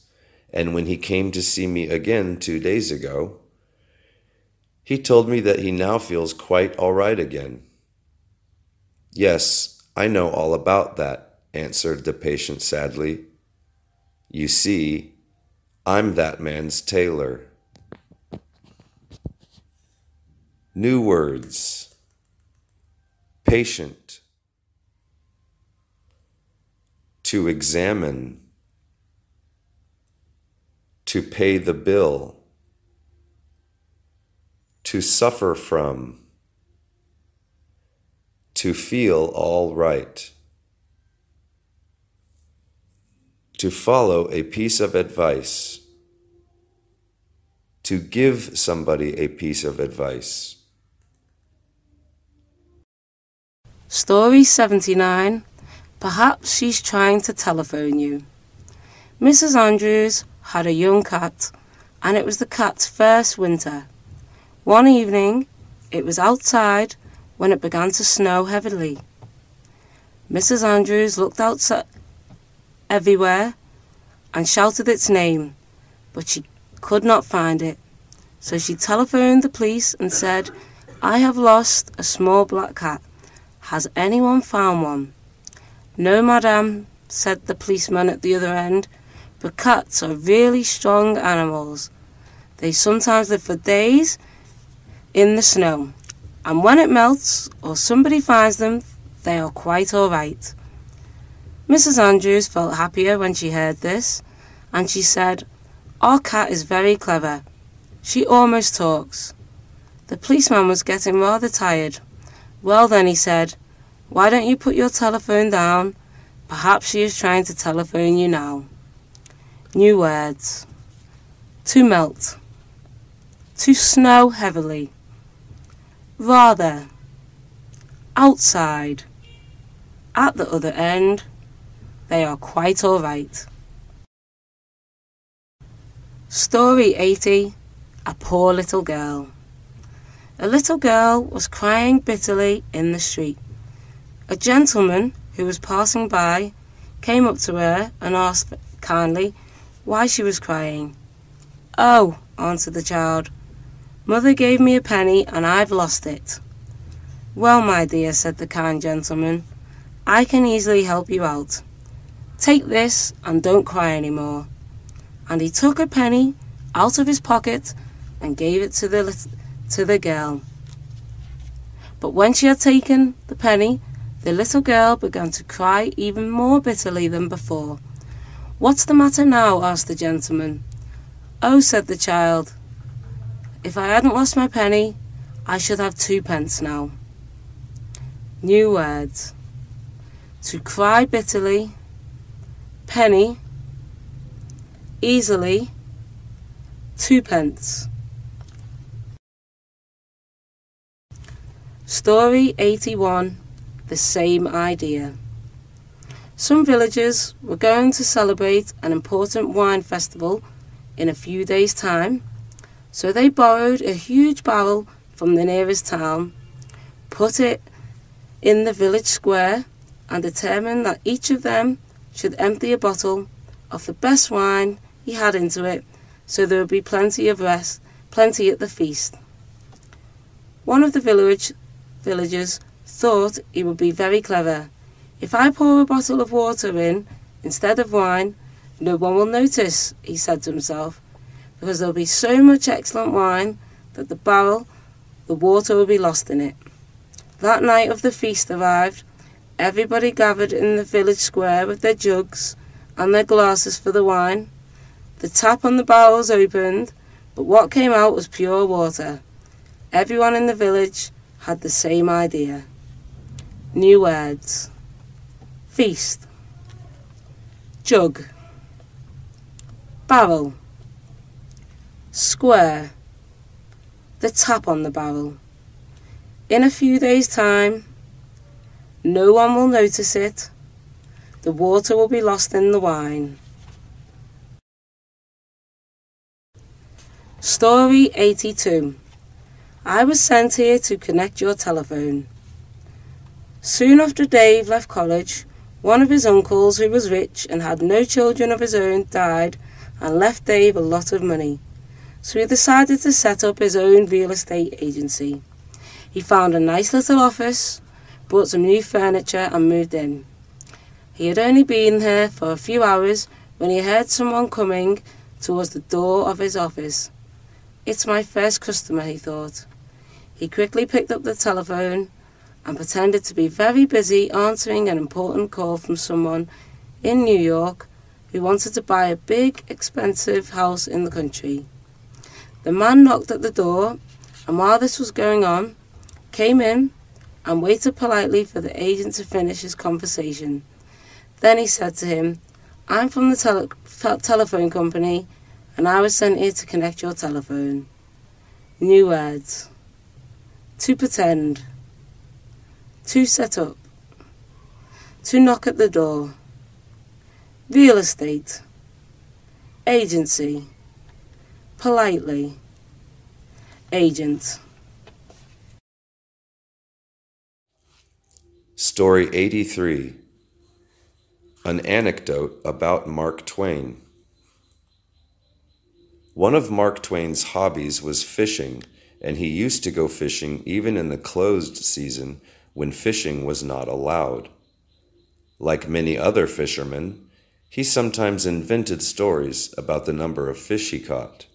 S2: and when he came to see me again 2 days ago, he told me that he now feels quite all right again." "Yes, I know all about that," answered the patient sadly. "You see, I'm that man's tailor." New words. patient, to examine, to pay the bill, to suffer from, to feel all right, to follow a piece of advice, to give somebody a piece of advice.
S1: Story 79. Perhaps she's trying to telephone you. Mrs. Andrews had a young cat, and it was the cat's first winter. One evening, it was outside when it began to snow heavily. Mrs. Andrews looked outside everywhere and shouted its name, but she could not find it. So she telephoned the police and said, "I have lost a small black cat. Has anyone found one?" "No, madame," said the policeman at the other end, "but cats are really strong animals. They sometimes live for days in the snow, and when it melts or somebody finds them, they are quite all right." Mrs. Andrews felt happier when she heard this, and she said, "Our cat is very clever. She almost talks." The policeman was getting rather tired. "Well then," he said, "why don't you put your telephone down? Perhaps she is trying to telephone you now." New words. To melt. To snow heavily. Rather. Outside. At the other end. They are quite all right. Story 80. A poor little girl. A little girl was crying bitterly in the street. A gentleman who was passing by came up to her and asked kindly why she was crying. "Oh," answered the child, "Mother gave me a penny and I've lost it." "Well, my dear," said the kind gentleman, "I can easily help you out. Take this and don't cry any more." And he took a penny out of his pocket and gave it to the girl. But when she had taken the penny, the little girl began to cry even more bitterly than before. "What's the matter now?" asked the gentleman. "Oh," said the child, "if I hadn't lost my penny, I should have 2p now." New words. To cry bitterly. Penny. Easily. 2p. Story 81. The same idea. Some villagers were going to celebrate an important wine festival in a few days' time, so they borrowed a huge barrel from the nearest town, put it in the village square, and determined that each of them should empty a bottle of the best wine he had into it, so there would be plenty at the feast. One of the villagers thought he would be very clever. "If I pour a bottle of water in instead of wine, no one will notice," he said to himself, "because there will be so much excellent wine that the water will be lost in it." That night of the feast arrived. Everybody gathered in the village square with their jugs and their glasses for the wine. The tap on the barrels opened, but what came out was pure water. Everyone in the village had the same idea. New words. Feast. Jug. Barrel. Square. The tap on the barrel. In a few days' time, no one will notice it. The water will be lost in the wine. Story 82. I was sent here to connect your telephone. Soon after Dave left college, one of his uncles, who was rich and had no children of his own, died and left Dave a lot of money. So he decided to set up his own real estate agency. He found a nice little office, bought some new furniture and moved in. He had only been here for a few hours when he heard someone coming towards the door of his office. "It's my first customer," he thought. He quickly picked up the telephone and pretended to be very busy answering an important call from someone in New York who wanted to buy a big, expensive house in the country. The man knocked at the door, and while this was going on, came in and waited politely for the agent to finish his conversation. Then he said to him, "I'm from the telephone company, and I was sent here to connect your telephone." New words. To pretend. To set up. To knock at the door. Real estate. Agency. Politely. Agent.
S2: Story 83. An anecdote about Mark Twain. One of Mark Twain's hobbies was fishing, and he used to go fishing even in the closed season when fishing was not allowed. Like many other fishermen, he sometimes invented stories about the number of fish he caught.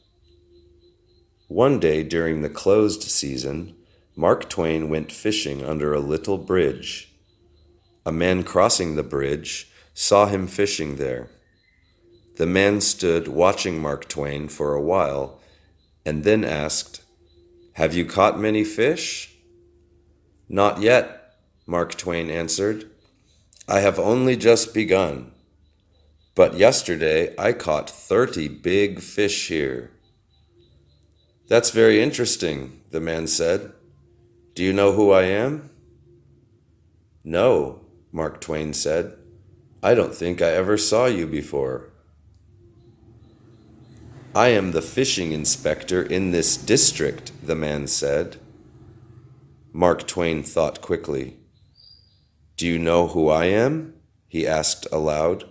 S2: One day during the closed season, Mark Twain went fishing under a little bridge. A man crossing the bridge saw him fishing there. The man stood watching Mark Twain for a while and then asked, "Have you caught many fish?" "Not yet," Mark Twain answered. "I have only just begun. But yesterday I caught 30 big fish here." "That's very interesting," the man said. "Do you know who I am?" "No," Mark Twain said. "I don't think I ever saw you before." "I am the fishing inspector in this district," the man said. Mark Twain thought quickly. "Do you know who I am?" he asked aloud.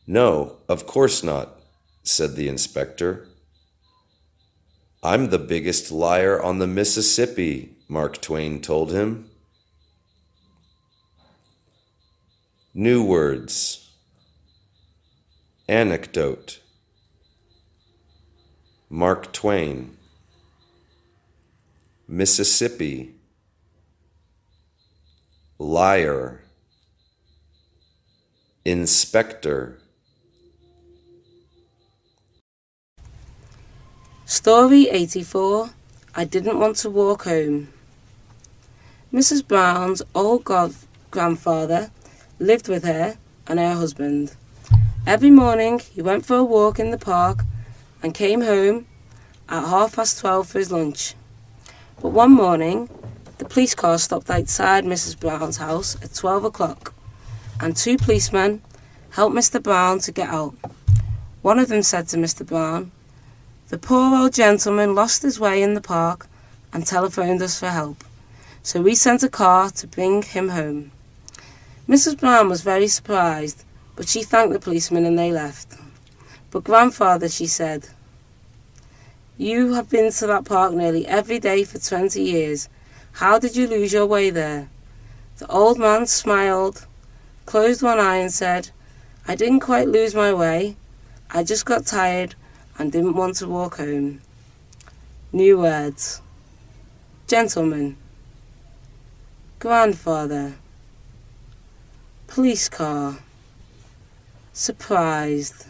S2: "No, of course not," said the inspector. "I'm the biggest liar on the Mississippi," Mark Twain told him. New words. Anecdote. Mark Twain. Mississippi. Liar. Inspector.
S1: Story 84. I didn't want to walk home. Mrs. Brown's old grandfather lived with her and her husband. Every morning he went for a walk in the park and came home at 12:30 for his lunch. But one morning, the police car stopped outside Mrs. Brown's house at 12 o'clock, and 2 policemen helped Mr. Brown to get out. One of them said to Mr. Brown, "The poor old gentleman lost his way in the park and telephoned us for help, so we sent a car to bring him home." Mrs. Brown was very surprised, but she thanked the policeman and they left. "But grandfather," she said, "you have been to that park nearly every day for 20 years. How did you lose your way there?" The old man smiled, closed one eye and said, "I didn't quite lose my way. I just got tired and didn't want to walk home." New words. Gentleman. Grandfather. Police car. Surprised.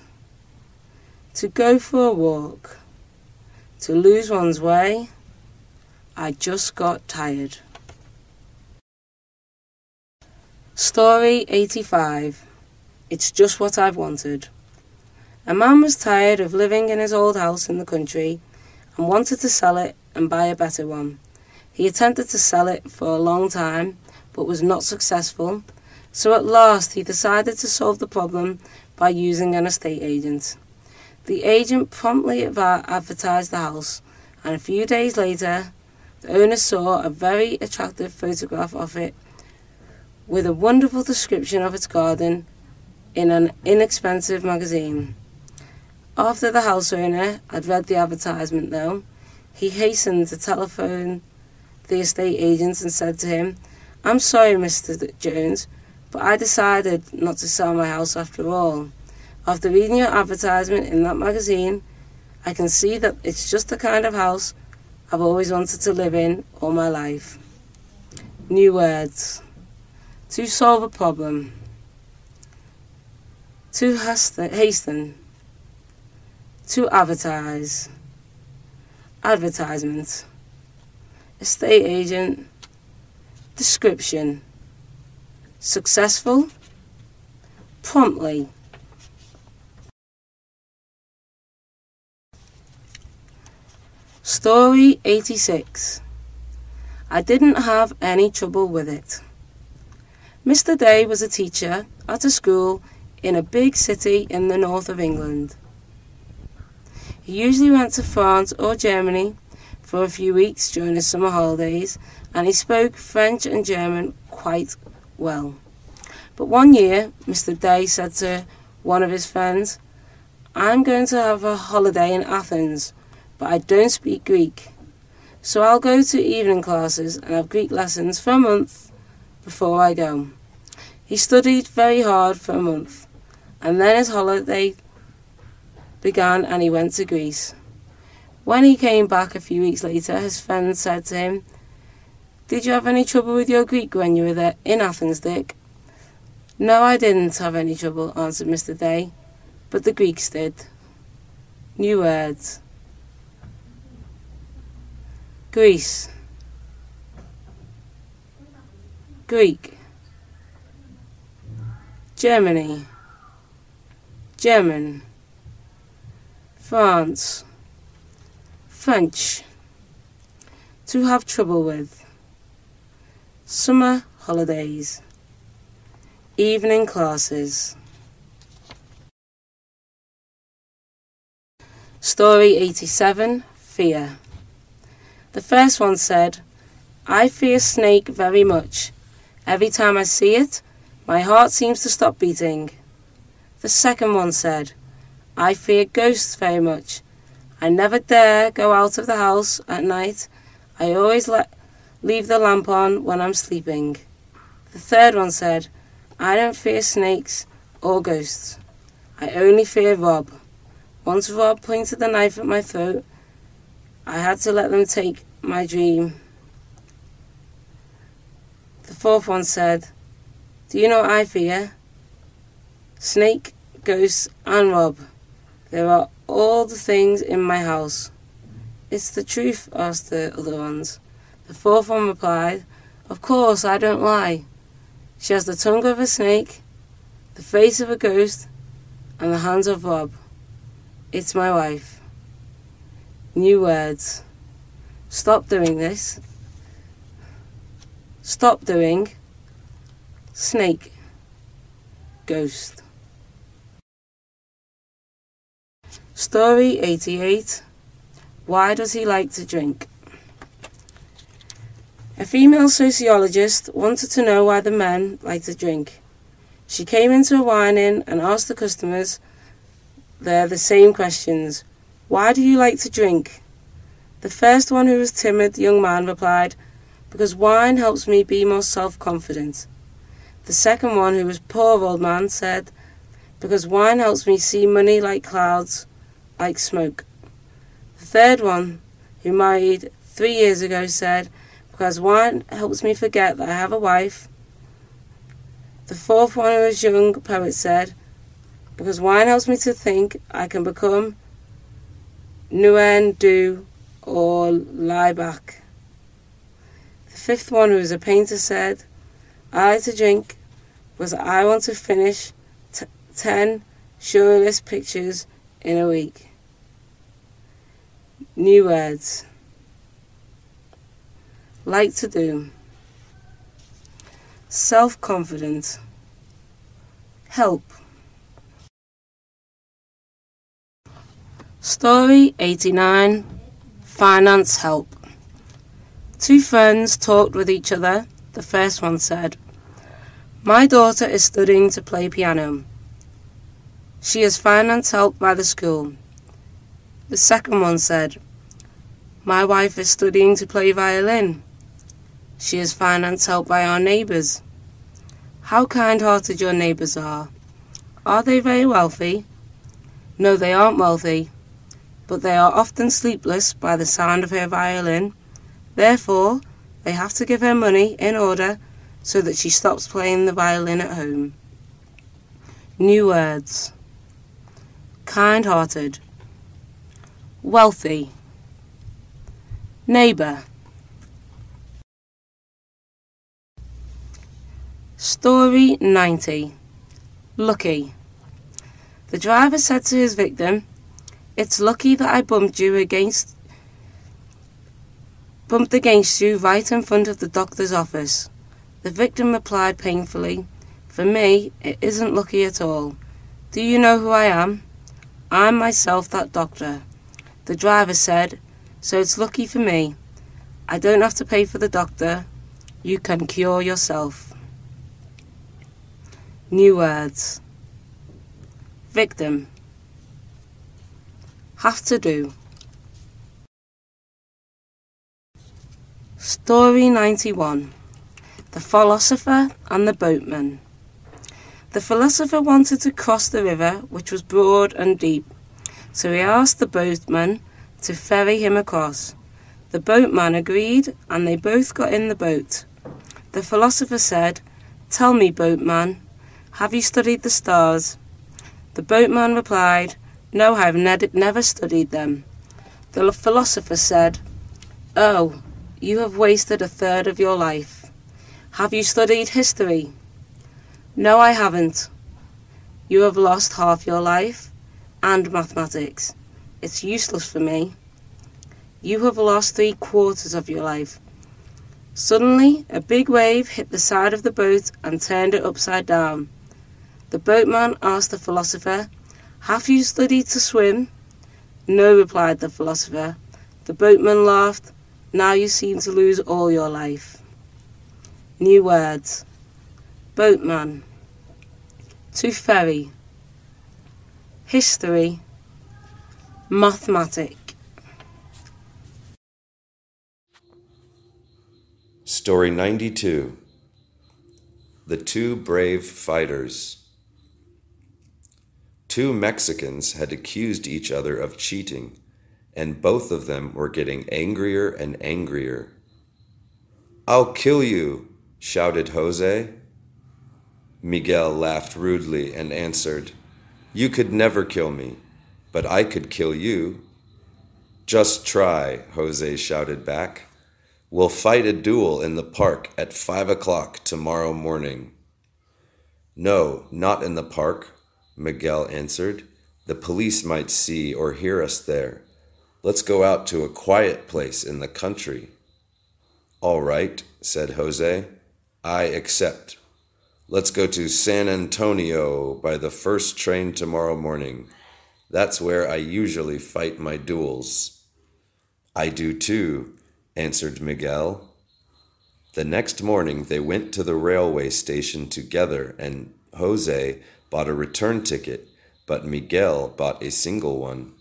S1: To go for a walk. To lose one's way. I just got tired. Story 85. It's just what I've wanted. A man was tired of living in his old house in the country and wanted to sell it and buy a better one. He attempted to sell it for a long time but was not successful, so at last he decided to solve the problem by using an estate agent. The agent promptly advertised the house, and a few days later the owner saw a very attractive photograph of it with a wonderful description of its garden in an inexpensive magazine. After the house owner had read the advertisement, though, he hastened to telephone the estate agent and said to him, "I'm sorry, Mr. Jones, but I decided not to sell my house after all. After reading your advertisement in that magazine, I can see that it's just the kind of house I've always wanted to live in all my life." New words. To solve a problem. To hasten. To advertise. Advertisement. Estate agent. Description. Successful. Promptly. Story 86. I didn't have any trouble with it. Mr. Day was a teacher at a school in a big city in the north of England. He usually went to France or Germany for a few weeks during his summer holidays, and he spoke French and German quite well. But one year, Mr. Day said to one of his friends, "I'm going to have a holiday in Athens, but I don't speak Greek. So I'll go to evening classes and have Greek lessons for a month before I go." He studied very hard for a month, and then his holiday began and he went to Greece. When he came back a few weeks later, his friend said to him, "Did you have any trouble with your Greek when you were there in Athens, Dick?" "No, I didn't have any trouble," answered Mr. Day, "but the Greeks did." New words. Greece. Greek. Germany. German. France. French. To have trouble with. Summer holidays. Evening classes. Story 87. Fear. The first one said, "I fear snake very much. Every time I see it, my heart seems to stop beating." The second one said, "I fear ghosts very much. I never dare go out of the house at night. I always leave the lamp on when I'm sleeping." The third one said, "I don't fear snakes or ghosts. I only fear Rob. Once Rob pointed a knife at my throat. I had to let them take my dream." The fourth one said, "Do you know what I fear? Snake, ghosts, and Rob. There are all the things in my house." "It's the truth?" asked the other ones. The fourth one replied, "Of course, I don't lie. She has the tongue of a snake, the face of a ghost, and the hands of Rob. It's my wife." New words. Stop doing this. Stop doing. Snake. Ghost. Story 88. Why does he like to drink? A female sociologist wanted to know why the men like to drink. She came into a wine inn and asked the customers there the same questions. "Why do you like to drink?" The first one, who was a timid young man, replied, "Because wine helps me be more self-confident." The second one, who was a poor old man, said, "Because wine helps me see money like clouds, like smoke." The third one, who married 3 years ago, said, "Because wine helps me forget that I have a wife." The fourth one, who was a young poet, said, "Because wine helps me to think I can become Nguyen Do or lie back." The fifth one, who was a painter, said, "I like to drink because I want to finish 10 surrealist pictures in a week." New words. Like to do. Self-confident. Help. Story 89. Finance help. Two friends talked with each other. The first one said, "My daughter is studying to play piano. She has finance help by the school." The second one said, "My wife is studying to play violin. She has finance help by our neighbours." "How kind-hearted your neighbours are. Are they very wealthy?" "No, they aren't wealthy, but they are often sleepless by the sound of her violin. Therefore, They have to give her money in order so that she stops playing the violin at home. New words. Kind-hearted. Wealthy. Neighbour. Story 90. Lucky. The driver said to his victim, "It's lucky that I bumped against you right in front of the doctor's office." The victim replied painfully, "For me, it isn't lucky at all. Do you know who I am? I'm myself that doctor." The driver said, "So it's lucky for me. I don't have to pay for the doctor. You can cure yourself." New words. Victim. Have to do. Story 91. The Philosopher and the Boatman. The philosopher wanted to cross the river, which was broad and deep, so he asked the boatman to ferry him across. The boatman agreed, and they both got in the boat. The philosopher said, "Tell me, boatman, have you studied the stars?" The boatman replied, "No, I have never studied them." The philosopher said, "Oh, you have wasted a third of your life. Have you studied history?" "No, I haven't." "You have lost half your life, and mathematics. It's useless for me." "You have lost 3/4 of your life." Suddenly, a big wave hit the side of the boat and turned it upside down. The boatman asked the philosopher, "Have you studied to swim?" "No," replied the philosopher. The boatman laughed. "Now you seem to lose all your life." New words. Boatman. To ferry. History. Mathematic.
S2: Story 92. The Two Brave Fighters. Two Mexicans had accused each other of cheating, and both of them were getting angrier and angrier. "I'll kill you," shouted Jose. Miguel laughed rudely and answered, "You could never kill me, but I could kill you." "Just try," Jose shouted back. "We'll fight a duel in the park at 5 o'clock tomorrow morning." "No, not in the park," Miguel answered. "The police might see or hear us there. Let's go out to a quiet place in the country." "All right," said Jose. "I accept. Let's go to San Antonio by the first train tomorrow morning. That's where I usually fight my duels." "I do too," answered Miguel. The next morning they went to the railway station together, and Jose bought a return ticket, but Miguel bought a single one.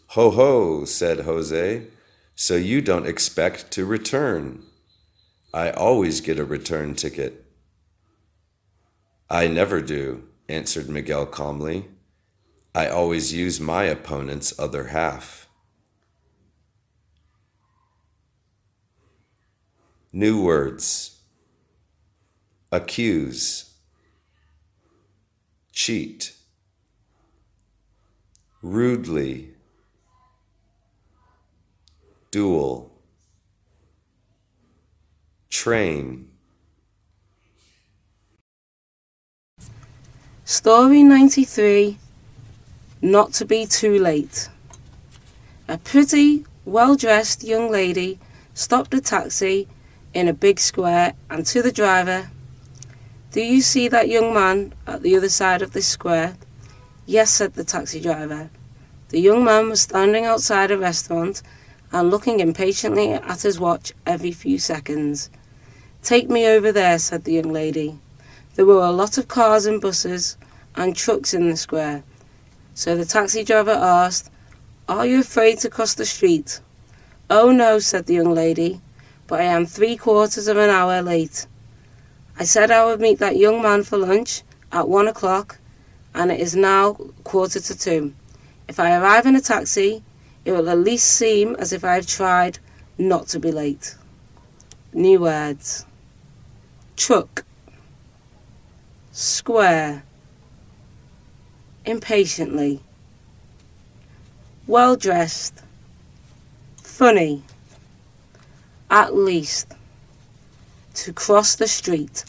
S2: "Ho ho," said Jose, "so you don't expect to return?" "I always get a return ticket." "I never do," answered Miguel calmly. "I always use my opponent's other half." New words. Accuse. Cheat. Rudely. Duel. Train.
S1: Story 93. Not to be too late. A pretty, well-dressed young lady stopped a taxi in a big square and to the driver, "Do you see that young man at the other side of this square?" "Yes," said the taxi driver. The young man was standing outside a restaurant and looking impatiently at his watch every few seconds. "Take me over there," said the young lady. There were a lot of cars and buses and trucks in the square, so the taxi driver asked, "Are you afraid to cross the street?" "Oh no," said the young lady, "but I am 3/4 of an hour late. I said I would meet that young man for lunch at 1 o'clock, and it is now 1:45. If I arrive in a taxi, it will at least seem as if I have tried not to be late." New words. Truck, square, impatiently, well dressed, funny, at least, to cross the street.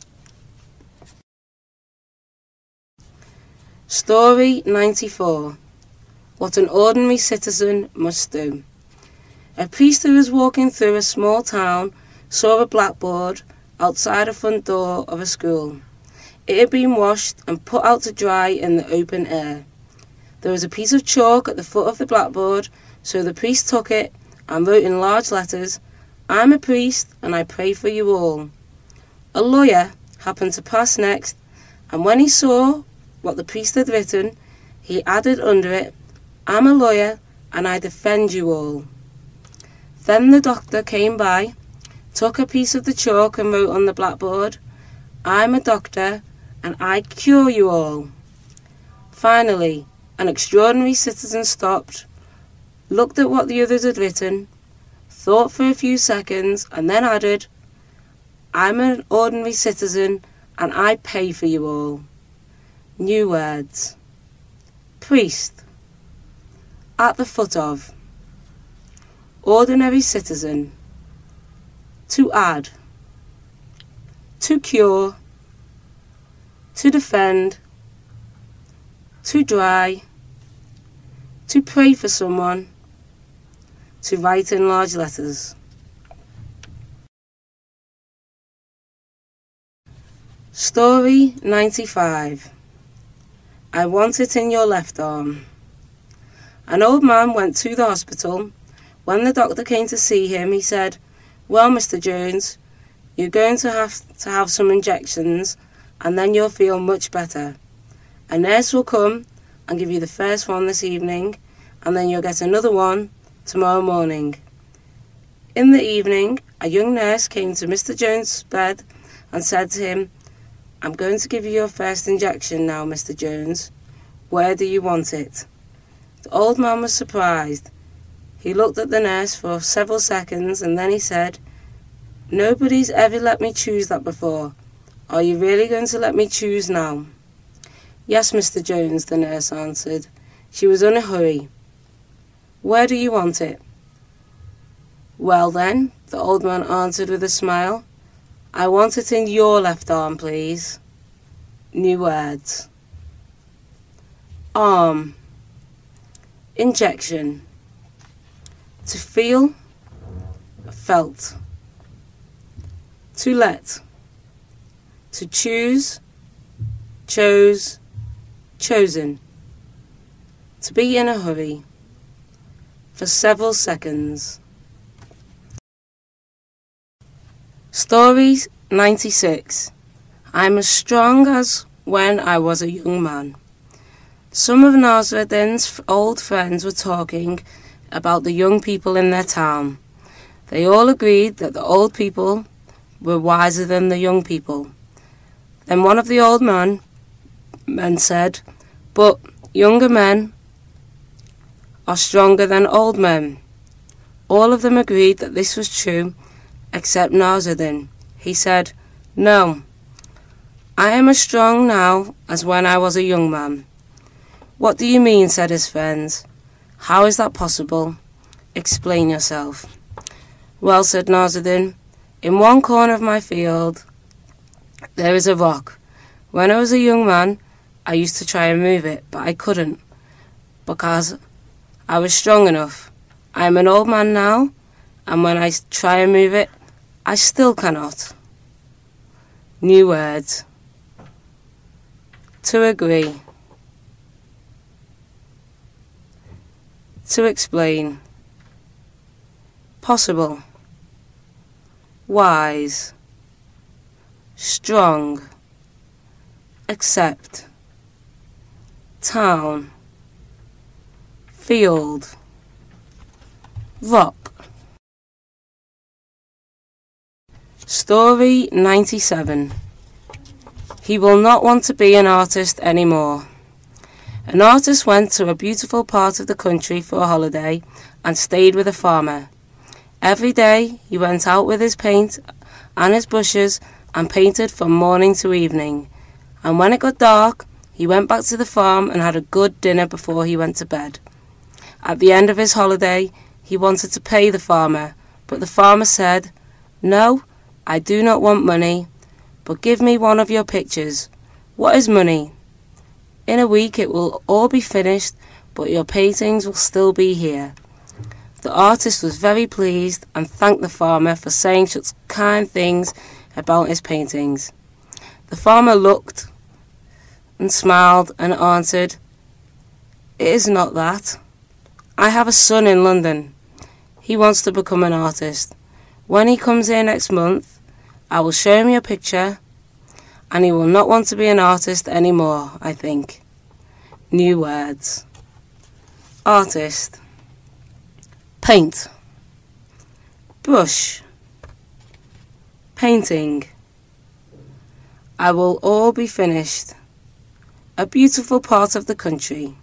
S1: Story 94. What an ordinary citizen must do. A priest who was walking through a small town saw a blackboard outside a front door of a school. It had been washed and put out to dry in the open air. There was a piece of chalk at the foot of the blackboard, so the priest took it and wrote in large letters, "I'm a priest and I pray for you all." A lawyer happened to pass next, and when he saw what the priest had written, he added under it, "I'm a lawyer and I defend you all." Then the doctor came by, took a piece of the chalk and wrote on the blackboard, "I'm a doctor and I cure you all." Finally, an extraordinary citizen stopped, looked at what the others had written, thought for a few seconds, and then added, "I'm an ordinary citizen and I pay for you all." New words. Priest, at the foot of, ordinary citizen, to add, to cure, to defend, to dry, to pray for someone, to write in large letters. Story 95. I want it in your left arm. An old man went to the hospital. When the doctor came to see him, he said, "Well, Mr. Jones, you're going to have some injections, and then you'll feel much better. A nurse will come and give you the first one this evening, and then you'll get another one tomorrow morning." In the evening, a young nurse came to Mr. Jones' bed and said to him, "I'm going to give you your first injection now, Mr. Jones. Where do you want it?" The old man was surprised. He looked at the nurse for several seconds and then he said, "Nobody's ever let me choose that before. Are you really going to let me choose now?" "Yes, Mr. Jones," the nurse answered. She was in a hurry. "Where do you want it?" "Well then," the old man answered with a smile, "I want it in your left arm, please." New words. Arm. Injection. To feel, felt. To let. To choose, chose, chosen. To be in a hurry. For several seconds. Story 96. I'm as strong as when I was a young man. Some of Nasruddin's old friends were talking about the young people in their town. They all agreed that the old people were wiser than the young people. Then one of the old men said, "But younger men are stronger than old men." All of them agreed that this was true, except Nasruddin. He said, "No, I am as strong now as when I was a young man." "What do you mean?" said his friends. "How is that possible? Explain yourself." "Well," said Nasruddin, "in one corner of my field there is a rock. When I was a young man, I used to try and move it, but I couldn't, because I was strong enough. I am an old man now, and when I try and move it, I still cannot." New words. To agree. To explain. Possible. Wise. Strong. Accept. Town. Field. Rock. Story 97. He will not want to be an artist anymore. An artist went to a beautiful part of the country for a holiday and stayed with a farmer. Every day he went out with his paint and his brushes and painted from morning to evening. And when it got dark, he went back to the farm and had a good dinner before he went to bed. At the end of his holiday, he wanted to pay the farmer, but the farmer said, "No, I do not want money, but give me one of your pictures. What is money? In a week it will all be finished, but your paintings will still be here." The artist was very pleased and thanked the farmer for saying such kind things about his paintings. The farmer looked and smiled and answered, "It is not that. I have a son in London. He wants to become an artist. When he comes here next month, I will show him your picture, and he will not want to be an artist anymore, I think." New words. Artist. Paint. Brush. Painting. I will all be finished. A beautiful part of the country.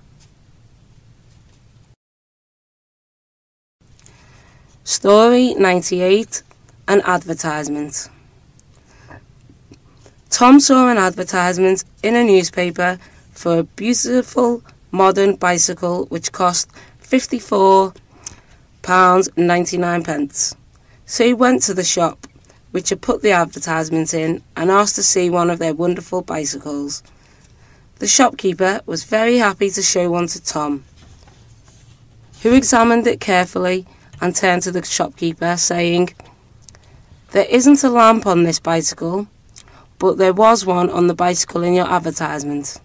S1: Story 98. An advertisement. Tom saw an advertisement in a newspaper for a beautiful modern bicycle which cost £54.99. So he went to the shop which had put the advertisement in and asked to see one of their wonderful bicycles. The shopkeeper was very happy to show one to Tom, who examined it carefully and turned to the shopkeeper, saying, "There isn't a lamp on this bicycle, but there was one on the bicycle in your advertisement."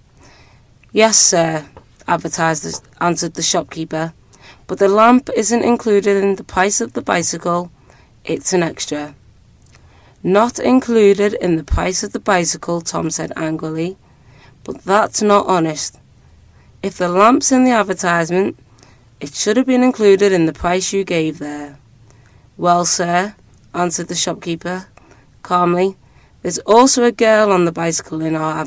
S1: "Yes, sir," answered the shopkeeper, "but the lamp isn't included in the price of the bicycle. It's an extra." "Not included in the price of the bicycle," Tom said angrily, "but that's not honest. If the lamp's in the advertisement, it should have been included in the price you gave there." "Well, sir," answered the shopkeeper calmly, "there's also a girl on the bicycle in our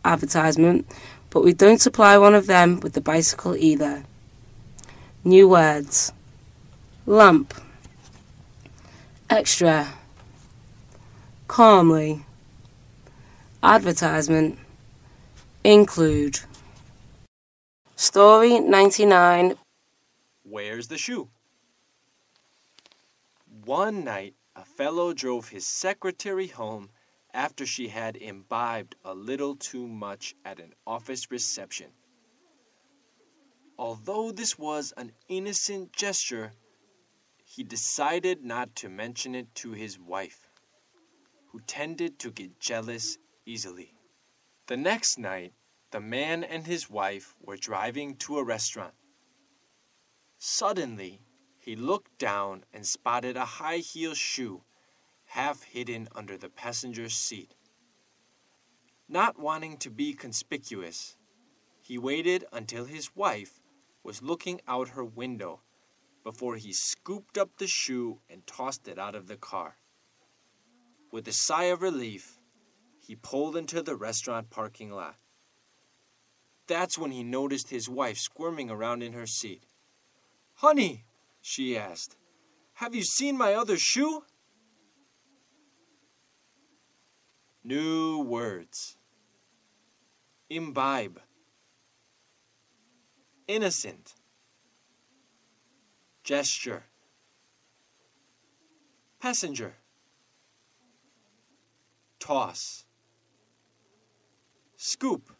S1: advertisement, but we don't supply one of them with the bicycle either." New words. Lamp. Extra. Calmly. Advertisement. Include. Story 99.
S3: Where's the shoe? One night, a fellow drove his secretary home after she had imbibed a little too much at an office reception. Although this was an innocent gesture, he decided not to mention it to his wife, who tended to get jealous easily. The next night, the man and his wife were driving to a restaurant. Suddenly, he looked down and spotted a high-heeled shoe half hidden under the passenger's seat. Not wanting to be conspicuous, he waited until his wife was looking out her window before he scooped up the shoe and tossed it out of the car. With a sigh of relief, he pulled into the restaurant parking lot. That's when he noticed his wife squirming around in her seat. "Honey," she asked, "have you seen my other shoe?" New words. Imbibe. Innocent. Gesture. Passenger. Toss. Scoop.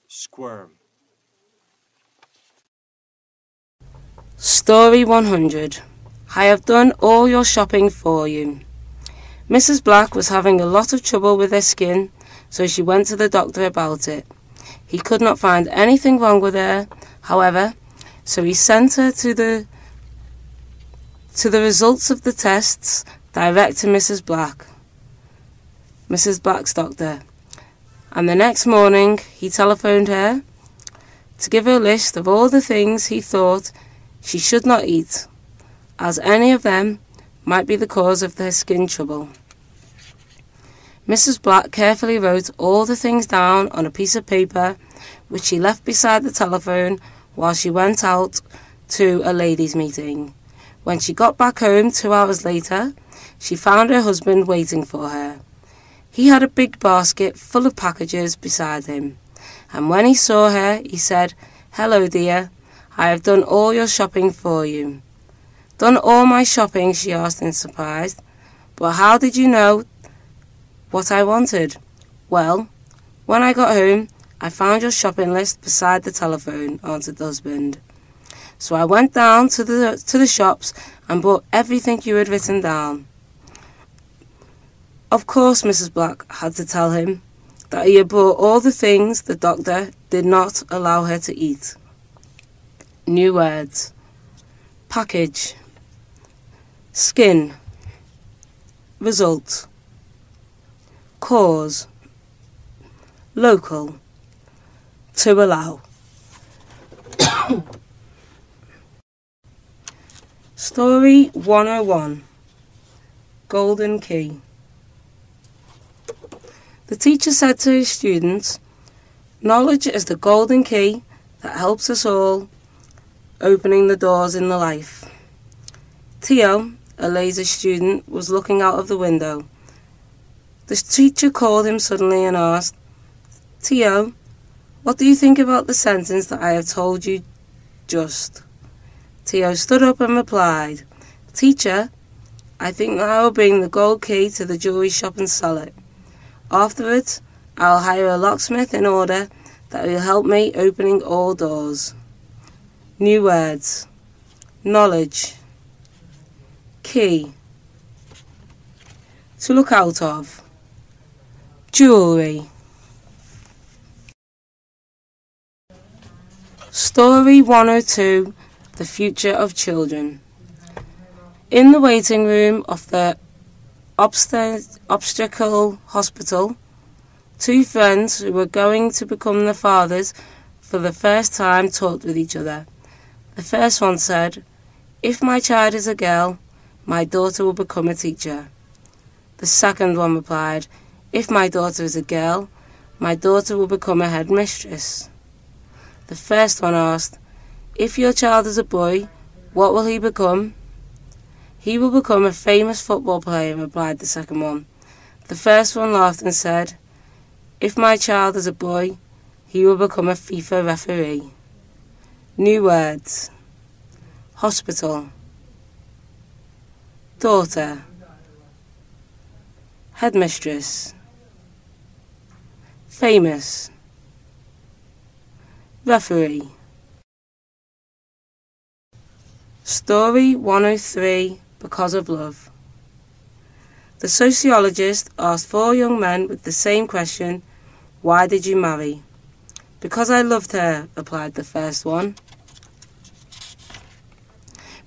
S3: Squirm.
S1: Story 100. I have done all your shopping for you. Mrs. Black was having a lot of trouble with her skin, so she went to the doctor about it. He could not find anything wrong with her, however, so he sent her to the results of the tests direct to Mrs. Black's doctor. And the next morning he telephoned her to give her a list of all the things he thought she should not eat, as any of them might be the cause of their skin trouble. Mrs. Black carefully wrote all the things down on a piece of paper, which she left beside the telephone while she went out to a ladies' meeting. When she got back home 2 hours later, she found her husband waiting for her. He had a big basket full of packages beside him, and when he saw her, he said, "Hello, dear. I have done all your shopping for you." "Done all my shopping?" she asked in surprise. "But how did you know what I wanted?" "Well, when I got home, I found your shopping list beside the telephone," answered the husband. "So I went down to the shops and bought everything you had written down." Of course, Mrs. Black had to tell him that he had bought all the things the doctor did not allow her to eat. New words. Package. Skin. Result. Cause. Local. To allow. Story 101. Golden Key. The teacher said to his students, "Knowledge is the golden key that helps us all, opening the doors in the life." Theo, a lazy student, was looking out of the window. The teacher called him suddenly and asked, "Theo, what do you think about the sentence that I have told you just?" Theo stood up and replied, "Teacher, I think that I will bring the gold key to the jewelry shop and sell it. Afterwards, I'll hire a locksmith in order that will help me opening all doors." New words. Knowledge. Key. To look out of. Jewelry. Story 102. The Future of Children. In the waiting room of the obstetrical hospital, two friends who were going to become the fathers for the first time talked with each other. The first one said, "If my child is a girl, my daughter will become a teacher." The second one replied, "If my daughter is a girl, my daughter will become a headmistress." The first one asked, "If your child is a boy, what will he become?" "He will become a famous football player," replied the second one. The first one laughed and said, "If my child is a boy, he will become a FIFA referee." New words. Hospital. Daughter. Headmistress. Famous. Referee. Story 103. Because of love. The sociologist asked four young men with the same question, "Why did you marry?" "Because I loved her," replied the first one.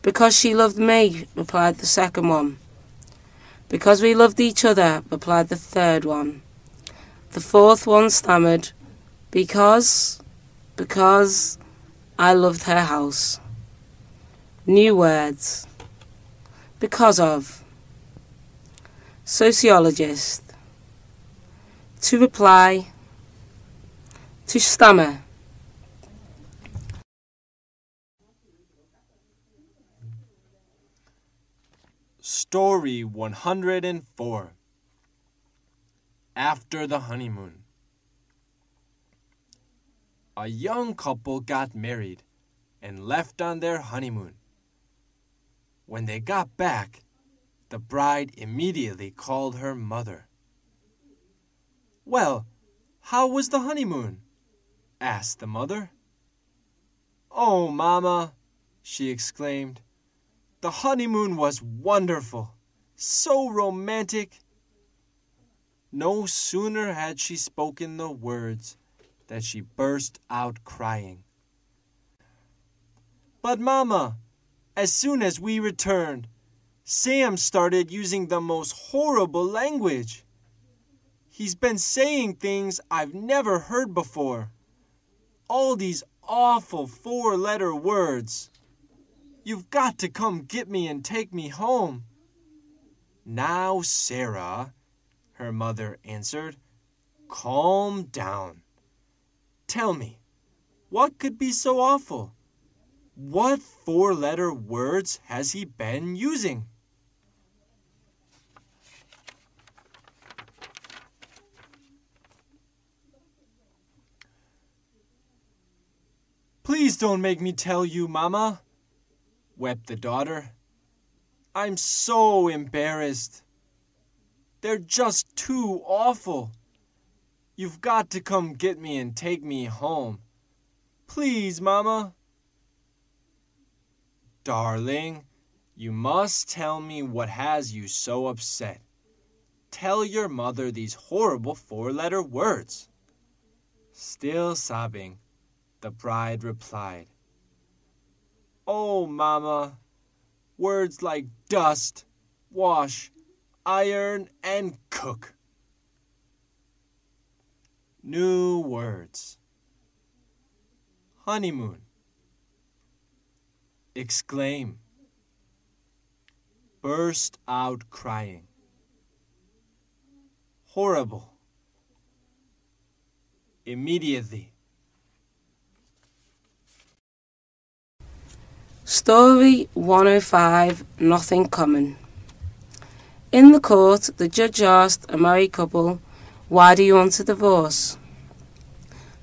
S1: "Because she loved me," replied the second one. "Because we loved each other," replied the third one. The fourth one stammered, because I loved her house." New words. Because of. Sociologist. To reply. To stammer.
S3: Story 104. After the honeymoon. A young couple got married and left on their honeymoon. When they got back, the bride immediately called her mother. "Well, how was the honeymoon?" asked the mother. "Oh, Mama," she exclaimed, "the honeymoon was wonderful, so romantic." No sooner had she spoken the words than she burst out crying. "But Mama, as soon as we returned, Sam started using the most horrible language. He's been saying things I've never heard before. All these awful four-letter words. You've got to come get me and take me home." "Now, Sarah," her mother answered, "calm down. Tell me, what could be so awful? What four-letter words has he been using?" Please don't make me tell you, Mama, wept the daughter. I'm so embarrassed. They're just too awful. You've got to come get me and take me home. Please, Mama. Darling, you must tell me what has you so upset. Tell your mother these horrible 4-letter words. Still sobbing, the bride replied, Oh, Mama, words like dust, wash, iron, and cook. New words. Honeymoon. Exclaim. Burst out crying. Horrible. Immediately.
S1: Story 105, Nothing Common. In the court, the judge asked a married couple, Why do you want a divorce?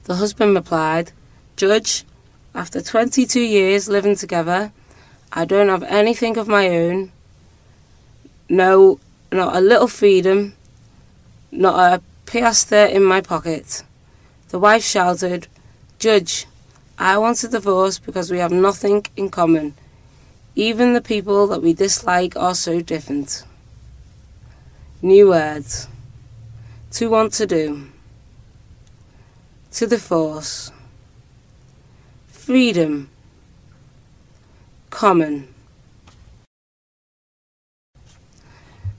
S1: The husband replied, Judge, after 22 years living together, I don't have anything of my own. No, not a little freedom, not a piaster in my pocket. The wife shouted, Judge, I want a divorce because we have nothing in common. Even the people that we dislike are so different. New words. To want to do. To divorce. Freedom. Common.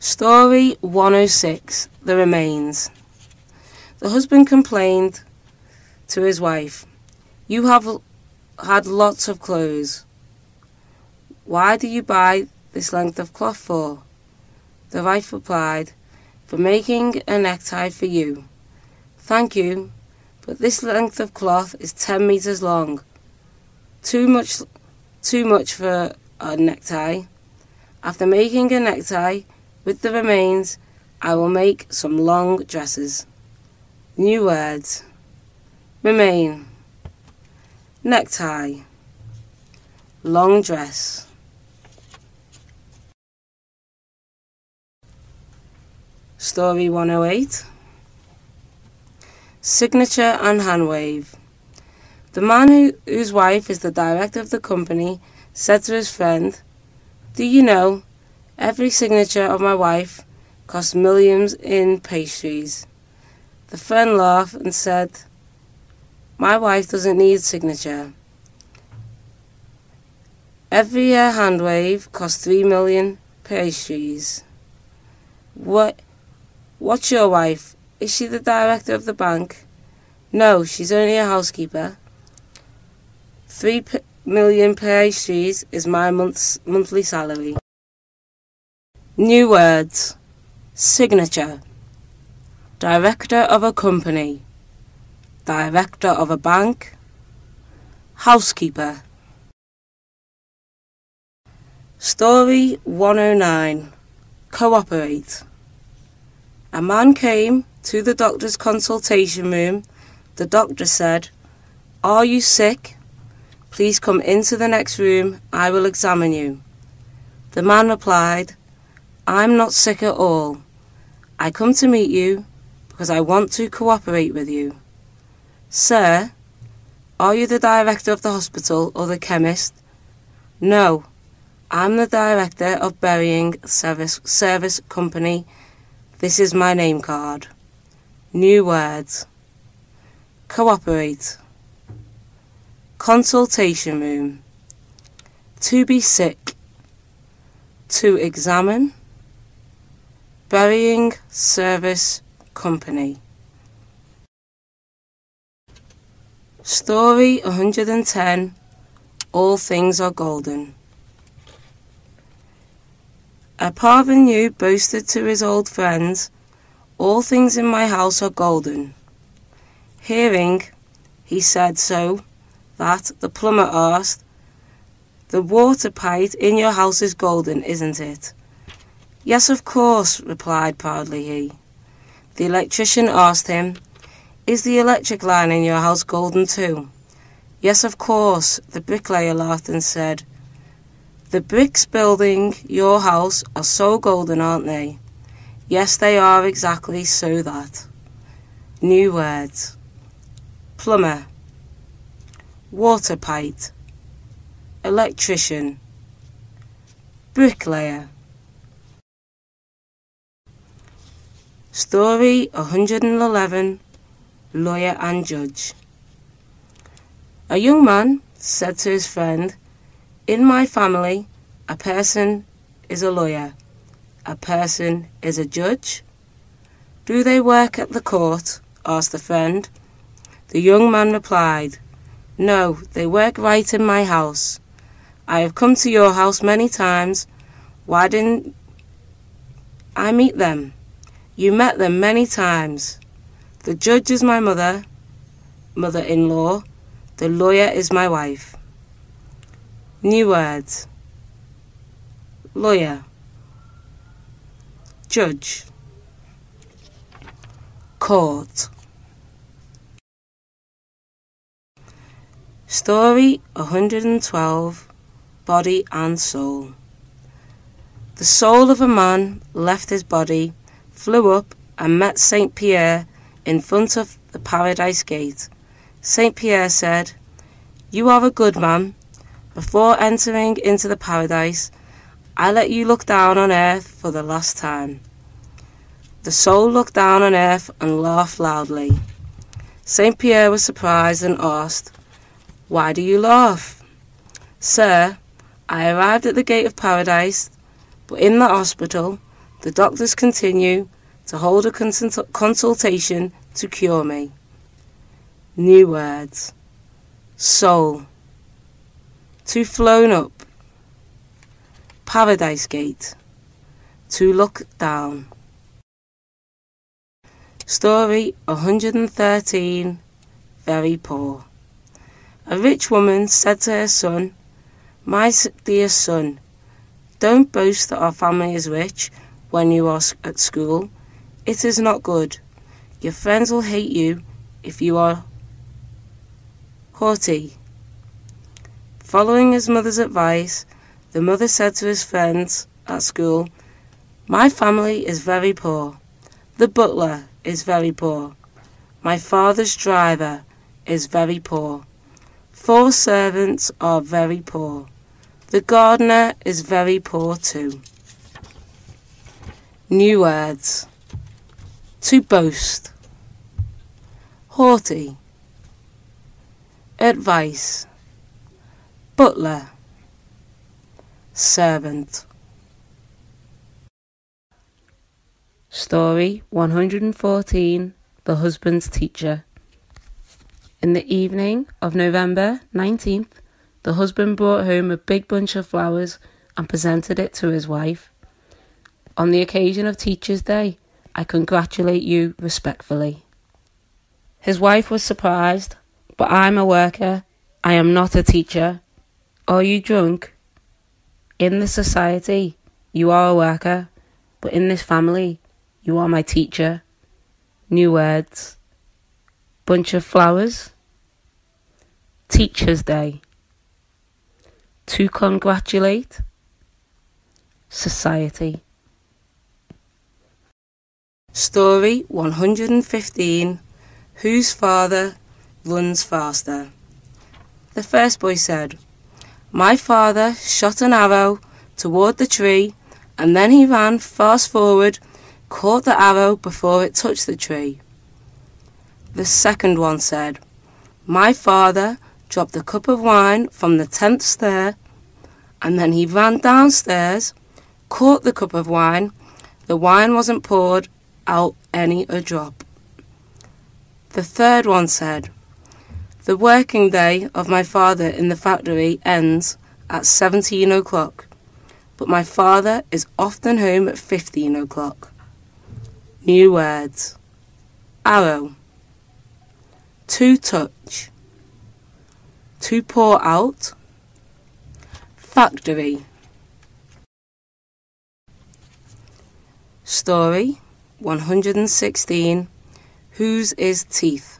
S1: Story 106, The Remains. The husband complained to his wife, You have had lots of clothes. Why do you buy this length of cloth for? The wife replied, For making a necktie for you. Thank you, but this length of cloth is 10 meters long. Too much for a necktie. After making a necktie with the remains, I will make some long dresses. New words. Remain. Necktie. Long dress. Story 108. Signature and hand wave. The man whose wife is the director of the company said to his friend, Do you know, every signature of my wife costs millions in pastries. The friend laughed and said, My wife doesn't need signature. Every hand wave costs 3 million pastries. What's your wife? Is she the director of the bank? No, she's only a housekeeper. 3 million pastries is my monthly salary. New words. Signature. Director of a company. Director of a bank. Housekeeper. Story 109. Cooperate. A man came to the doctor's consultation room. The doctor said, Are you sick? Please come into the next room. I will examine you. The man replied, I'm not sick at all. I come to meet you because I want to cooperate with you. Sir, are you the director of the hospital or the chemist? No, I'm the director of burying service company. This is my name card. New words. Cooperate. Consultation room. To be sick. To examine. Burying service company. Story 110. All things are golden. A parvenu boasted to his old friends, All things in my house are golden. Hearing, he said so, that the plumber asked, The water pipe in your house is golden, isn't it? Yes, of course, replied proudly he. The electrician asked him, Is the electric line in your house golden too? Yes, of course, the bricklayer laughed and said, "The bricks building your house are so golden, aren't they?" Yes, they are exactly so that. New words. Plumber, water pipe, electrician, bricklayer. Story 111, Lawyer and Judge. A young man said to his friend, "In my family, a person is a lawyer, a person is a judge." "Do they work at the court?" asked the friend. The young man replied, "No, they work right in my house. I have come to your house many times. Why didn't I meet them?" "You met them many times. The judge is my mother-in-law. The lawyer is my wife." New words. Lawyer, judge, court. Story 112, Body and Soul. The soul of a man left his body, flew up and met St. Pierre in front of the Paradise Gate. St. Pierre said, "You are a good man. Before entering into the paradise, I let you look down on earth for the last time." The soul looked down on earth and laughed loudly. St. Pierre was surprised and asked, "Why do you laugh?" "Sir, I arrived at the gate of paradise, but in the hospital, the doctors continue to hold a consultation to cure me." New words. Soul, to flown up. Paradise Gate, to look down. Story 113, Very Poor. A rich woman said to her son, "My dear son, don't boast that our family is rich when you are at school. It is not good. Your friends will hate you if you are haughty." Following his mother's advice, the mother said to his friends at school, "My family is very poor. The butler is very poor. My father's driver is very poor. 4 servants are very poor. The gardener is very poor too." New words. To boast. Haughty. Advice. Butler. Servant. Story 114, The Husband's Teacher. In the evening of November 19th, the husband brought home a big bunch of flowers and presented it to his wife. "On the occasion of Teacher's Day, I congratulate you respectfully." His wife was surprised. "But I'm a worker. I am not a teacher." "Are you drunk?" "In this society, you are a worker, but in this family, you are my teacher." New words. Bunch of flowers. Teacher's Day. To congratulate. Society. Story 115, Whose Father Runs Faster. The first boy said, "My father shot an arrow toward the tree, and then he ran fast forward, caught the arrow before it touched the tree." The second one said, "My father dropped a cup of wine from the 10th stair, and then he ran downstairs, caught the cup of wine. The wine wasn't poured out any a drop." The third one said, "The working day of my father in the factory ends at 17 o'clock, but my father is often home at 15 o'clock. New words. Arrow. To touch. To pour out. Factory. Story 116, Whose is Teeth.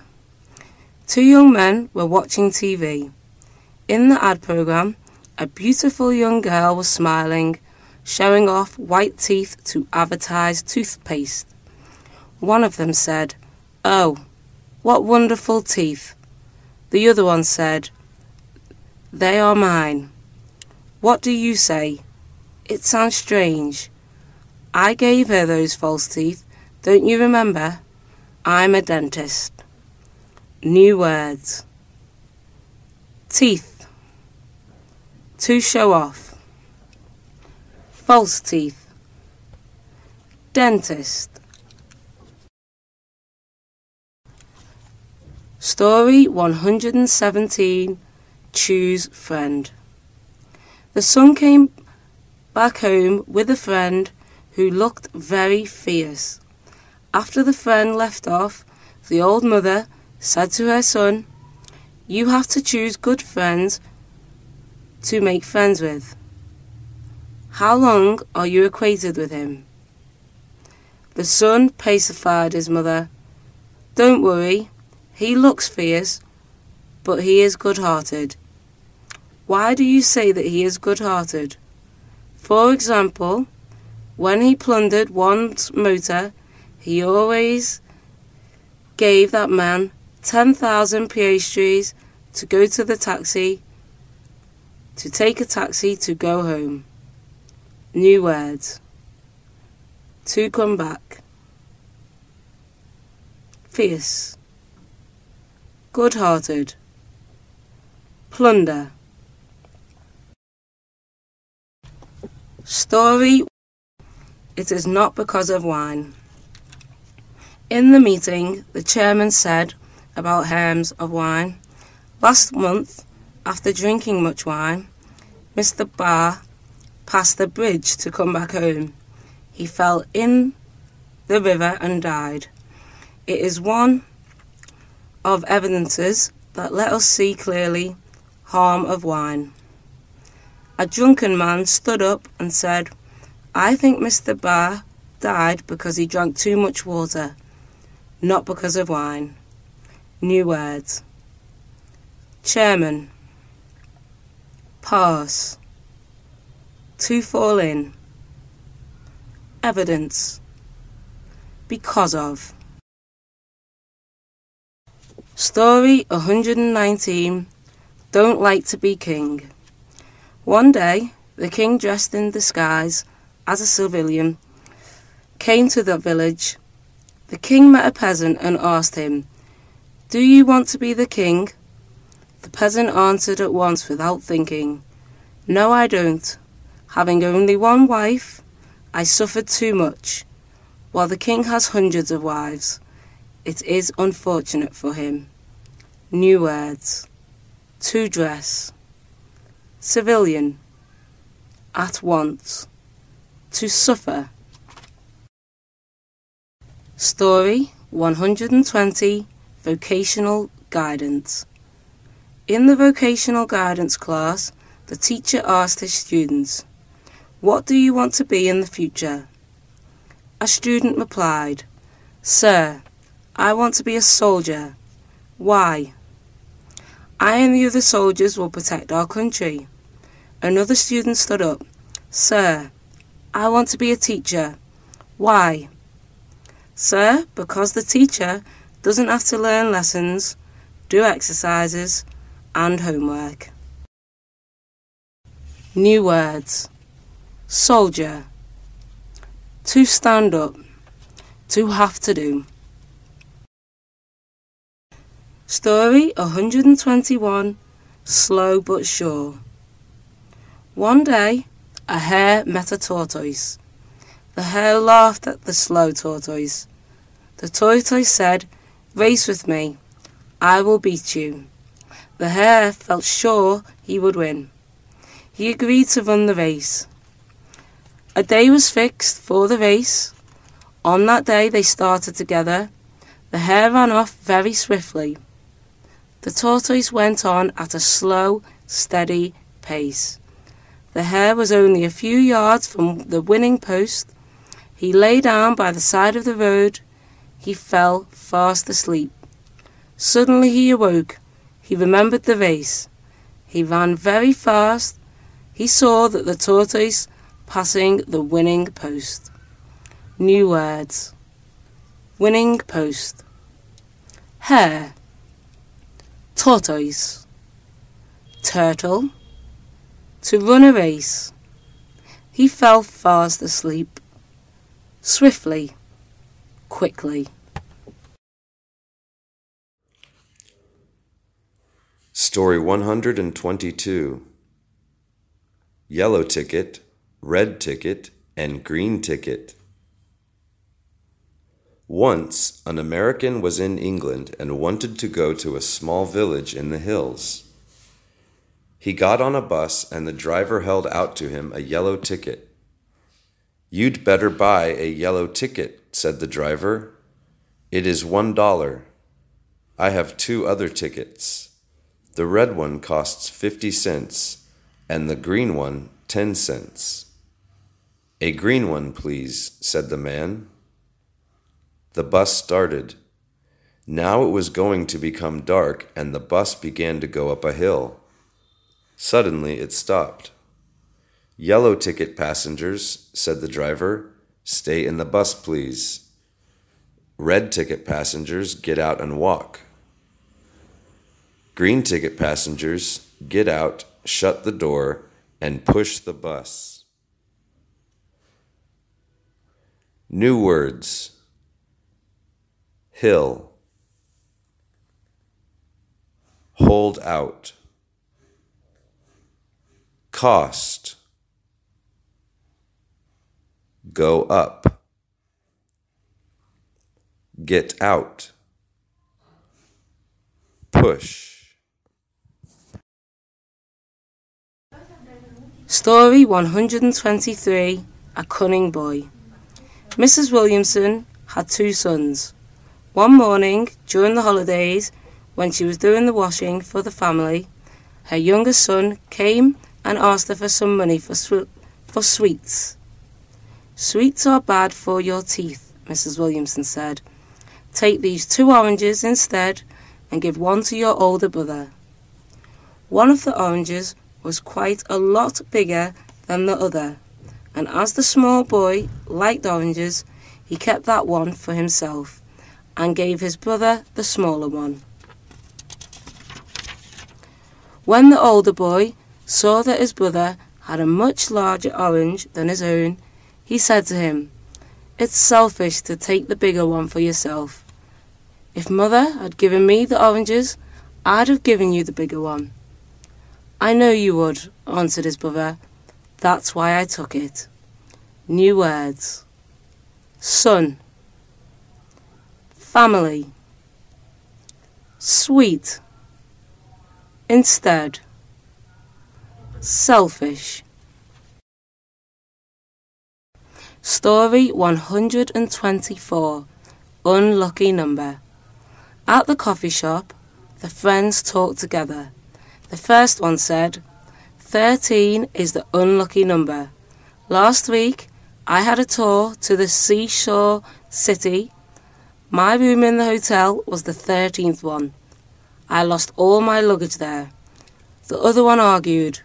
S1: Two young men were watching TV. In the ad program, a beautiful young girl was smiling, showing off white teeth to advertise toothpaste. One of them said, "Oh, what wonderful teeth." The other one said, "They are mine." "What do you say? It sounds strange. I gave her those false teeth. Don't you remember? I'm a dentist." New words. Teeth. To show off. False teeth. Dentist. Story 117. Choose friend. The son came back home with a friend who looked very fierce. After the friend left off, the old mother said to her son, "You have to choose good friends to make friends with. How long are you acquainted with him?" The son pacified his mother. "Don't worry, he looks fierce, but he is good-hearted." "Why do you say that he is good-hearted?" "For example, when he plundered one's motor, he always gave that man 10,000 piastres to go to the taxi, to take a taxi to go home." New words. To come back. Fierce. Good-hearted. Plunder. Story. It is not because of wine. In the meeting, the chairman said about harms of wine. Last month, after drinking much wine, Mr. Barr passed the bridge to come back home. He fell in the river and died. It is one of evidences that let us see clearly harm of wine. A drunken man stood up and said, "I think Mr. Barr died because he drank too much water, not because of wine." New words. Chairman. Pass. To fall in. Evidence. Because of. Story 119. Don't like to be king. One day, the king, dressed in disguise as a civilian, came to the village. The king met a peasant and asked him, "Do you want to be the king?" The peasant answered at once without thinking, "No, I don't. Having only one wife, I suffered too much, while the king has hundreds of wives. It is unfortunate for him." New words. To dress. Civilian. At once. To suffer. Story 120. Vocational Guidance. In the vocational guidance class, the teacher asked his students, "What do you want to be in the future?" A student replied, "Sir, I want to be a soldier." "Why?" "I and the other soldiers will protect our country." Another student stood up, "Sir, I want to be a teacher." "Why?" "Sir, because the teacher doesn't have to learn lessons, do exercises, and homework." New words. Soldier. To stand up. To have to do. Story 121. Slow but sure. One day, a hare met a tortoise. The hare laughed at the slow tortoise. The tortoise said, "Race with me. I will beat you." The hare felt sure he would win. He agreed to run the race. A day was fixed for the race. On that day they started together. The hare ran off very swiftly. The tortoise went on at a slow, steady pace. The hare was only a few yards from the winning post. He lay down by the side of the road. He fell fast asleep. Suddenly he awoke. He remembered the race. He ran very fast. He saw that the tortoise passing the winning post. New words. Winning post. Hare. Tortoise. Turtle. To run a race. He fell fast asleep. Swiftly. Quickly.
S2: Story 122. Yellow ticket, red ticket, and green ticket. Once, an American was in England and wanted to go to a small village in the hills. He got on a bus and the driver held out to him a yellow ticket. "You'd better buy a yellow ticket," said the driver. "It is $1. I have 2 other tickets. The red one costs 50 cents and the green one 10 cents. "A green one, please," said the man. The bus started. Now it was going to become dark and the bus began to go up a hill. Suddenly it stopped. "Yellow ticket passengers," said the driver, "stay in the bus, please. Red ticket passengers, get out and walk. Green ticket passengers, get out, shut the door, and push the bus." New words. Hill. Hold out. Cost. Go up. Get out. Push.
S1: Story 123. A Cunning Boy. Mrs. Williamson had 2 sons. One morning, during the holidays, when she was doing the washing for the family, her youngest son came and asked her for some money for sweets. "Sweets are bad for your teeth," Mrs. Williamson said. "Take these 2 oranges instead and give one to your older brother." One of the oranges was quite a lot bigger than the other, and as the small boy liked oranges, he kept that one for himself and gave his brother the smaller one. When the older boy saw that his brother had a much larger orange than his own, he said to him, "It's selfish to take the bigger one for yourself. If Mother had given me the oranges, I'd have given you the bigger one." "I know you would," answered his brother. "That's why I took it." New words. Son. Family. Sweet. Instead. Selfish. Story 124. Unlucky number. At the coffee shop, the friends talked together. The first one said, 13 is the unlucky number. Last week, I had a tour to the seashore city. My room in the hotel was the 13th one. I lost all my luggage there. The other one argued,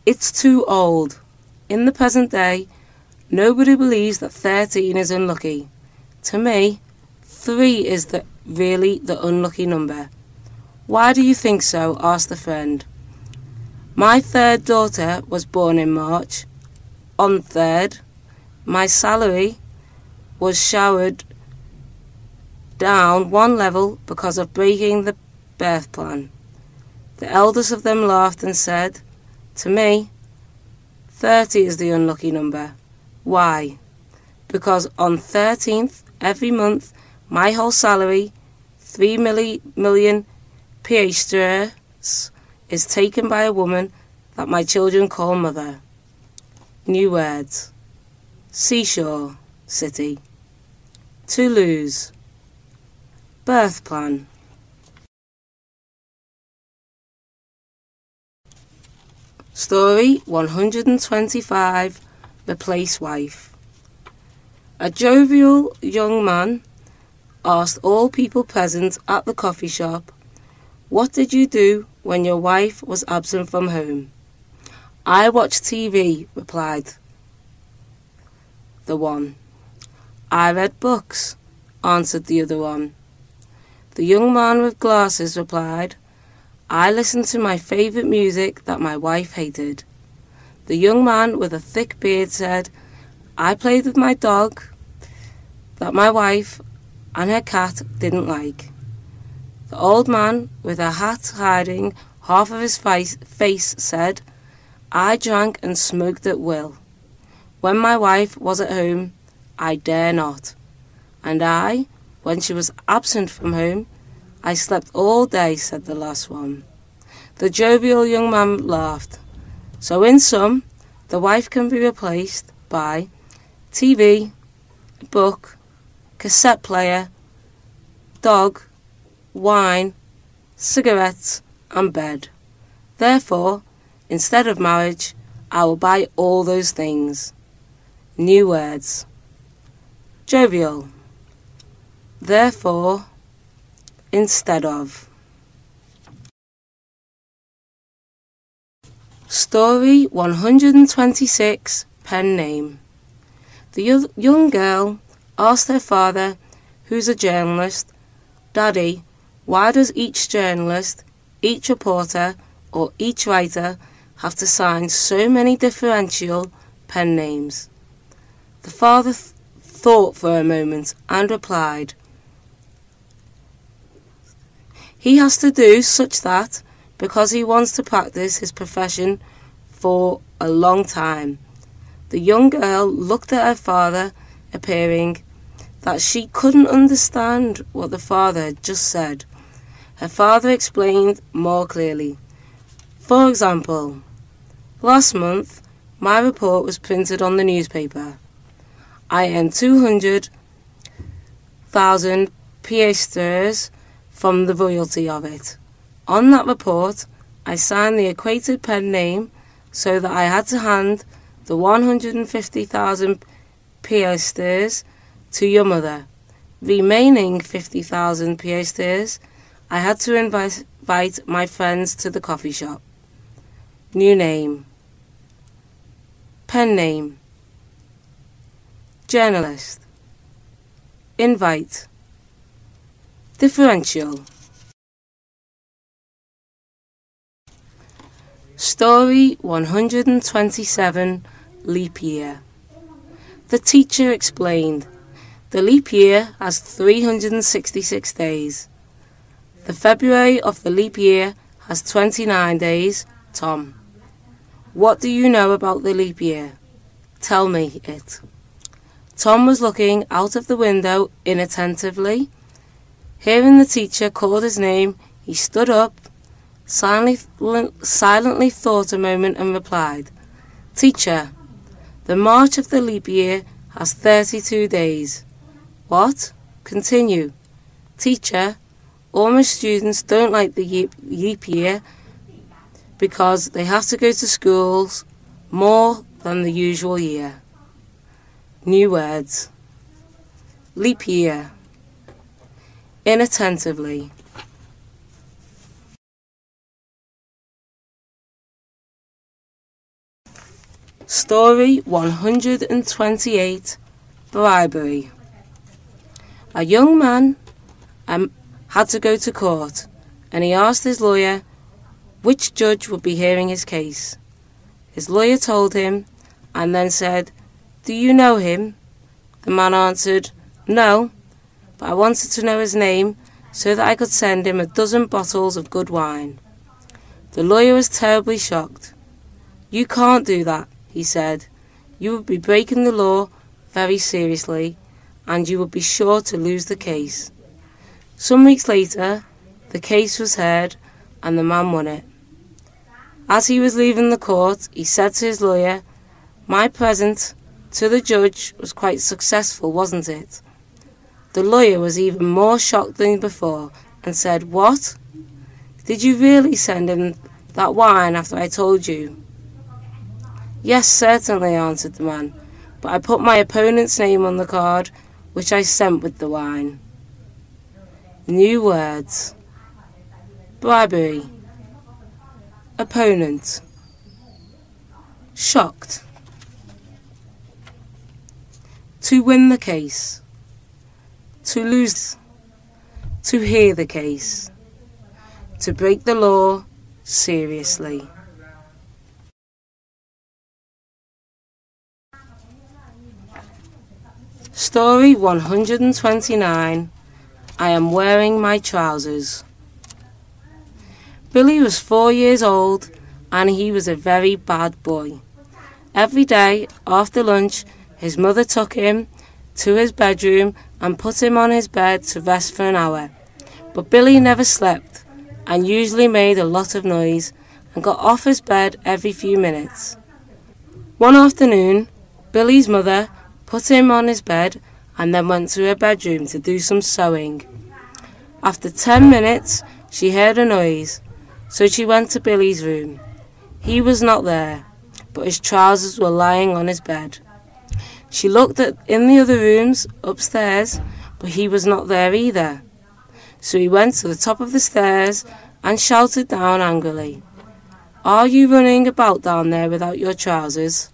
S1: "It's too old. In the present day, nobody believes that 13 is unlucky. To me, 3 is really the unlucky number." "Why do you think so?" asked the friend. "My 3rd daughter was born in March. On 3rd, my salary was showered down 1 level because of breaking the birth plan." The eldest of them laughed and said, "To me, 30 is the unlucky number. Why? Because on 13th every month my whole salary, 3 million piastres, is taken by a woman that my children call mother." New words. Seashore city. To lose. Birth plan. Story 125. Replace wife. A jovial young man asked all people present at the coffee shop, "What did you do when your wife was absent from home?" "I watched TV," replied the one. "I read books," answered the other one. The young man with glasses replied, "I listened to my favourite music that my wife hated." The young man with a thick beard said, "I played with my dog that my wife and her cat didn't like." The old man with a hat hiding half of his face said, "I drank and smoked at will. When my wife was at home, I dare not. And I, when she was absent from home, I slept all day," said the last one. The jovial young man laughed. So in sum, the wife can be replaced by TV, book, cassette player, dog, wine, cigarettes, and bed. Therefore, instead of marriage, I will buy all those things. New words. Jovial. Therefore, instead of. Story 126, Pen Name. The young girl asked her father, who's a journalist, "Daddy, why does each journalist, each reporter, or each writer have to sign so many differential pen names?" The father thought for a moment and replied, "He has to do such that because he wants to practice his profession for a long time." The young girl looked at her father, appearing that she couldn't understand what the father had just said. Her father explained more clearly. "For example, last month my report was printed on the newspaper. I earned 200,000 piastres from the royalty of it. On that report, I signed the equated pen name so that I had to hand the 150,000 piastres to your mother. Remaining 50,000 piastres, I had to invite my friends to the coffee shop." New name. Pen name. Journalist. Invite. Differential. Story 127, Leap Year. The teacher explained, "The leap year has 366 days. The February of the leap year has 29 days, Tom. What do you know about the leap year? Tell me it." Tom was looking out of the window inattentively. Hearing the teacher call his name, he stood up, silently thought a moment and replied, "Teacher, the March of the leap year has 32 days. What? Continue. Teacher, all my students don't like the leap year because they have to go to schools more than the usual year." New words. Leap year. Inattentively. Story 128, Bribery. A young man had to go to court, and he asked his lawyer which judge would be hearing his case. His lawyer told him, and then said, "Do you know him?" The man answered, "No, but I wanted to know his name so that I could send him a dozen bottles of good wine." The lawyer was terribly shocked. "You can't do that," he said. "You would be breaking the law very seriously, and you would be sure to lose the case." Some weeks later, the case was heard, and the man won it. As he was leaving the court, he said to his lawyer, "My present to the judge was quite successful, wasn't it?" The lawyer was even more shocked than before, and said, "What? Did you really send him that wine after I told you?" "Yes, certainly," answered the man, "but I put my opponent's name on the card, which I sent with the wine." New words. Bribery. Opponent. Shocked. To win the case. To lose. To hear the case. To break the law seriously. Story 129. I am wearing my trousers. Billy was 4 years old and he was a very bad boy. Every day after lunch, his mother took him to his bedroom and put him on his bed to rest for an hour. But Billy never slept and usually made a lot of noise and got off his bed every few minutes. One afternoon, Billy's mother put him on his bed and then went to her bedroom to do some sewing. After 10 minutes, she heard a noise, so she went to Billy's room. He was not there, but his trousers were lying on his bed. She looked in the other rooms upstairs, but he was not there either. So he went to the top of the stairs and shouted down angrily, "Are you running about down there without your trousers?"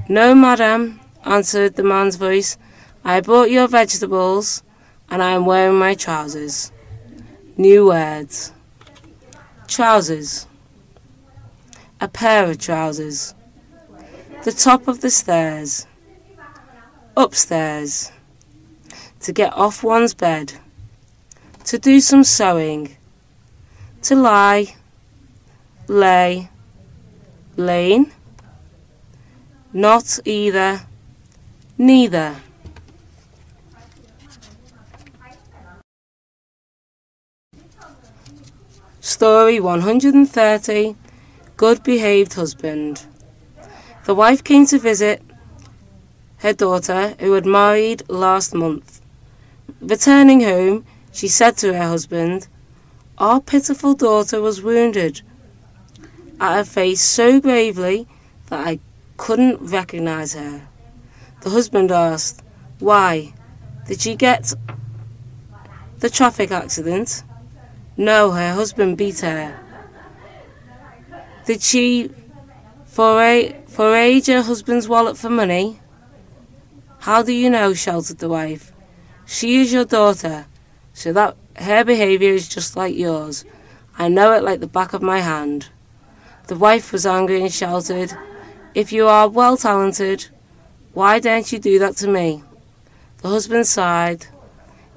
S1: "No, madam," answered the man's voice. "I bought your vegetables, and I am wearing my trousers." New words. Trousers. A pair of trousers. The top of the stairs. Upstairs. To get off one's bed. To do some sewing. To lie. Lay. Lane. Not either. Neither. Story 130. Good behaved husband. The wife came to visit her daughter, who had married last month. Returning home, she said to her husband, "Our pitiful daughter was wounded," at her face so gravely that I couldn't recognize her. The husband asked, "Why? Did she get the traffic accident?" No, her husband beat her. Did she forage her husband's wallet for money? How do you know? Shouted the wife. She is your daughter, so that her behaviour is just like yours. I know it like the back of my hand. The wife was angry and shouted, "If you are well talented, why don't you do that to me?" The husband sighed.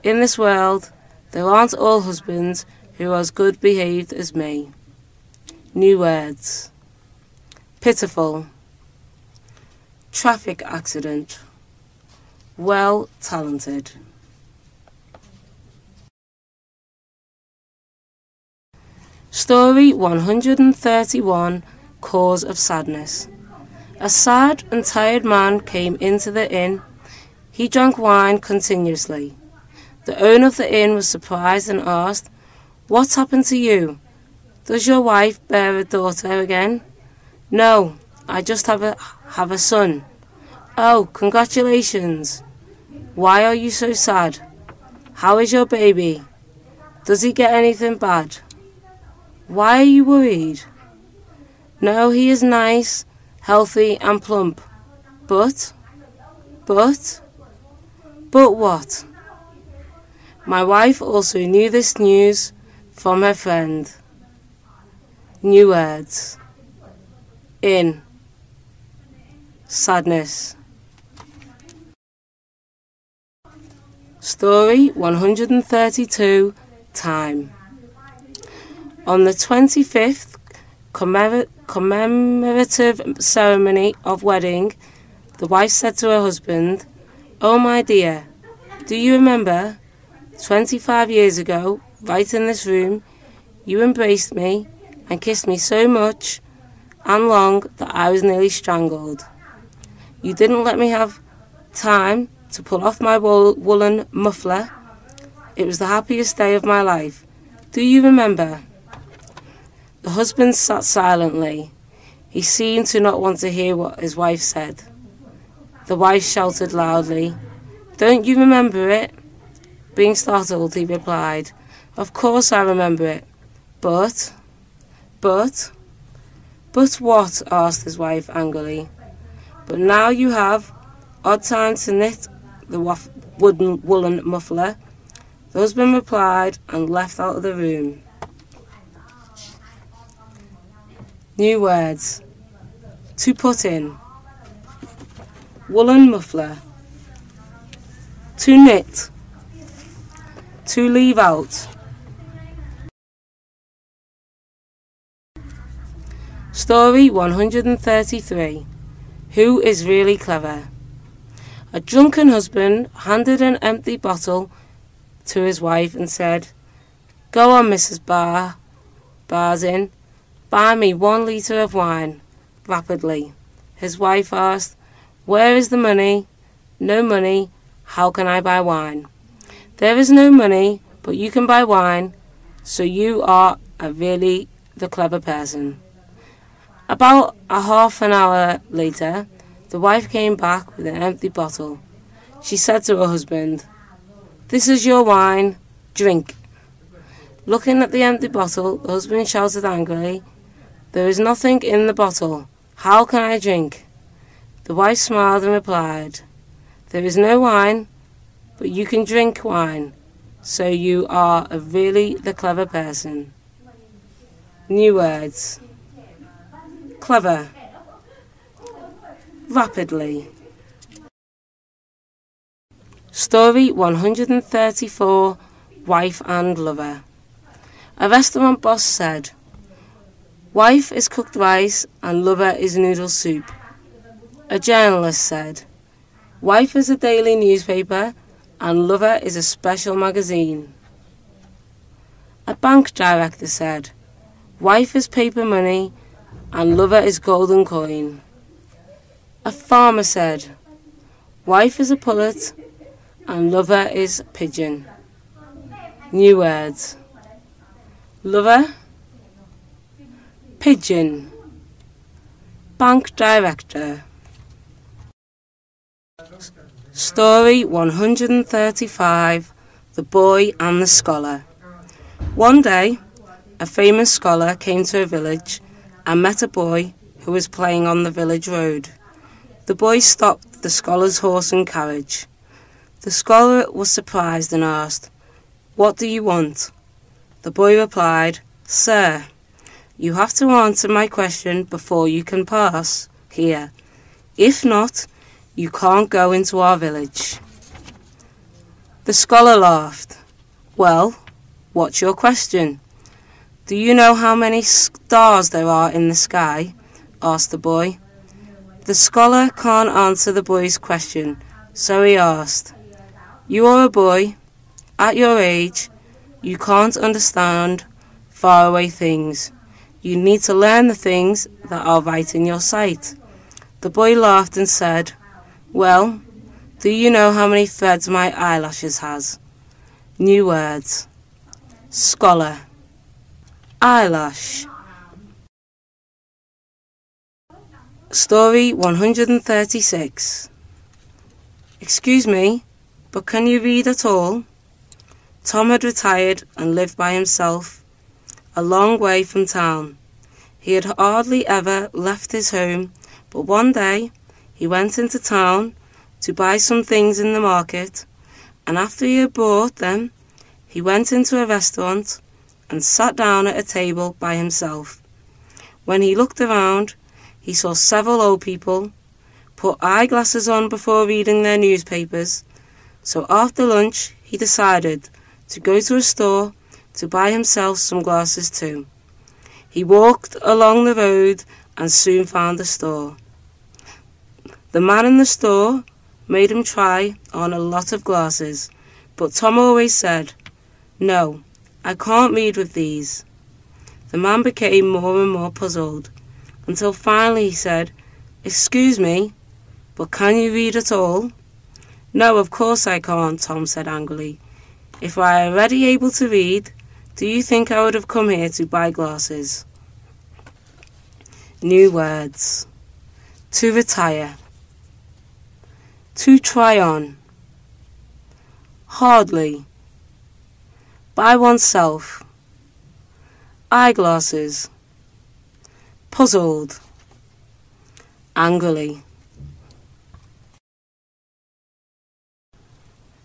S1: In this world, there aren't all husbands who are as good behaved as me. New words. Pitiful. Traffic accident. Well talented. Story 131. Cause of sadness. A sad and tired man came into the inn. He drank wine continuously. The owner of the inn was surprised and asked, "What's happened to you? Does your wife bear a daughter again?" "No, I just have a son." "Oh, congratulations. Why are you so sad? How is your baby? Does he get anything bad? Why are you worried?" "No, he is nice, healthy and plump. But what?" My wife also knew this news from her friend. New words. In. Sadness. Story 132. Time. On the 25th commemorative ceremony of wedding, the wife said to her husband, "Oh my dear, do you remember 25 years ago, right in this room, you embraced me and kissed me so much and long that I was nearly strangled. You didn't let me have time to pull off my woolen muffler. It was the happiest day of my life. Do you remember?" The husband sat silently. He seemed to not want to hear what his wife said. The wife shouted loudly, "Don't you remember it? Being startled, he replied, "Of course I remember it. But what?" asked his wife angrily. "But now you have odd time to knit the woolen muffler." The husband replied and left out of the room. New words. To put in. Woolen muffler. To knit. To leave out. Story 133. Who is really clever? A drunken husband handed an empty bottle to his wife and said, "Go on, Mrs. Barzin, buy me 1 litre of wine," rapidly. His wife asked, "Where is the money?" "No money. How can I buy wine?" "There is no money, but you can buy wine, so you are really the clever person." About a half an hour later, the wife came back with an empty bottle. She said to her husband, "This is your wine, drink." Looking at the empty bottle, the husband shouted angrily, "There is nothing in the bottle. How can I drink?" The wife smiled and replied, "There is no wine, but you can drink wine, so you are really the clever person." New words. Clever. Rapidly. Story 134. Wife and Lover. A restaurant boss said, "Wife is cooked rice and lover is noodle soup." A journalist said, "Wife is a daily newspaper and lover is a special magazine." A bank director said, "Wife is paper money and lover is golden coin." A farmer said, "Wife is a pullet and lover is pigeon." New words. Lover. Pigeon. Bank director. Story 135. The Boy and the Scholar. One day, a famous scholar came to a village and met a boy who was playing on the village road. The boy stopped the scholar's horse and carriage. The scholar was surprised and asked, "What do you want?" The boy replied, "Sir, you have to answer my question before you can pass here. If not, you can't go into our village." The scholar laughed. "Well, what's your question?" "Do you know how many stars there are in the sky?" asked the boy. The scholar can't answer the boy's question, so he asked, "You are a boy. At your age, you can't understand faraway things. You need to learn the things that are right in your sight." The boy laughed and said, "Well, do you know how many threads my eyelashes has?" New words. Scholar. Eyelash. Story 136. Excuse me, but can you read at all? Tom had retired and lived by himself, a long way from town. He had hardly ever left his home, but one day he went into town to buy some things in the market, and after he had bought them, he went into a restaurant and sat down at a table by himself. When he looked around, he saw several old people put eyeglasses on before reading their newspapers, so after lunch he decided to go to a store to buy himself some glasses too. He walked along the road and soon found a store. The man in the store made him try on a lot of glasses, but Tom always said, "No, I can't read with these." The man became more and more puzzled, until finally he said, "Excuse me, but can you read at all?" "No, of course I can't," Tom said angrily. "If I were already able to read, do you think I would have come here to buy glasses?" New words. To retire. To try on. Hardly. by oneself. Eyeglasses. Puzzled. Angrily.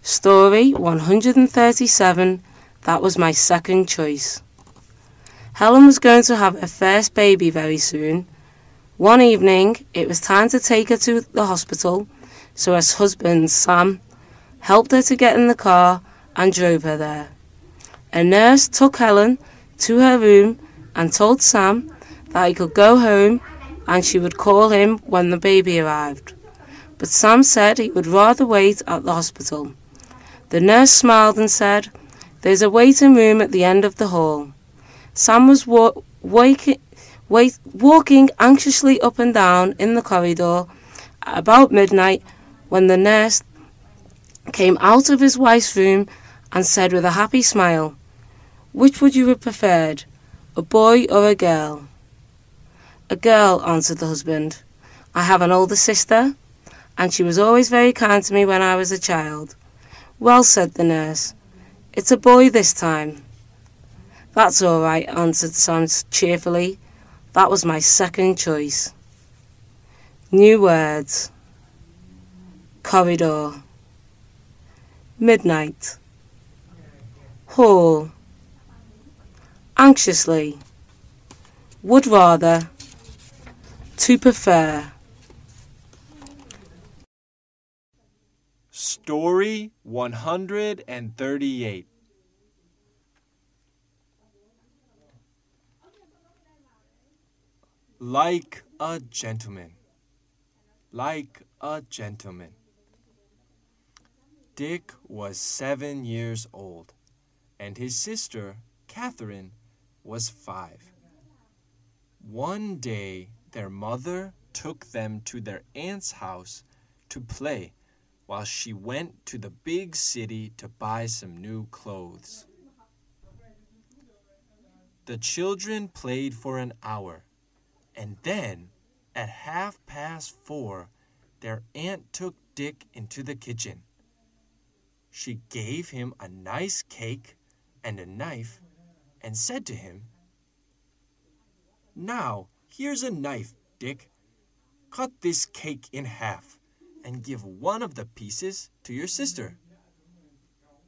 S1: Story 137. That was my second choice. Helen was going to have her first baby very soon. One evening, it was time to take her to the hospital, so her husband, Sam, helped her to get in the car and drove her there. A nurse took Helen to her room and told Sam that he could go home and she would call him when the baby arrived. But Sam said he would rather wait at the hospital. The nurse smiled and said, "There's a waiting room at the end of the hall." Sam was walking anxiously up and down in the corridor at about midnight when the nurse came out of his wife's room and said with a happy smile, "Which would you have preferred, a boy or a girl?" "A girl," answered the husband. "I have an older sister, and she was always very kind to me when I was a child." "Well," said the nurse, "it's a boy this time." "That's all right," answered Sam cheerfully. "That was my second choice." New words. Corridor. Midnight. Hall. Anxiously. Would rather. To prefer.
S3: Story 138. Like a gentleman. Like a gentleman. Dick was 7 years old, and his sister, Catherine, was 5. One day, their mother took them to their aunt's house to play while she went to the big city to buy some new clothes. The children played for an hour, and then, at 4:30, their aunt took Dick into the kitchen. She gave him a nice cake and a knife and said to him, "Now, here's a knife, Dick. Cut this cake in half and give one of the pieces to your sister.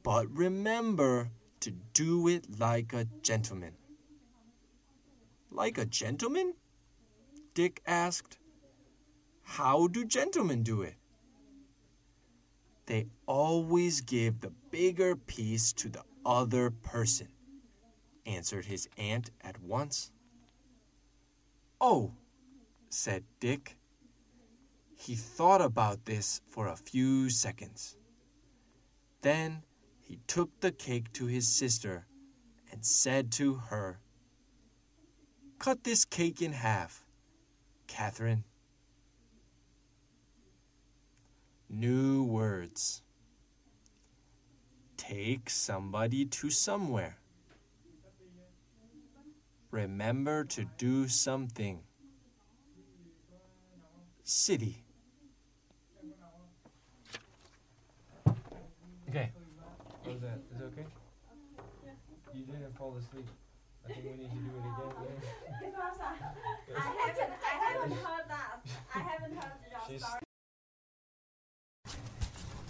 S3: But remember to do it like a gentleman." "Like a gentleman?" Dick asked. "How do gentlemen do it?" "They always give the bigger piece to the other person," answered his aunt at once. "Oh," said Dick. He thought about this for a few seconds. Then he took the cake to his sister and said to her, "Cut this cake in half, Catherine." New words. Take somebody to somewhere. Remember to do something. City.
S4: Okay. What was that? Is it okay? You didn't fall asleep. I think we need to do it again.
S5: I haven't heard that. I haven't heard your story.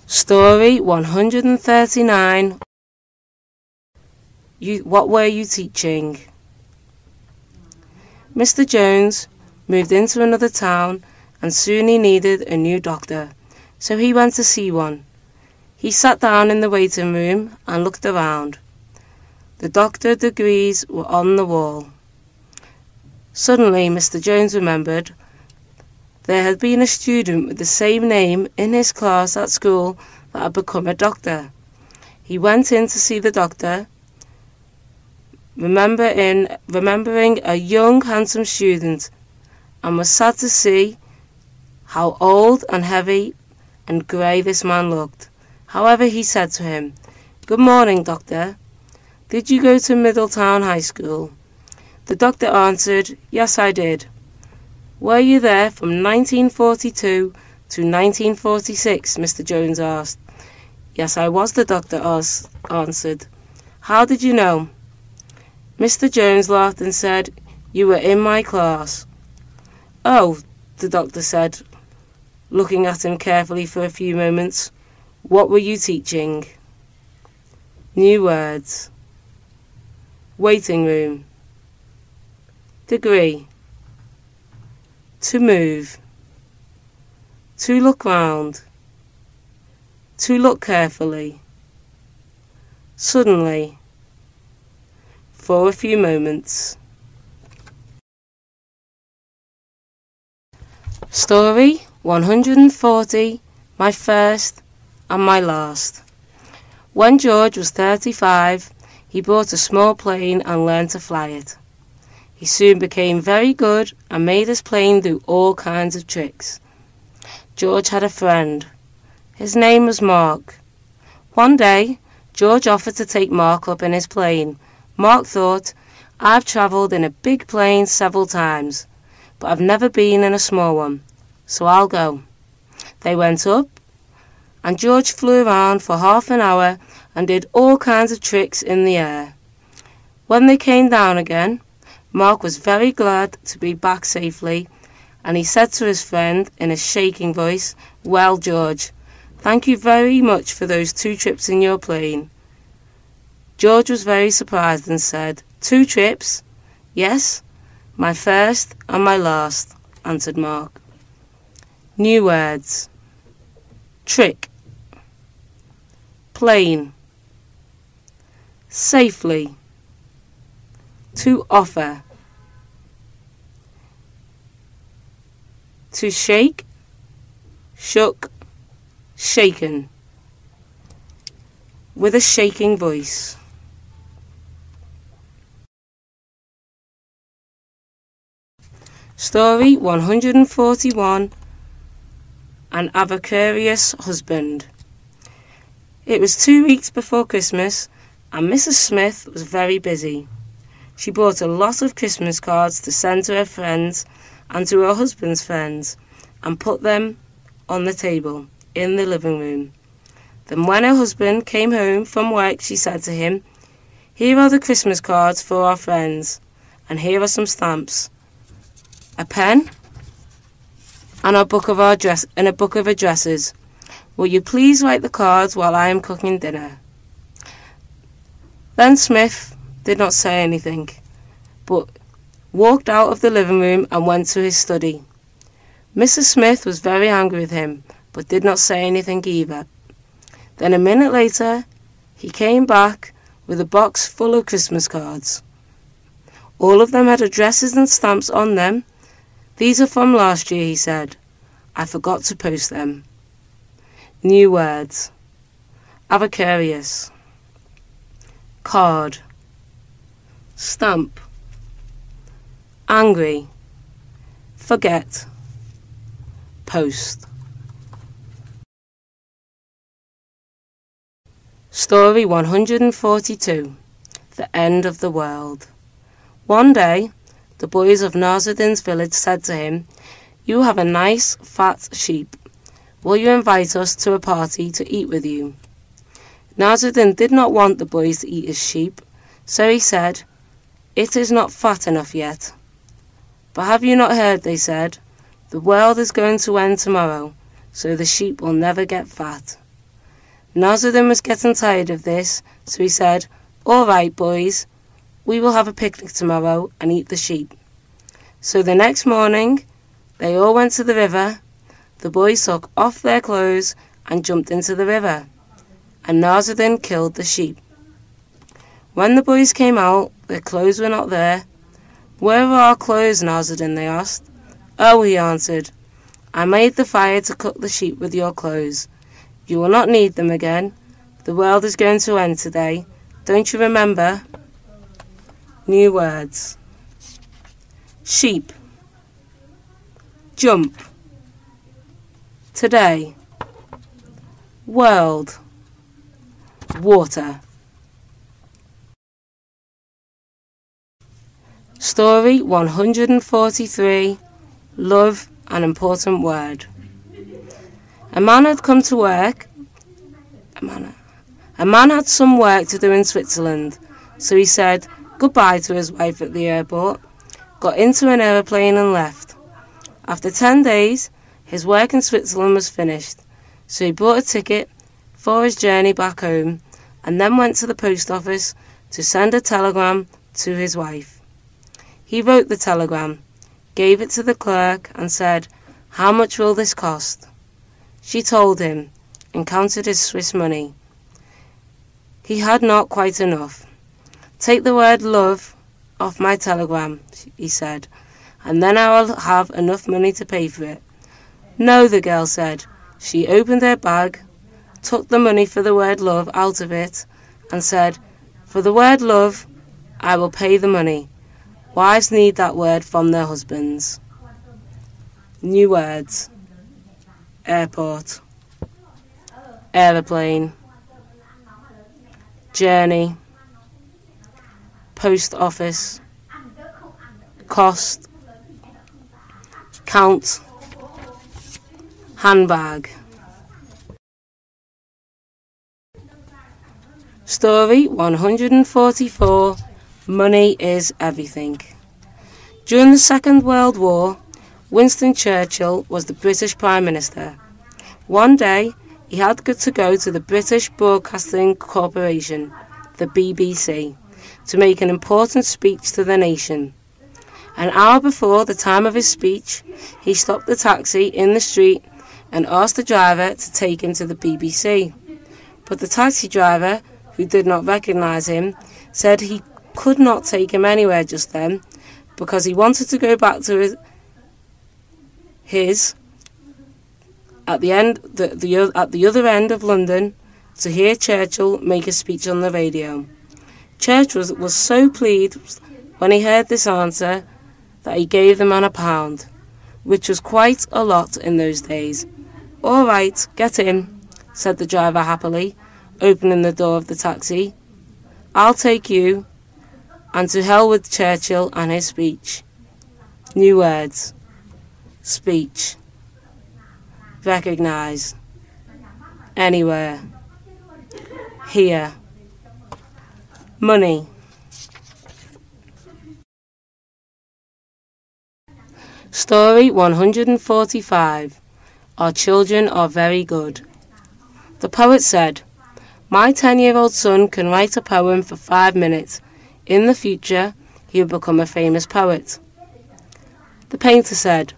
S1: Story 139. What were you teaching? Mr. Jones moved into another town and soon he needed a new doctor, so he went to see one. He sat down in the waiting room and looked around. The doctor degrees were on the wall. Suddenly, Mr. Jones remembered there had been a student with the same name in his class at school that had become a doctor. He went in to see the doctor, remembering a young, handsome student, and was sad to see how old and heavy and grey this man looked. However, he said to him, "Good morning, doctor. Did you go to Middletown High School?" The doctor answered, "Yes, I did." "Were you there from 1942 to 1946, Mr. Jones asked. "Yes, I was," the doctor answered. How did you know? Mr. Jones laughed and said, "You were in my class." "Oh," the doctor said, looking at him carefully for a few moments. "What were you teaching?" New words. Waiting room. Degree. To move. To look round. To look carefully. Suddenly. For a few moments. Story 140, My First and My Last. When George was 35, he bought a small plane and learned to fly it. He soon became very good and made his plane do all kinds of tricks. George had a friend. His name was Mark. One day, George offered to take Mark up in his plane. Mark thought, "I've travelled in a big plane several times, but I've never been in a small one, so I'll go." They went up, and George flew around for half an hour and did all kinds of tricks in the air. When they came down again, Mark was very glad to be back safely, and he said to his friend in a shaking voice, "Well, George, thank you very much for those 2 trips in your plane." George was very surprised and said, "2 trips? Yes, my first and my last," answered Mark. New words. Trick. Plane. Safely. To offer. To shake. Shook. Shaken. With a shaking voice. Story 141, An Avaricious Husband. It was 2 weeks before Christmas, and Mrs. Smith was very busy. She bought a lot of Christmas cards to send to her friends and to her husband's friends, and put them on the table in the living room. Then when her husband came home from work, she said to him, "Here are the Christmas cards for our friends, and here are some stamps, a pen, and a book of addresses. Will you please write the cards while I am cooking dinner?" Then Smith did not say anything, but walked out of the living room and went to his study. Mrs. Smith was very angry with him, but did not say anything either. Then a minute later, he came back with a box full of Christmas cards. All of them had addresses and stamps on them. "These are from last year," he said. "I forgot to post them." New words. Avaricious. Card. Stamp. Angry. Forget. Post. Story 142, The End of the World. One day, the boys of Nazarin's village said to him, "You have a nice, fat sheep. Will you invite us to a party to eat with you?" Nazarin did not want the boys to eat his sheep, so he said, "It is not fat enough yet." "But have you not heard," they said, "the world is going to end tomorrow, so the sheep will never get fat." Nazarin was getting tired of this, so he said, "All right, boys, we will have a picnic tomorrow and eat the sheep." So the next morning, they all went to the river. The boys took off their clothes and jumped into the river, and Nazarin killed the sheep. When the boys came out, their clothes were not there. "Where are our clothes, Nazarin?" they asked. "Oh," he answered, "I made the fire to cook the sheep with your clothes. You will not need them again. The world is going to end today. Don't you remember?" New words. Sheep. Jump. Today. World. Water. Story 143, Love, an Important Word. A man had come to work. A man had some work to do in Switzerland, so he said goodbye to his wife at the airport, got into an aeroplane and left. After 10 days, his work in Switzerland was finished, so he bought a ticket for his journey back home and then went to the post office to send a telegram to his wife. He wrote the telegram, gave it to the clerk and said, "How much will this cost?" She told him and counted his Swiss money. He had not quite enough. "Take the word love off my telegram," he said, "and then I will have enough money to pay for it." "No," the girl said. She opened her bag, took the money for the word love out of it, and said, "For the word love, I will pay the money. Wives need that word from their husbands." New words. Airport. Aeroplane. Journey. Post office. Cost. Count. Handbag. Story 144. Money is everything. During the Second World War, Winston Churchill was the British Prime Minister. One day, he had to go to the British Broadcasting Corporation, the BBC, to make an important speech to the nation. An hour before the time of his speech, he stopped the taxi in the street and asked the driver to take him to the BBC. But the taxi driver, who did not recognise him, said he could not take him anywhere just then because he wanted to go back to his at the other end of London to hear Churchill make a speech on the radio. Churchill was so pleased when he heard this answer that he gave the man £1, which was quite a lot in those days. "All right, get in," said the driver happily, opening the door of the taxi. "I'll take you, and to hell with Churchill and his speech." New words. Speech. Recognise. Anywhere. Here. Money. Story 145. Our children are very good. The poet said, "My 10-year-old son can write a poem for 5 minutes. In the future, he will become a famous poet." The painter said,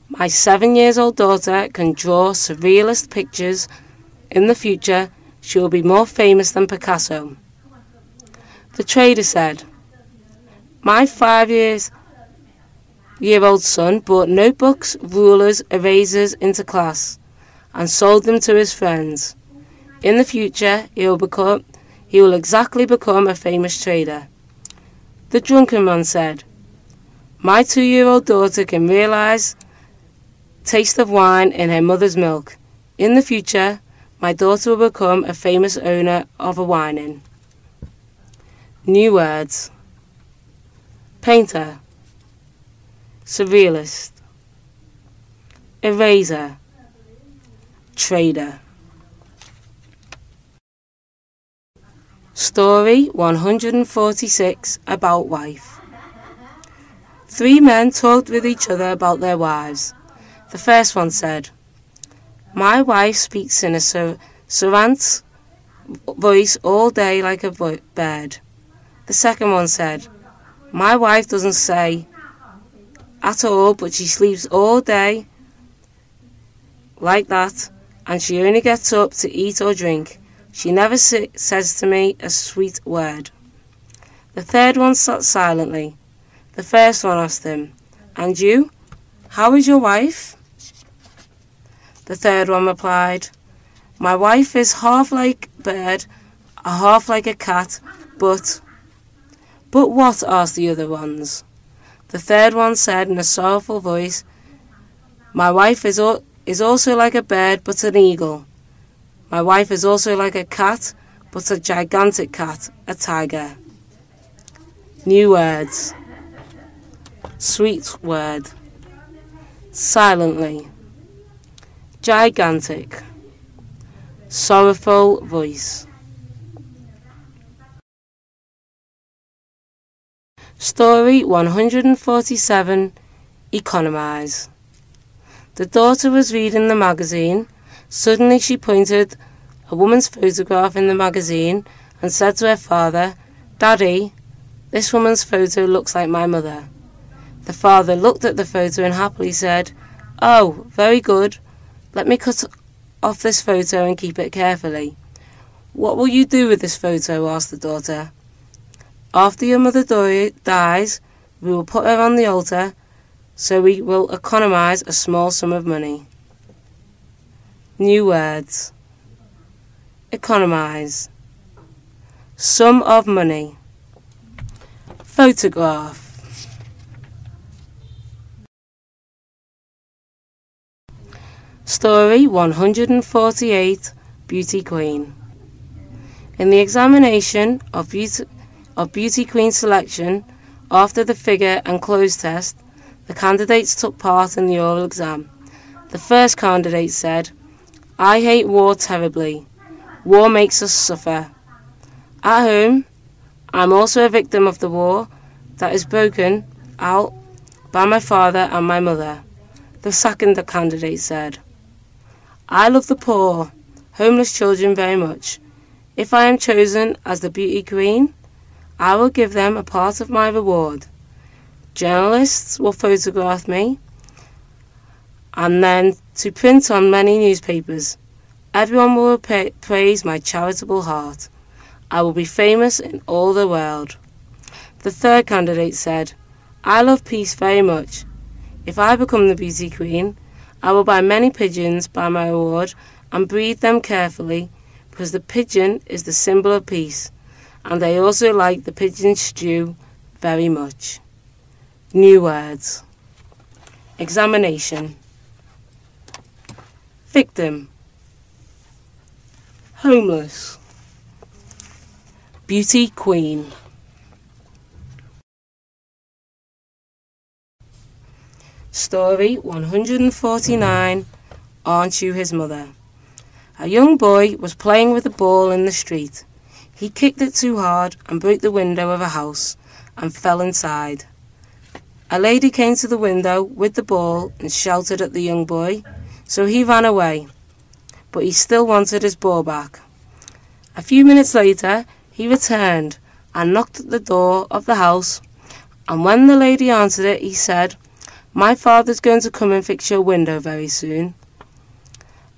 S1: "My 7-year-old daughter can draw surrealist pictures. In the future, she will be more famous than Picasso." The trader said, "My 5-year-old son brought notebooks, rulers, erasers into class and sold them to his friends. In the future, he will exactly become a famous trader." The drunken man said, "My 2-year-old daughter can realize taste of wine in her mother's milk. In the future, my daughter will become a famous owner of a wine inn." New words. Painter. Surrealist. Eraser. Trader. Story 146. About wife. 3 men talked with each other about their wives. The first one said, "My wife speaks in a servant's voice all day like a bird." The second one said, "My wife doesn't say at all, but she sleeps all day like that, and she only gets up to eat or drink. She never says to me a sweet word." The third one sat silently. The first one asked him, "And you? How is your wife?" The third one replied, "My wife is half like a bird, half like a cat, but..." "But what?" asked the other ones. The third one said in a sorrowful voice, "My wife is also like a bird, but an eagle. My wife is also like a cat, but a gigantic cat, a tiger." New words. Sweet word. Silently. Gigantic. Sorrowful voice. Story 147. Economize. The daughter was reading the magazine. Suddenly she pointed a woman's photograph in the magazine and said to her father, "Daddy, this woman's photo looks like my mother." The father looked at the photo and happily said, "Oh, very good. Let me cut off this photo and keep it carefully." "What will you do with this photo?" asked the daughter. "After your mother dies, we will put her on the altar, so we will economize a small sum of money." New words. Economize. Sum of money. Photograph. Story 148. Beauty Queen. In the examination of Beauty Queen selection, after the figure and clothes test, the candidates took part in the oral exam. The first candidate said, "I hate war terribly. War makes us suffer. At home, I'm also a victim of the war that is broken out by my father and my mother." The second candidate said, "I love the poor, homeless children very much. If I am chosen as the beauty queen, I will give them a part of my reward. Journalists will photograph me and then to print on many newspapers. Everyone will praise my charitable heart. I will be famous in all the world." The third candidate said, "I love peace very much. If I become the beauty queen, I will buy many pigeons by my reward and breed them carefully, because the pigeon is the symbol of peace, and I also like the pigeon stew very much." New words. Examination. Victim. Homeless. Beauty queen. Story 149. Aren't you his mother? A young boy was playing with a ball in the street. He kicked it too hard and broke the window of a house and fell inside. A lady came to the window with the ball and shouted at the young boy, so he ran away, but he still wanted his ball back. A few minutes later, he returned and knocked at the door of the house, and when the lady answered it, he said, "My father's going to come and fix your window very soon."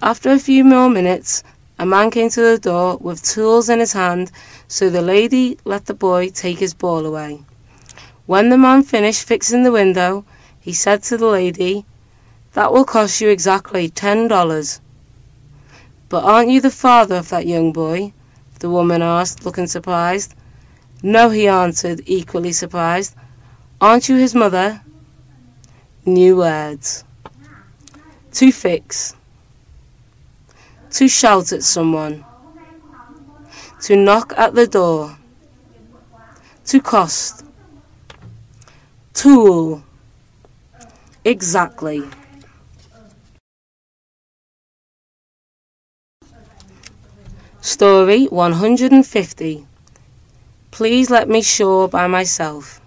S1: After a few more minutes, a man came to the door with tools in his hand, so the lady let the boy take his ball away. When the man finished fixing the window, he said to the lady, "That will cost you exactly $10. "But aren't you the father of that young boy?" the woman asked, looking surprised. "No," he answered, equally surprised. "Aren't you his mother?" New words. To fix. To shout at someone. To knock at the door. To cost. Tool. Exactly. Story 150. Please let me shore by myself.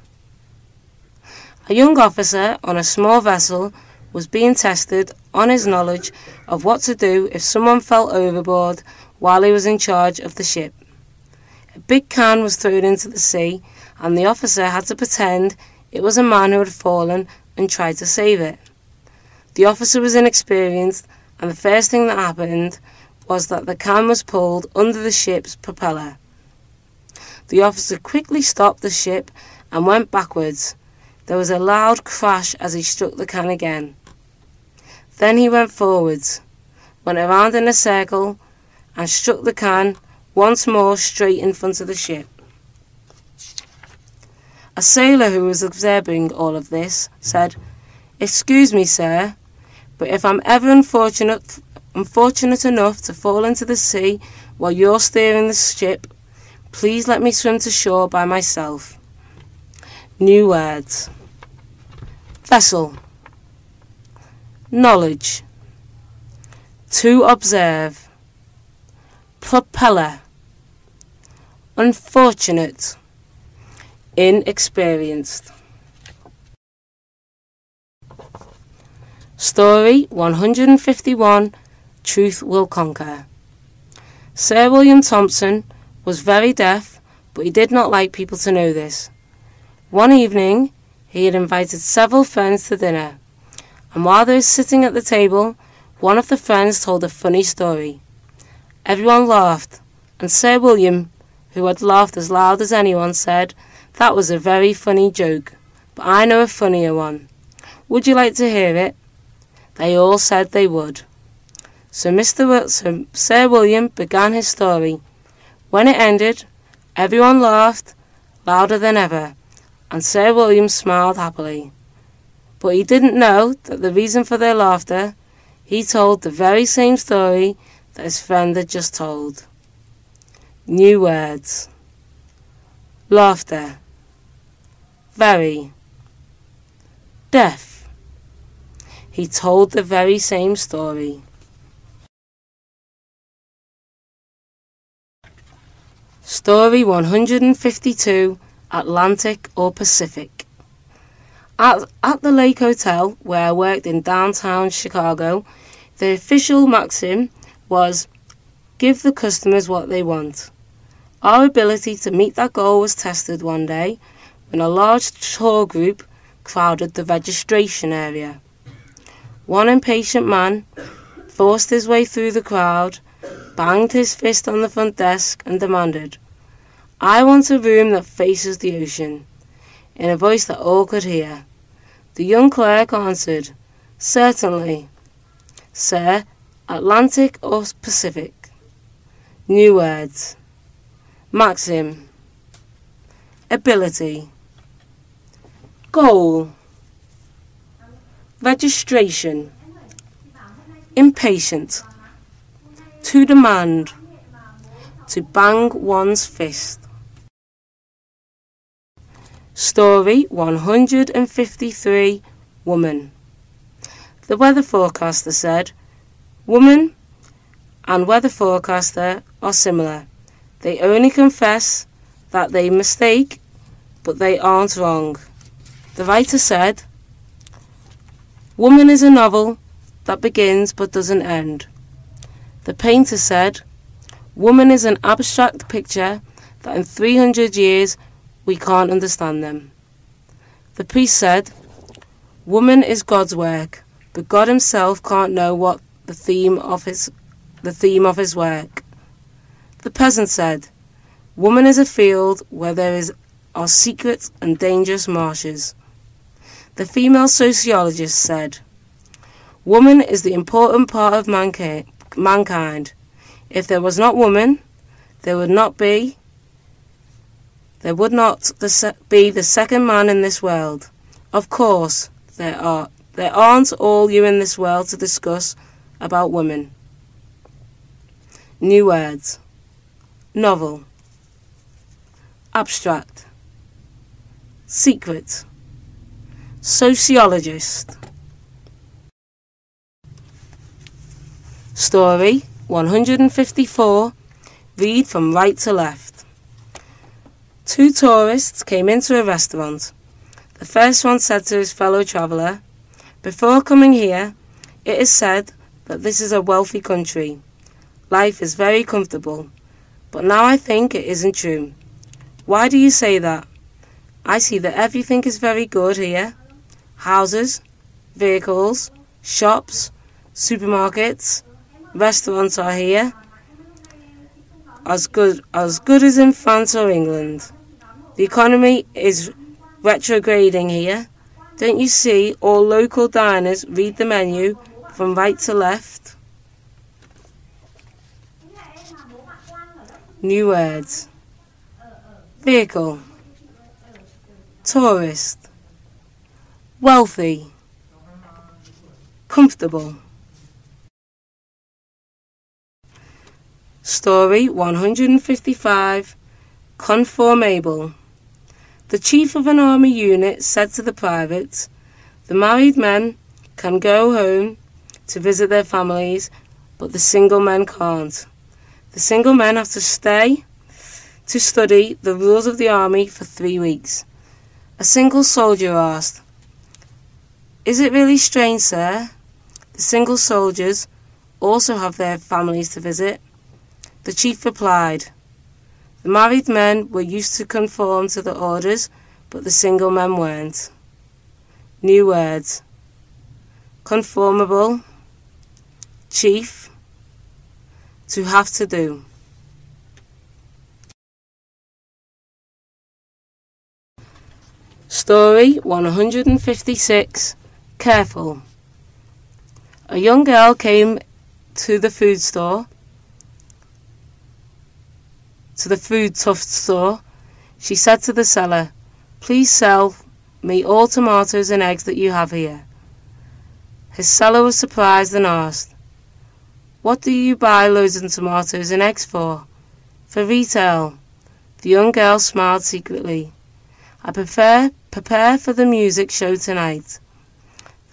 S1: A young officer on a small vessel was being tested on his knowledge of what to do if someone fell overboard while he was in charge of the ship. A big can was thrown into the sea, and the officer had to pretend it was a man who had fallen and tried to save it. The officer was inexperienced, and the first thing that happened was that the can was pulled under the ship's propeller. The officer quickly stopped the ship and went backwards. There was a loud crash as he struck the can again. Then he went forwards, went around in a circle, and struck the can once more straight in front of the ship. A sailor who was observing all of this said, "Excuse me, sir, but if I'm ever unfortunate enough to fall into the sea while you're steering the ship, please let me swim to shore by myself." New words. Vessel. Knowledge. To observe. Propeller. Unfortunate. inexperienced. Story 151, Truth Will Conquer. Sir William Thompson was very deaf, but he did not like people to know this. One evening, he had invited several friends to dinner, and while they were sitting at the table, one of the friends told a funny story. Everyone laughed, and Sir William, who had laughed as loud as anyone, said, "That was a very funny joke, but I know a funnier one. Would you like to hear it?" They all said they would. So Sir William began his story. When it ended, everyone laughed louder than ever, and Sir William smiled happily. But he didn't know that the reason for their laughter. He told the very same story that his friend had just told. New words. Laughter. Very. Deaf. He told the very same story. Story 152, Atlantic or Pacific. At the Lake Hotel, where I worked in downtown Chicago, the official maxim was, give the customers what they want. Our ability to meet that goal was tested one day when a large tour group crowded the registration area. One impatient man forced his way through the crowd, banged his fist on the front desk and demanded, "I want a room that faces the ocean," in a voice that all could hear. The young clerk answered, "Certainly, sir, Atlantic or Pacific." New words. Maxim. Ability. Goal. Registration. Impatient. To demand. To bang one's fist. Story 153, Woman. The weather forecaster said, "Woman and weather forecaster are similar. They only confess that they mistake, but they aren't wrong." The writer said, "Woman is a novel that begins but doesn't end." The painter said, "Woman is an abstract picture that in 300 years we can't understand them." The priest said, "Woman is God's work, but God himself can't know what the theme of his work." The peasant said, "Woman is a field where there are secret and dangerous marshes." The female sociologist said, "Woman is the important part of mankind. If there was not woman, there would not be the second man in this world. Of course, there aren't all you in this world to discuss about women." New words. Novel. Abstract. Secret. Sociologist. Story 154, read from right to left. Two tourists came into a restaurant. The first one said to his fellow traveller, "Before coming here, it is said that this is a wealthy country. Life is very comfortable, but now I think it isn't true. Why do you say that? I see that everything is very good here. Houses, vehicles, shops, supermarkets, restaurants are here, as good as in France or England. The economy is retrograding here. Don't you see all local diners read the menu from right to left?" New words. Vehicle. Tourist. Wealthy. Comfortable. Story 155, Conformable. The chief of an army unit said to the privates, "The married men can go home to visit their families, but the single men can't. The single men have to stay to study the rules of the army for 3 weeks. A single soldier asked, "Is it really strange, sir? The single soldiers also have their families to visit." The chief replied, "The married men were used to conform to the orders, but the single men weren't." New words: conformable, chief, to have to do. Story 156. Careful. A young girl came to the food tuft store. She said to the seller, "Please sell me all tomatoes and eggs that you have here." His seller was surprised and asked, "What do you buy loads of tomatoes and eggs for?" "For retail." The young girl smiled secretly. "I prepare for the music show tonight."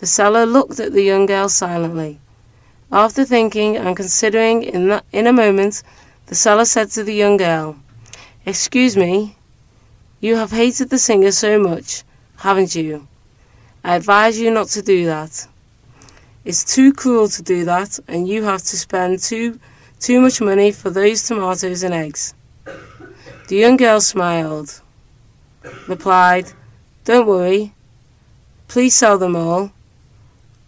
S1: The seller looked at the young girl silently. After thinking and considering in a moment, the seller said to the young girl, "Excuse me, you have hated the singer so much, haven't you? I advise you not to do that. It's too cruel to do that, and you have to spend too much money for those tomatoes and eggs." The young girl smiled, replied, "Don't worry, please sell them all.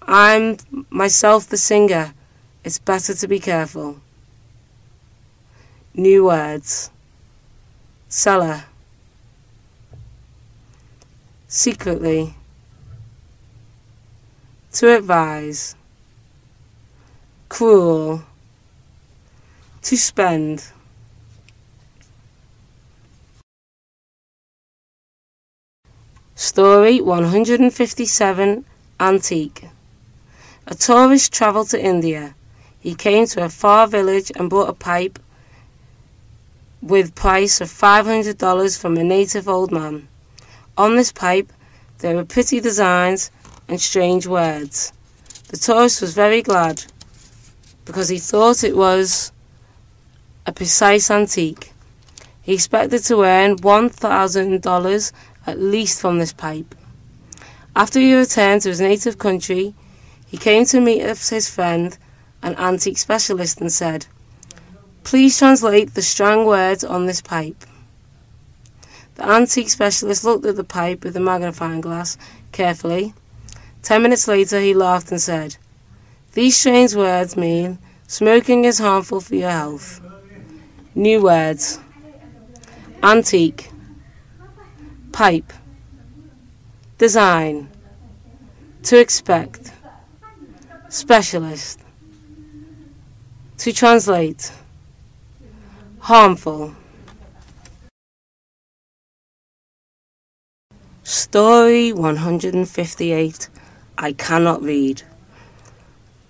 S1: I'm myself the singer. It's better to be careful." New words: seller, secretly, to advise, cruel, to spend. Story 157. Antique. A tourist travelled to India. He came to a far village and bought a pipe with price of $500 from a native old man. On this pipe there were pretty designs and strange words. The tourist was very glad because he thought it was a precise antique. He expected to earn $1,000 at least from this pipe. After he returned to his native country, he came to meet his friend, an antique specialist, and said, "Please translate the strong words on this pipe." The antique specialist looked at the pipe with a magnifying glass carefully. 10 minutes later he laughed and said, "These strange words mean smoking is harmful for your health." New words: antique, pipe, design, to expect, specialist, to translate, harmful. Story 158. I cannot read.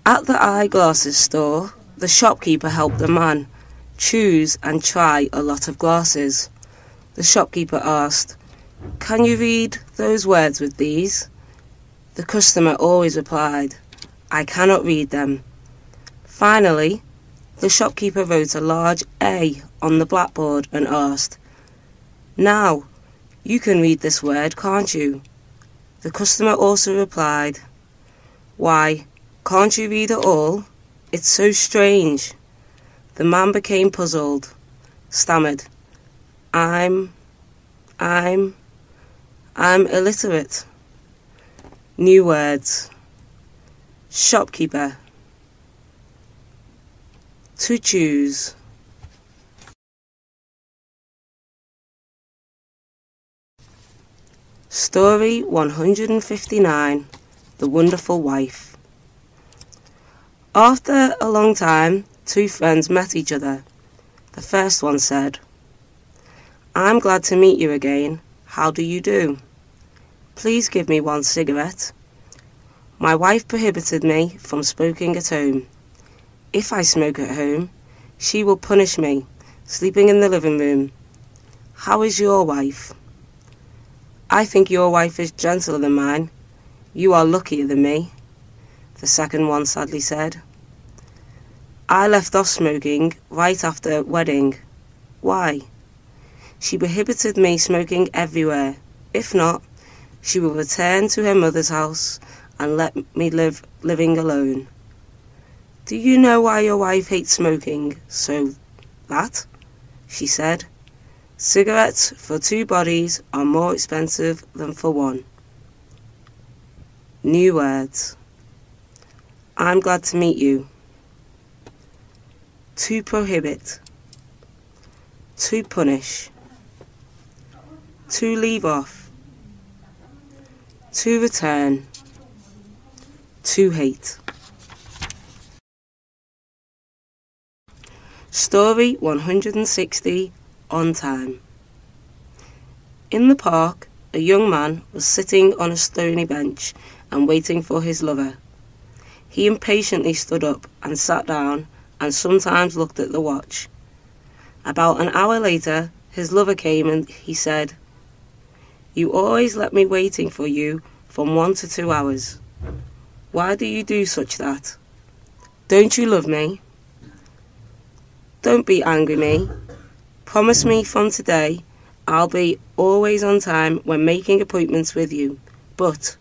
S1: At the eyeglasses store, the shopkeeper helped the man choose and try a lot of glasses. The shopkeeper asked, "Can you read those words with these?" The customer always replied, "I cannot read them." Finally, the shopkeeper wrote a large A on the blackboard and asked, "Now, you can read this word, can't you?" The customer also replied, "Why, can't you read it all? It's so strange." The man became puzzled, stammered, I'm illiterate." New words: shopkeeper, to choose. Story 159. The Wonderful Wife. After a long time, two friends met each other. The first one said, "I'm glad to meet you again. How do you do? Please give me one cigarette. My wife prohibited me from smoking at home. If I smoke at home, she will punish me, sleeping in the living room. How is your wife?" "I think your wife is gentler than mine. You are luckier than me," the second one sadly said. "I left off smoking right after wedding. Why?" She prohibited me smoking everywhere. If not, she will return to her mother's house and let me living alone. Do you know why your wife hates smoking? So that, she said, cigarettes for 2 bodies are more expensive than for 1. New words. I'm glad to meet you. To prohibit. To punish. To leave off. To return. To hate. Story 160, On Time. In the park, a young man was sitting on a stony bench and waiting for his lover. He impatiently stood up and sat down and sometimes looked at the watch. About an hour later, his lover came and he said, "You always let me waiting for you from 1 to 2 hours. Why do you do such that? Don't you love me? Don't be angry me. Promise me from today I'll be always on time when making appointments with you. But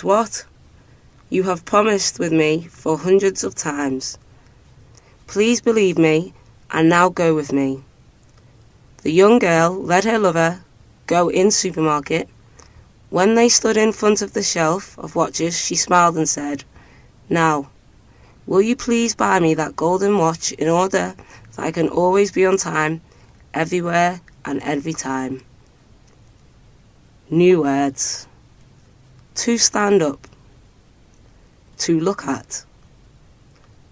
S1: what? You have promised with me for hundreds of times. Please believe me and now go with me." The young girl let her lover go in supermarket. When they stood in front of the shelf of watches, she smiled and said, "Now, will you please buy me that golden watch in order that I can always be on time, everywhere and every time?" New words. To stand up. To look at.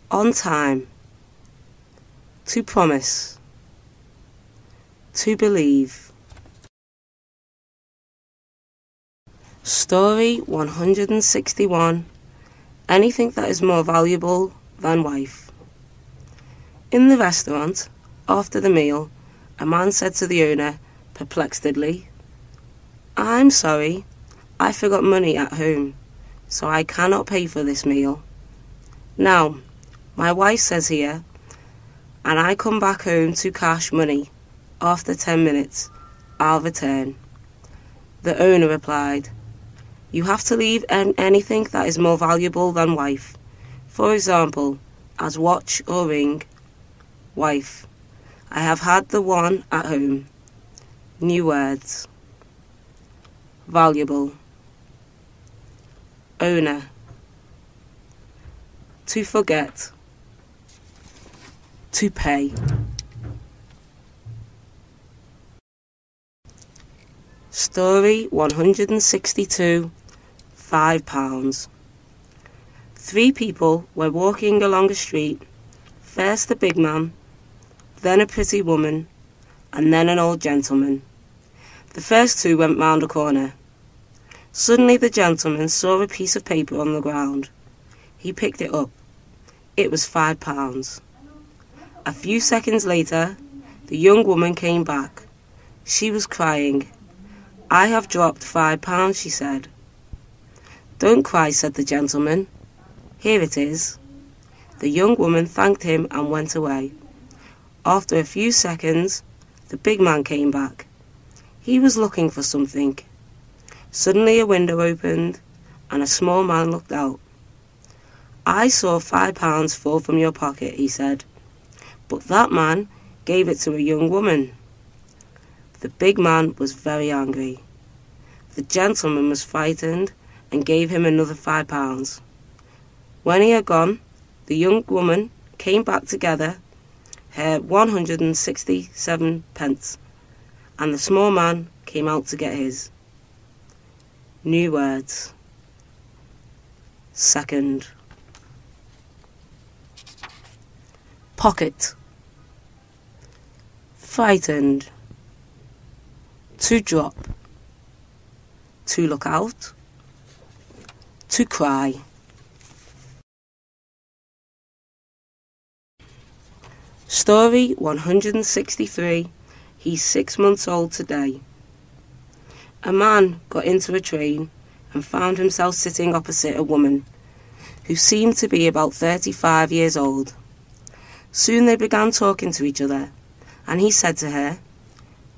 S1: On time. To promise. To believe. Story 161. Anything that is more valuable than wife. In the restaurant, after the meal, a man said to the owner, perplexedly, "I'm sorry, I forgot money at home, so I cannot pay for this meal. Now, my wife says here, and I come back home to cash money. After 10 minutes, I'll return." The owner replied, "You have to leave anything that is more valuable than wife. For example, as watch or ring. Wife, I have had the one at home." New words. Valuable. Owner. To forget. To pay. Story 162. £5. 3 people were walking along a street. First a big man, then a pretty woman, and then an old gentleman. The first 2 went round a corner. Suddenly the gentleman saw a piece of paper on the ground. He picked it up. It was £5. A few seconds later, the young woman came back. She was crying. "I have dropped £5, she said. "Don't cry," said the gentleman. "Here it is." The young woman thanked him and went away. After a few seconds, the big man came back. He was looking for something. Suddenly a window opened, and a small man looked out. "I saw £5 fall from your pocket," he said, "but that man gave it to a young woman." The big man was very angry. The gentleman was frightened and gave him another £5. When he had gone, the young woman came back together her 167 pence, and the small man came out to get his. New words. Second. Pocket. Frightened. To drop. To look out. To cry. Story 163. He's 6 months old today. A man got into a train and found himself sitting opposite a woman who seemed to be about 35 years old. Soon they began talking to each other, and he said to her,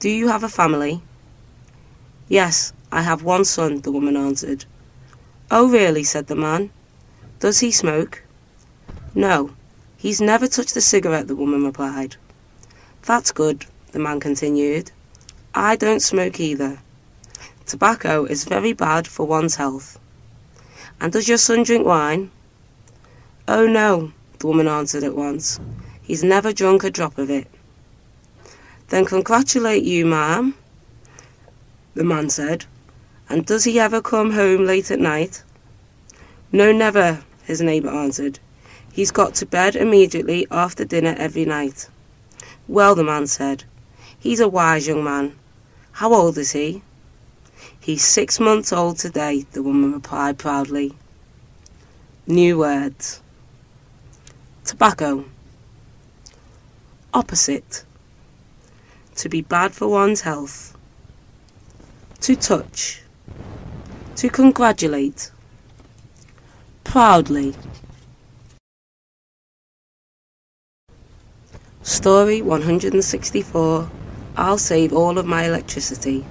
S1: Do you have a family? Yes, I have one son, the woman answered. Oh, really, said the man. Does he smoke? No, he's never touched a cigarette, the woman replied. That's good, the man continued. I don't smoke either. Tobacco is very bad for one's health. And does your son drink wine? Oh, no, the woman answered at once. He's never drunk a drop of it. Then congratulate you, ma'am, the man said. And does he ever come home late at night? No, never, his neighbour answered. He's got to bed immediately after dinner every night. Well, the man said, he's a wise young man. How old is he? He's 6 months old today, the woman replied proudly. New words. Tobacco. Opposite. To be bad for one's health. To touch. To congratulate. Proudly. Story 164. I'll save all of my electricity.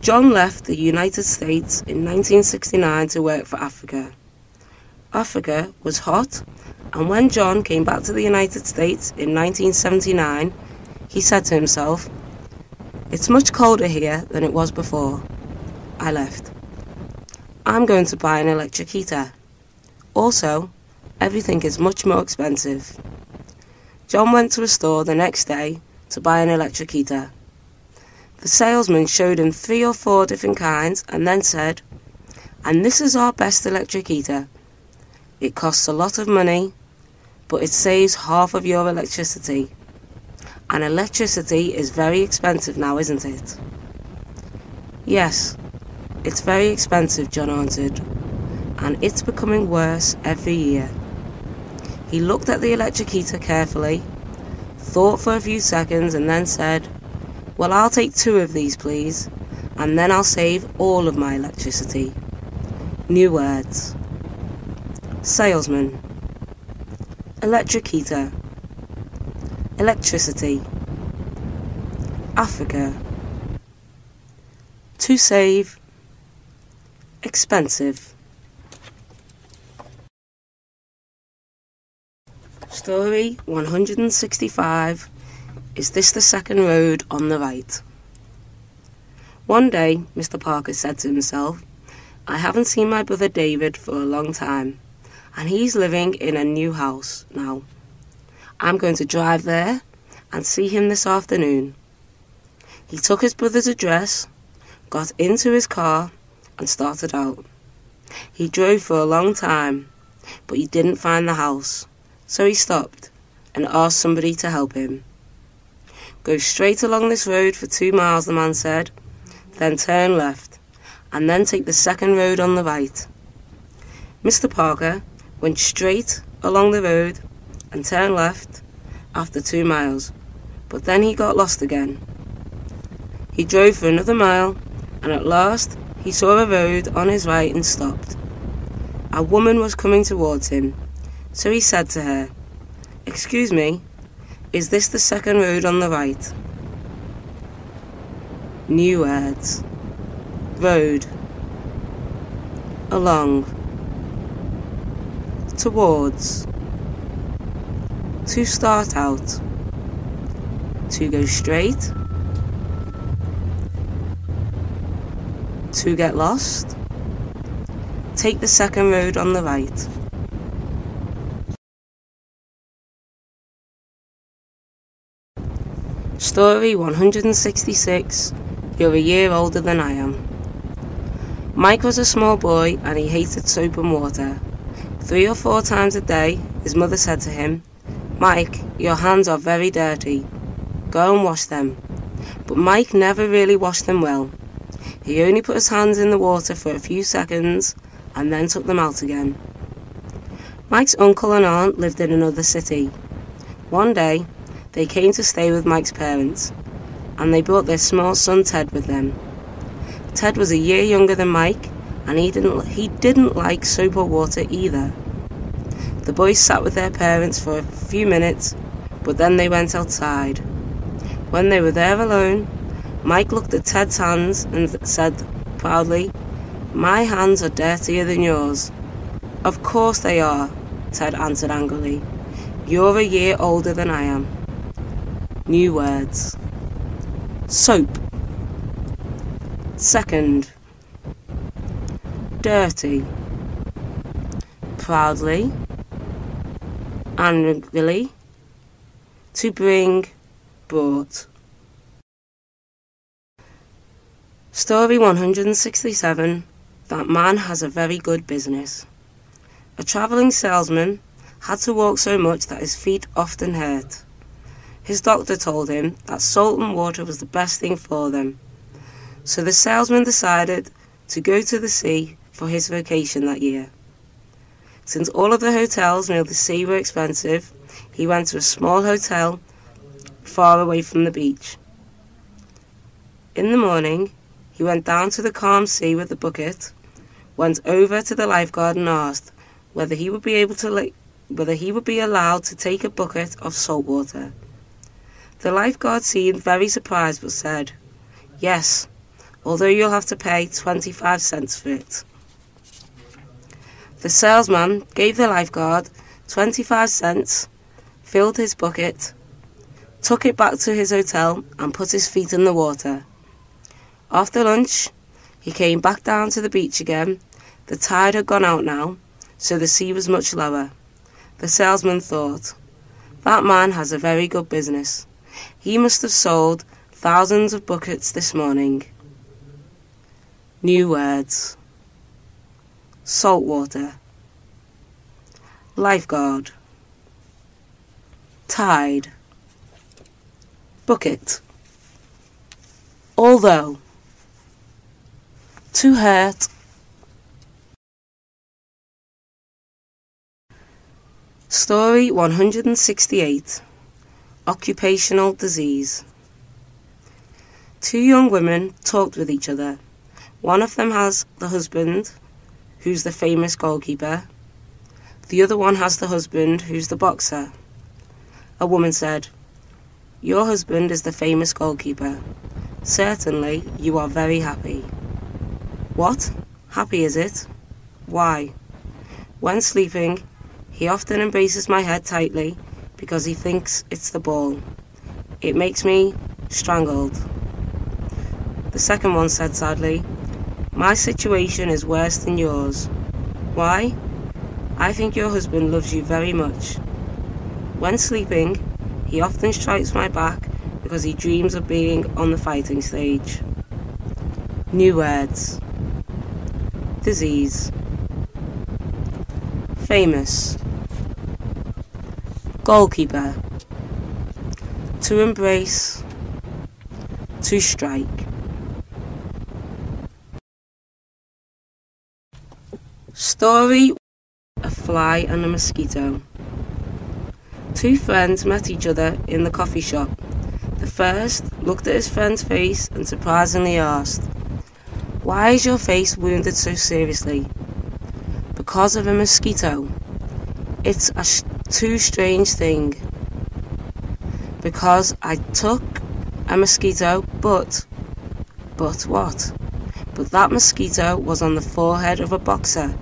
S1: John left the United States in 1969 to work for Africa. Africa was hot, and when John came back to the United States in 1979, he said to himself, "It's much colder here than it was before." I left. I'm going to buy an electric heater. Also, everything is much more expensive. John went to a store the next day to buy an electric heater. The salesman showed him 3 or 4 different kinds and then said, "And this is our best electric heater. It costs a lot of money, but it saves half of your electricity. And electricity is very expensive now, isn't it?" "Yes, it's very expensive," John answered, "and it's becoming worse every year." He looked at the electric heater carefully, thought for a few seconds and then said, "Well, I'll take 2 of these, please, and then I'll save all of my electricity." New words. Salesman. Electric heater. Electricity. Africa. To save. Expensive. Story 165. Is this the second road on the right? One day, Mr. Parker said to himself, "I haven't seen my brother David for a long time, and he's living in a new house now. I'm going to drive there and see him this afternoon." He took his brother's address, got into his car, and started out. He drove for a long time, but he didn't find the house, so he stopped and asked somebody to help him. "Go straight along this road for 2 miles, the man said, then turn left, and then take the second road on the right." Mr. Parker went straight along the road and turned left after 2 miles, but then he got lost again. He drove for another mile, and at last he saw a road on his right and stopped. A woman was coming towards him, so he said to her, "Excuse me, is this the second road on the right?" New words. Road. Along. Towards. To start out. To go straight. To get lost. Take the second road on the right. Story 166. You're a year older than I am. Mike was a small boy and he hated soap and water. 3 or 4 times a day, his mother said to him, "Mike, your hands are very dirty. Go and wash them." But Mike never really washed them well. He only put his hands in the water for a few seconds and then took them out again. Mike's uncle and aunt lived in another city. One day, they came to stay with Mike's parents, and they brought their small son Ted with them. Ted was a year younger than Mike, and he didn't like soap or water either. The boys sat with their parents for a few minutes, but then they went outside. When they were there alone, Mike looked at Ted's hands and said proudly, "My hands are dirtier than yours." "Of course they are," Ted answered angrily. "You're a year older than I am." New words. Soap. Second. Dirty. Proudly. Angrily. To bring. Brought. Story 167. That man has a very good business. A travelling salesman had to walk so much that his feet often hurt. His doctor told him that salt and water was the best thing for them. So the salesman decided to go to the sea for his vacation that year. Since all of the hotels near the sea were expensive, he went to a small hotel far away from the beach. In the morning, he went down to the calm sea with the bucket, went over to the lifeguard and asked whether he would be allowed to take a bucket of salt water. The lifeguard seemed very surprised but said, "Yes, although you'll have to pay 25 cents for it." The salesman gave the lifeguard 25 cents, filled his bucket, took it back to his hotel and put his feet in the water. After lunch, he came back down to the beach again. The tide had gone out now, so the sea was much lower. The salesman thought, "That man has a very good business. He must have sold thousands of buckets this morning." New words. Salt water. Lifeguard. Tide. Bucket. Although. To hurt. Story 168. Occupational disease. Two young women talked with each other. One of them has the husband, who's the famous goalkeeper. The other one has the husband, who's the boxer. A woman said, "Your husband is the famous goalkeeper. Certainly, you are very happy." "What? Happy is it? Why?" "When sleeping, he often embraces my head tightly because he thinks it's the ball. It makes me strangled." The second one said sadly, "My situation is worse than yours." "Why?" "I think your husband loves you very much. When sleeping, he often strikes my back because he dreams of being on the fighting stage." New words. Disease. Famous. Goalkeeper. To embrace. To strike. Story. A fly and a mosquito. Two friends met each other in the coffee shop. The first looked at his friend's face and surprisingly asked, "Why is your face wounded so seriously?" "Because of a mosquito. It's a too strange thing." "Because I took a mosquito, but what?" "But that mosquito was on the forehead of a boxer."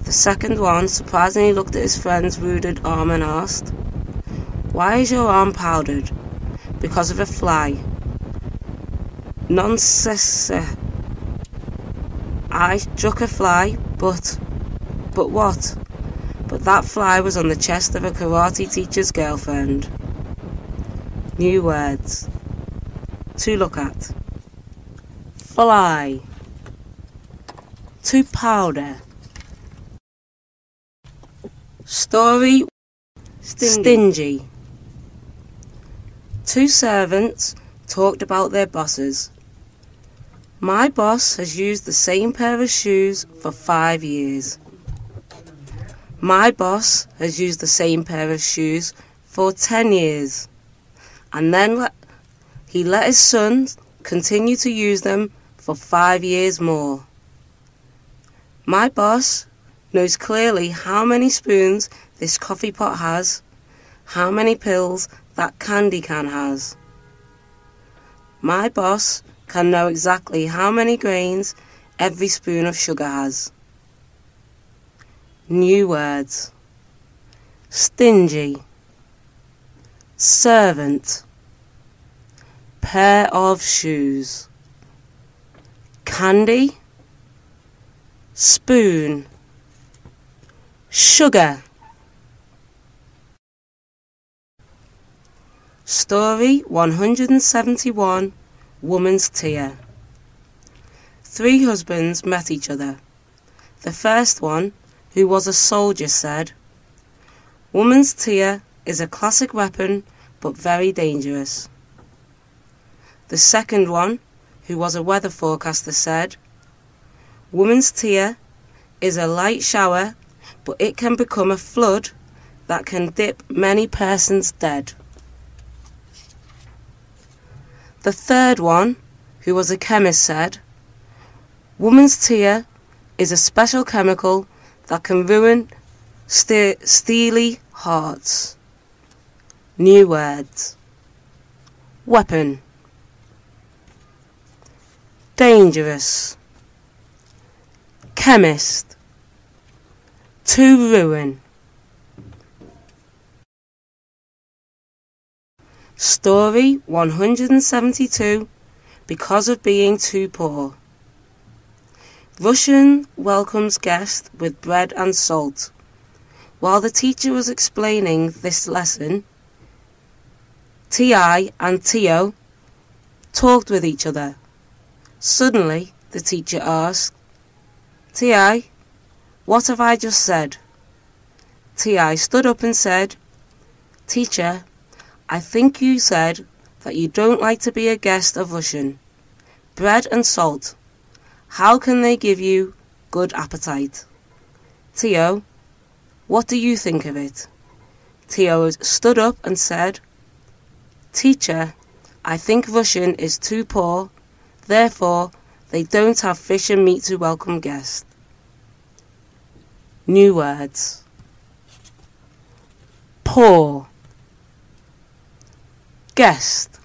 S1: The second one surprisingly looked at his friend's wounded arm and asked, "Why is your arm powdered?" "Because of a fly." "Nonsense. I struck a fly, but what?" "But that fly was on the chest of a karate teacher's girlfriend." New words. To look at. Fly. To powder. Story. Stingy. Two servants talked about their bosses. "My boss has used the same pair of shoes for 5 years. My boss has used the same pair of shoes for 10 years. And then he let his son continue to use them for 5 years more. My boss knows clearly how many spoons this coffee pot has, how many pills that candy can has." My boss can know exactly how many grains every spoon of sugar has. New words. Stingy, servant, pair of shoes, candy, spoon, sugar. Story 171, Woman's Tear. 3 husbands met each other. The first one, who was a soldier, said, "Woman's tear is a classic weapon, but very dangerous." The second one, who was a weather forecaster, said, "Woman's tear is a light shower, but it can become a flood that can dip many persons dead." The third one, who was a chemist, said, "Woman's tear is a special chemical that can ruin steely hearts." New words. Weapon. Dangerous. Chemist. To ruin. Story 172, Because of Being Too Poor. Russian welcomes guest with bread and salt. While the teacher was explaining this lesson, T.I. and T.O. talked with each other. Suddenly, the teacher asked, "T.I., what have I just said?" T.I. stood up and said, "Teacher, I think you said that you don't like to be a guest of Russian. Bread and salt. How can they give you good appetite?" T.O., what do you think of it? T.O. stood up and said, "Teacher, I think Russian is too poor, therefore they don't have fish and meat to welcome guests." New words. Poor. Guest.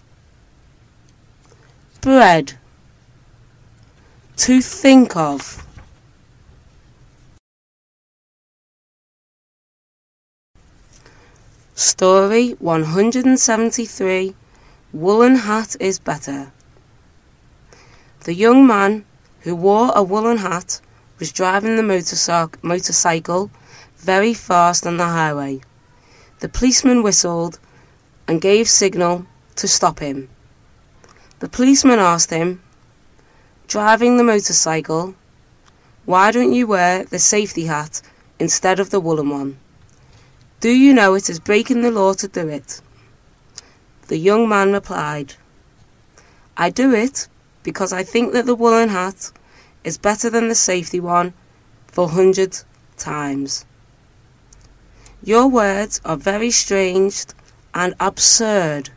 S1: Bread. To think of. Story 173, Woolen Hat is Better. The young man who wore a woolen hat was driving the motorcycle very fast on the highway. The policeman whistled and gave signal to stop him. The policeman asked him, "Driving the motorcycle, why don't you wear the safety hat instead of the woolen one? Do you know it is breaking the law to do it?" The young man replied, "I do it because I think that the woolen hat is better than the safety one for 100 times. Your words are very strange and absurd.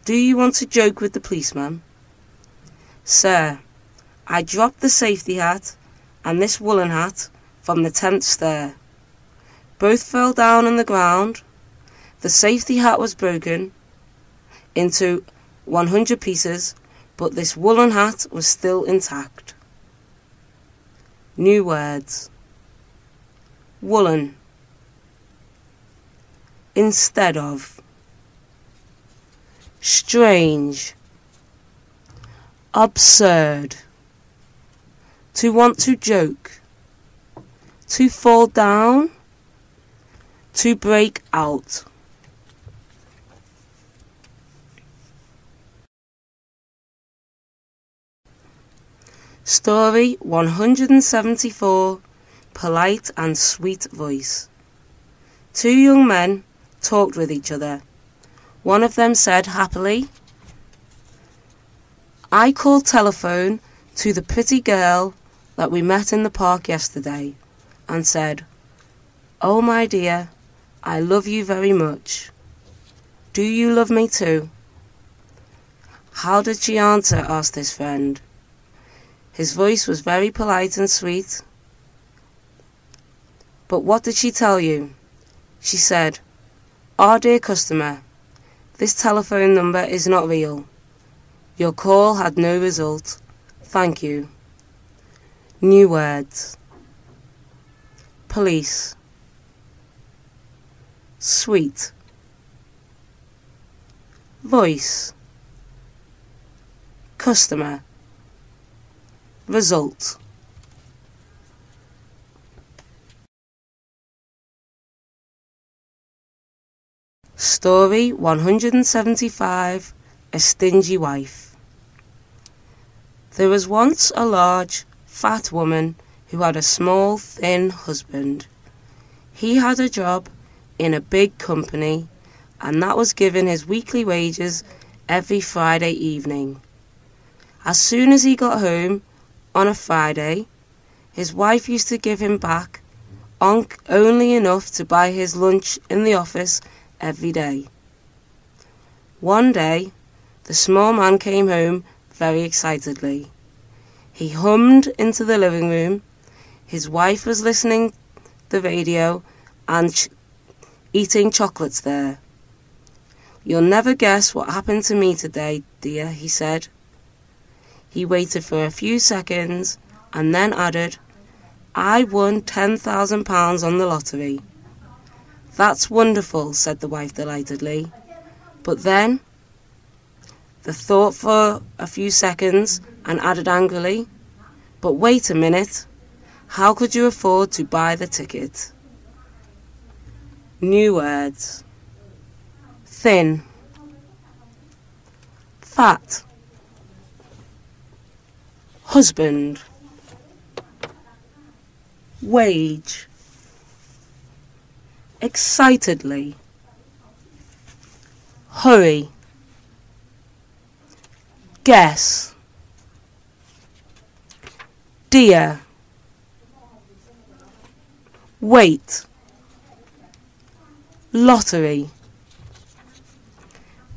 S1: Do you want to joke with the policeman?" "Sir, I dropped the safety hat and this woolen hat from the 10th stair. Both fell down on the ground. The safety hat was broken into 100 pieces, but this woolen hat was still intact." New words. Woolen. Instead of. Strange. Absurd. To want to joke. To fall down. To break out. Story 174, Polite and Sweet Voice. 2 young men talked with each other. One of them said happily, "I called telephone to the pretty girl that we met in the park yesterday and said, 'Oh my dear, I love you very much. Do you love me too?' 'How did she answer?' asked his friend. His voice was very polite and sweet. 'But what did she tell you?' 'She said, "Our dear customer, this telephone number is not real. Your call had no result. Thank you. New words. Police. Sweet. Voice. Customer. Result. Story 175. A Stingy Wife. There was once a large, fat woman who had a small, thin husband. He had a job in a big company, and that was given his weekly wages every Friday evening. As soon as he got home on a Friday, his wife used to give him back only enough to buy his lunch in the office every day. One day, the small man came home very excitedly. He hummed into the living room. His wife was listening to the radio and eating chocolates there. You'll never guess what happened to me today, dear, he said. He waited for a few seconds and then added, I won £10,000 on the lottery. That's wonderful, said the wife delightedly. But then, the thought for a few seconds and added angrily, but wait a minute, how could you afford to buy the ticket? New words. Thin. Fat. Husband. Wage. Excitedly. Hurry. Guess. Dear. Wait. Lottery.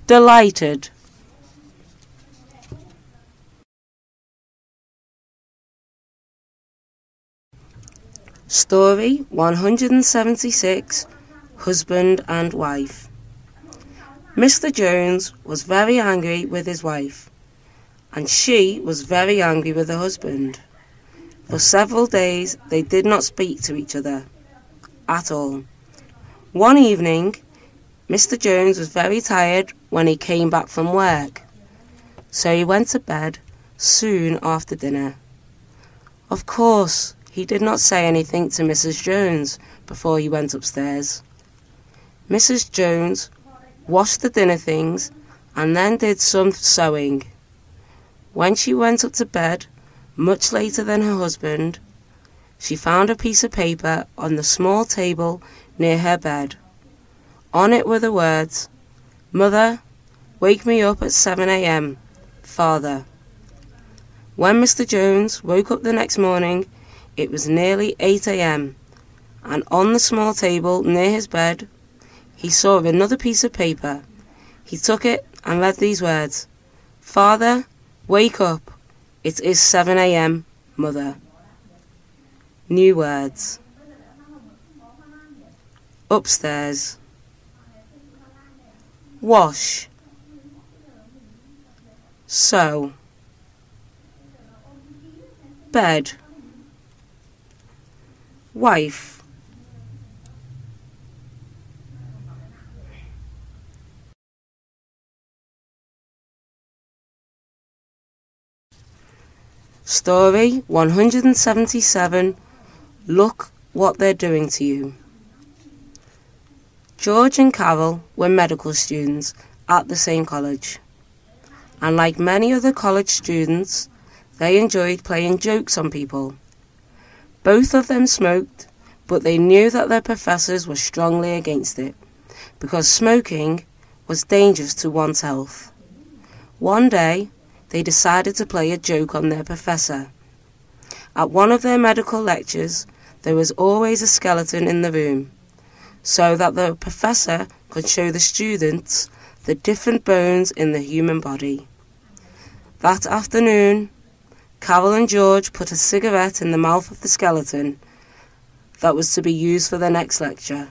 S1: Delighted. Story 176. Husband and Wife. Mr. Jones was very angry with his wife, and she was very angry with her husband. For several days they did not speak to each other at all. One evening, Mr. Jones was very tired when he came back from work, so he went to bed soon after dinner. Of course, he did not say anything to Mrs. Jones before he went upstairs. Mrs. Jones washed the dinner things and then did some sewing. When she went up to bed, much later than her husband, she found a piece of paper on the small table near her bed. On it were the words, Mother, wake me up at 7 a.m. Father. When Mr. Jones woke up the next morning, it was nearly 8 a.m., and on the small table near his bed, he saw another piece of paper. He took it and read these words, Father, wake up. It is 7 a.m., Mother. New words. Upstairs. Wash. Sew. Bed. Wife. Story 177. Look what they're doing to you. George and Carol were medical students at the same college, and like many other college students, they enjoyed playing jokes on people. Both of them smoked, but they knew that their professors were strongly against it, because smoking was dangerous to one's health. One day, they decided to play a joke on their professor. At one of their medical lectures, there was always a skeleton in the room, so that the professor could show the students the different bones in the human body. That afternoon, Carol and George put a cigarette in the mouth of the skeleton that was to be used for the next lecture.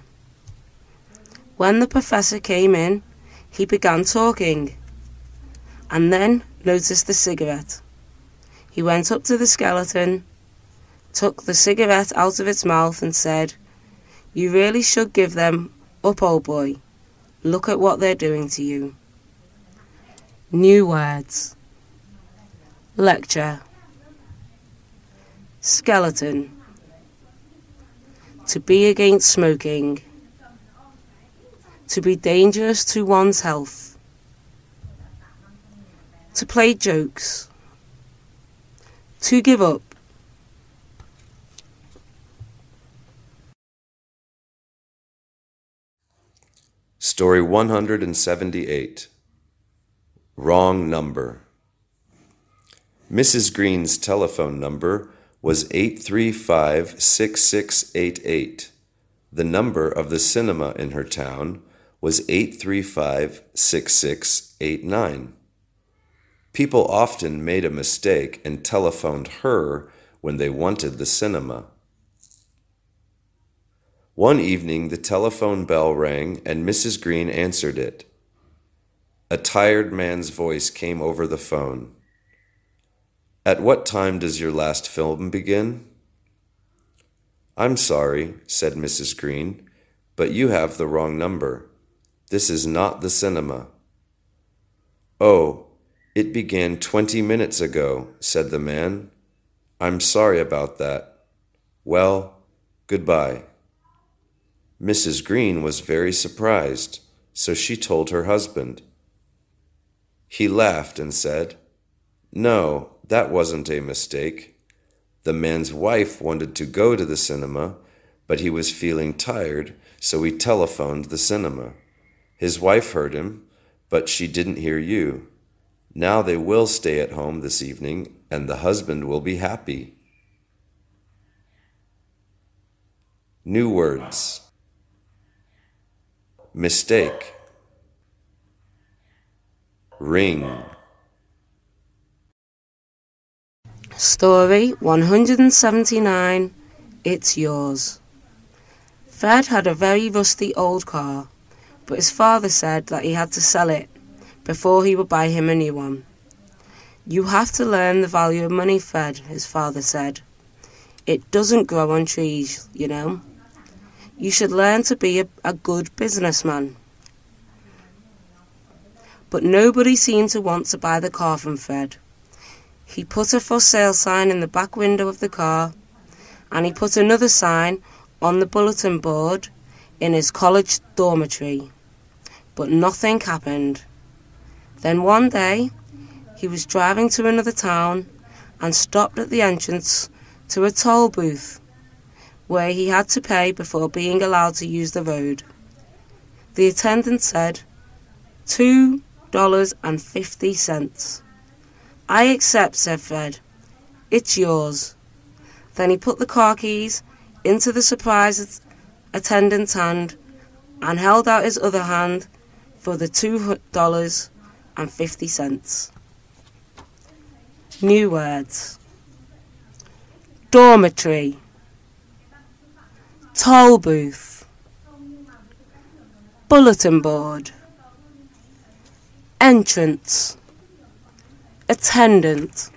S1: When the professor came in, he began talking, and then noticed the cigarette. He went up to the skeleton, took the cigarette out of its mouth and said, "You really should give them up, old boy. Look at what they're doing to you." New words. Lecture. Skeleton. To be against smoking. To be dangerous to one's health. To play jokes. To give up.
S2: Story 178. Wrong number. Mrs. Green's telephone number was 835-6688. The number of the cinema in her town was 835-6689. People often made a mistake and telephoned her when they wanted the cinema. One evening, the telephone bell rang and Mrs. Green answered it. A tired man's voice came over the phone. "At what time does your last film begin?" "I'm sorry," said Mrs. Green, "but you have the wrong number. This is not the cinema." "Oh, it began 20 minutes ago," said the man. "I'm sorry about that. Well, goodbye." Mrs. Green was very surprised, so she told her husband. He laughed and said, "No, that wasn't a mistake. The man's wife wanted to go to the cinema, but he was feeling tired, so he telephoned the cinema. His wife heard him, but she didn't hear you. Now they will stay at home this evening, and the husband will be happy." New words. Mistake. Ring.
S1: Story 179. It's yours. Fred had a very rusty old car, but his father said that he had to sell it before he would buy him a new one. "You have to learn the value of money, Fred," his father said. "It doesn't grow on trees, you know. You should learn to be a good businessman." But nobody seemed to want to buy the car from Fred. He put a for sale sign in the back window of the car, and he put another sign on the bulletin board in his college dormitory. But nothing happened. Then one day, he was driving to another town and stopped at the entrance to a toll booth, where he had to pay before being allowed to use the road. The attendant said, $2.50. "I accept," said Fred. "It's yours." Then he put the car keys into the surprised attendant's hand and held out his other hand for the $2.50. New words. Dormitory. Toll booth. Bulletin board. Entrance. Attendant.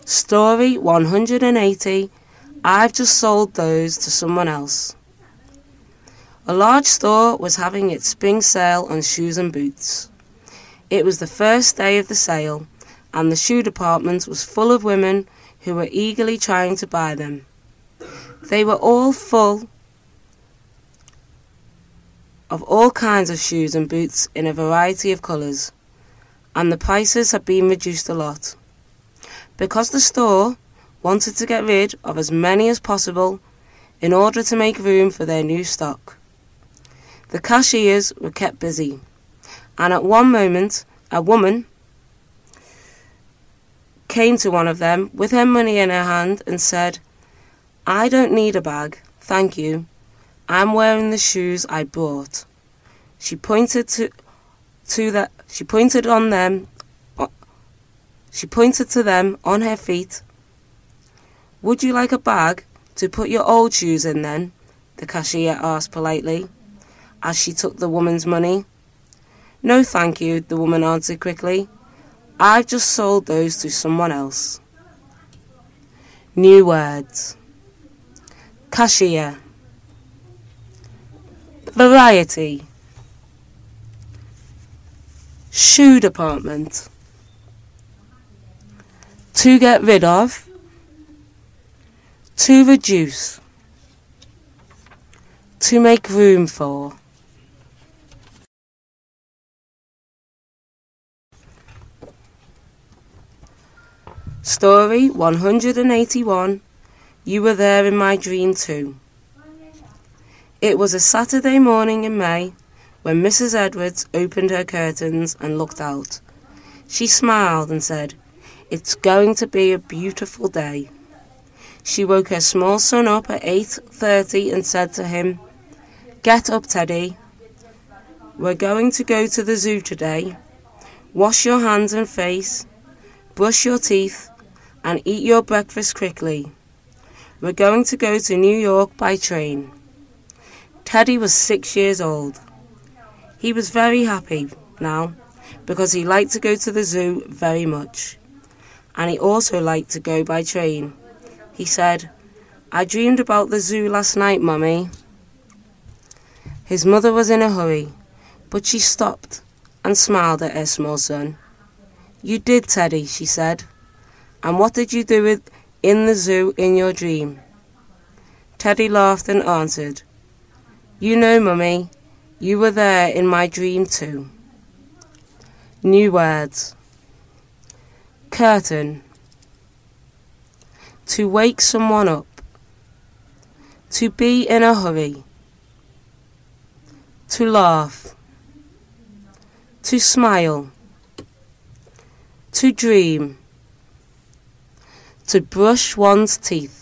S1: Story 180. I've just sold those to someone else. A large store was having its spring sale on shoes and boots. It was the first day of the sale, and the shoe department was full of women who were eagerly trying to buy them. They were all full of all kinds of shoes and boots in a variety of colours, and the prices had been reduced a lot. Because the store wanted to get rid of as many as possible in order to make room for their new stock. The cashiers were kept busy, and at one moment a woman came to one of them with her money in her hand and said, "I don't need a bag, thank you. I'm wearing the shoes I bought." She pointed to them on her feet. "Would you like a bag to put your old shoes in then?" the cashier asked politely. as she took the woman's money. "No, thank you," the woman answered quickly. "I've just sold those to someone else." New words. Cashier. Variety. Shoe department. To get rid of. To reduce. To make room for. Story 181. You were there in my dream too. It was a Saturday morning in May when Mrs. Edwards opened her curtains and looked out. She smiled and said, "It's going to be a beautiful day." She woke her small son up at 8:30 and said to him, "Get up, Teddy. We're going to go to the zoo today. Wash your hands and face, brush your teeth, and eat your breakfast quickly. We're going to go to New York by train." Teddy was 6 years old. He was very happy now because he liked to go to the zoo very much, and he also liked to go by train. He said, "I dreamed about the zoo last night, Mummy." His mother was in a hurry, but she stopped and smiled at her small son. "You did, Teddy," she said. "And what did you do in the zoo in your dream?" Teddy laughed and answered, "You know, Mummy, you were there in my dream too." New words. Curtain. To wake someone up. To be in a hurry. To laugh. To smile. To dream. To brush one's teeth.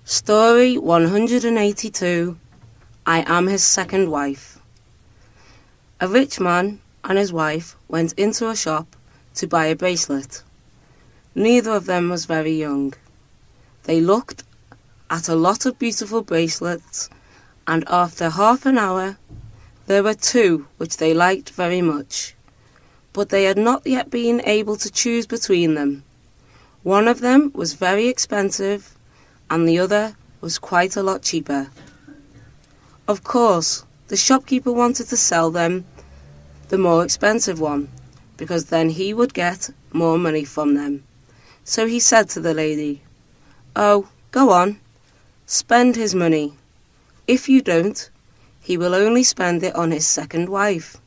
S1: Story 182. I am his second wife. A rich man and his wife went into a shop to buy a bracelet. Neither of them was very young. They looked at a lot of beautiful bracelets, and after half an hour there were two which they liked very much, but they had not yet been able to choose between them. One of them was very expensive, and the other was quite a lot cheaper. Of course, the shopkeeper wanted to sell them the more expensive one, because then he would get more money from them. So he said to the lady, "Oh, go on, spend his money. If you don't, he will only spend it on his second wife."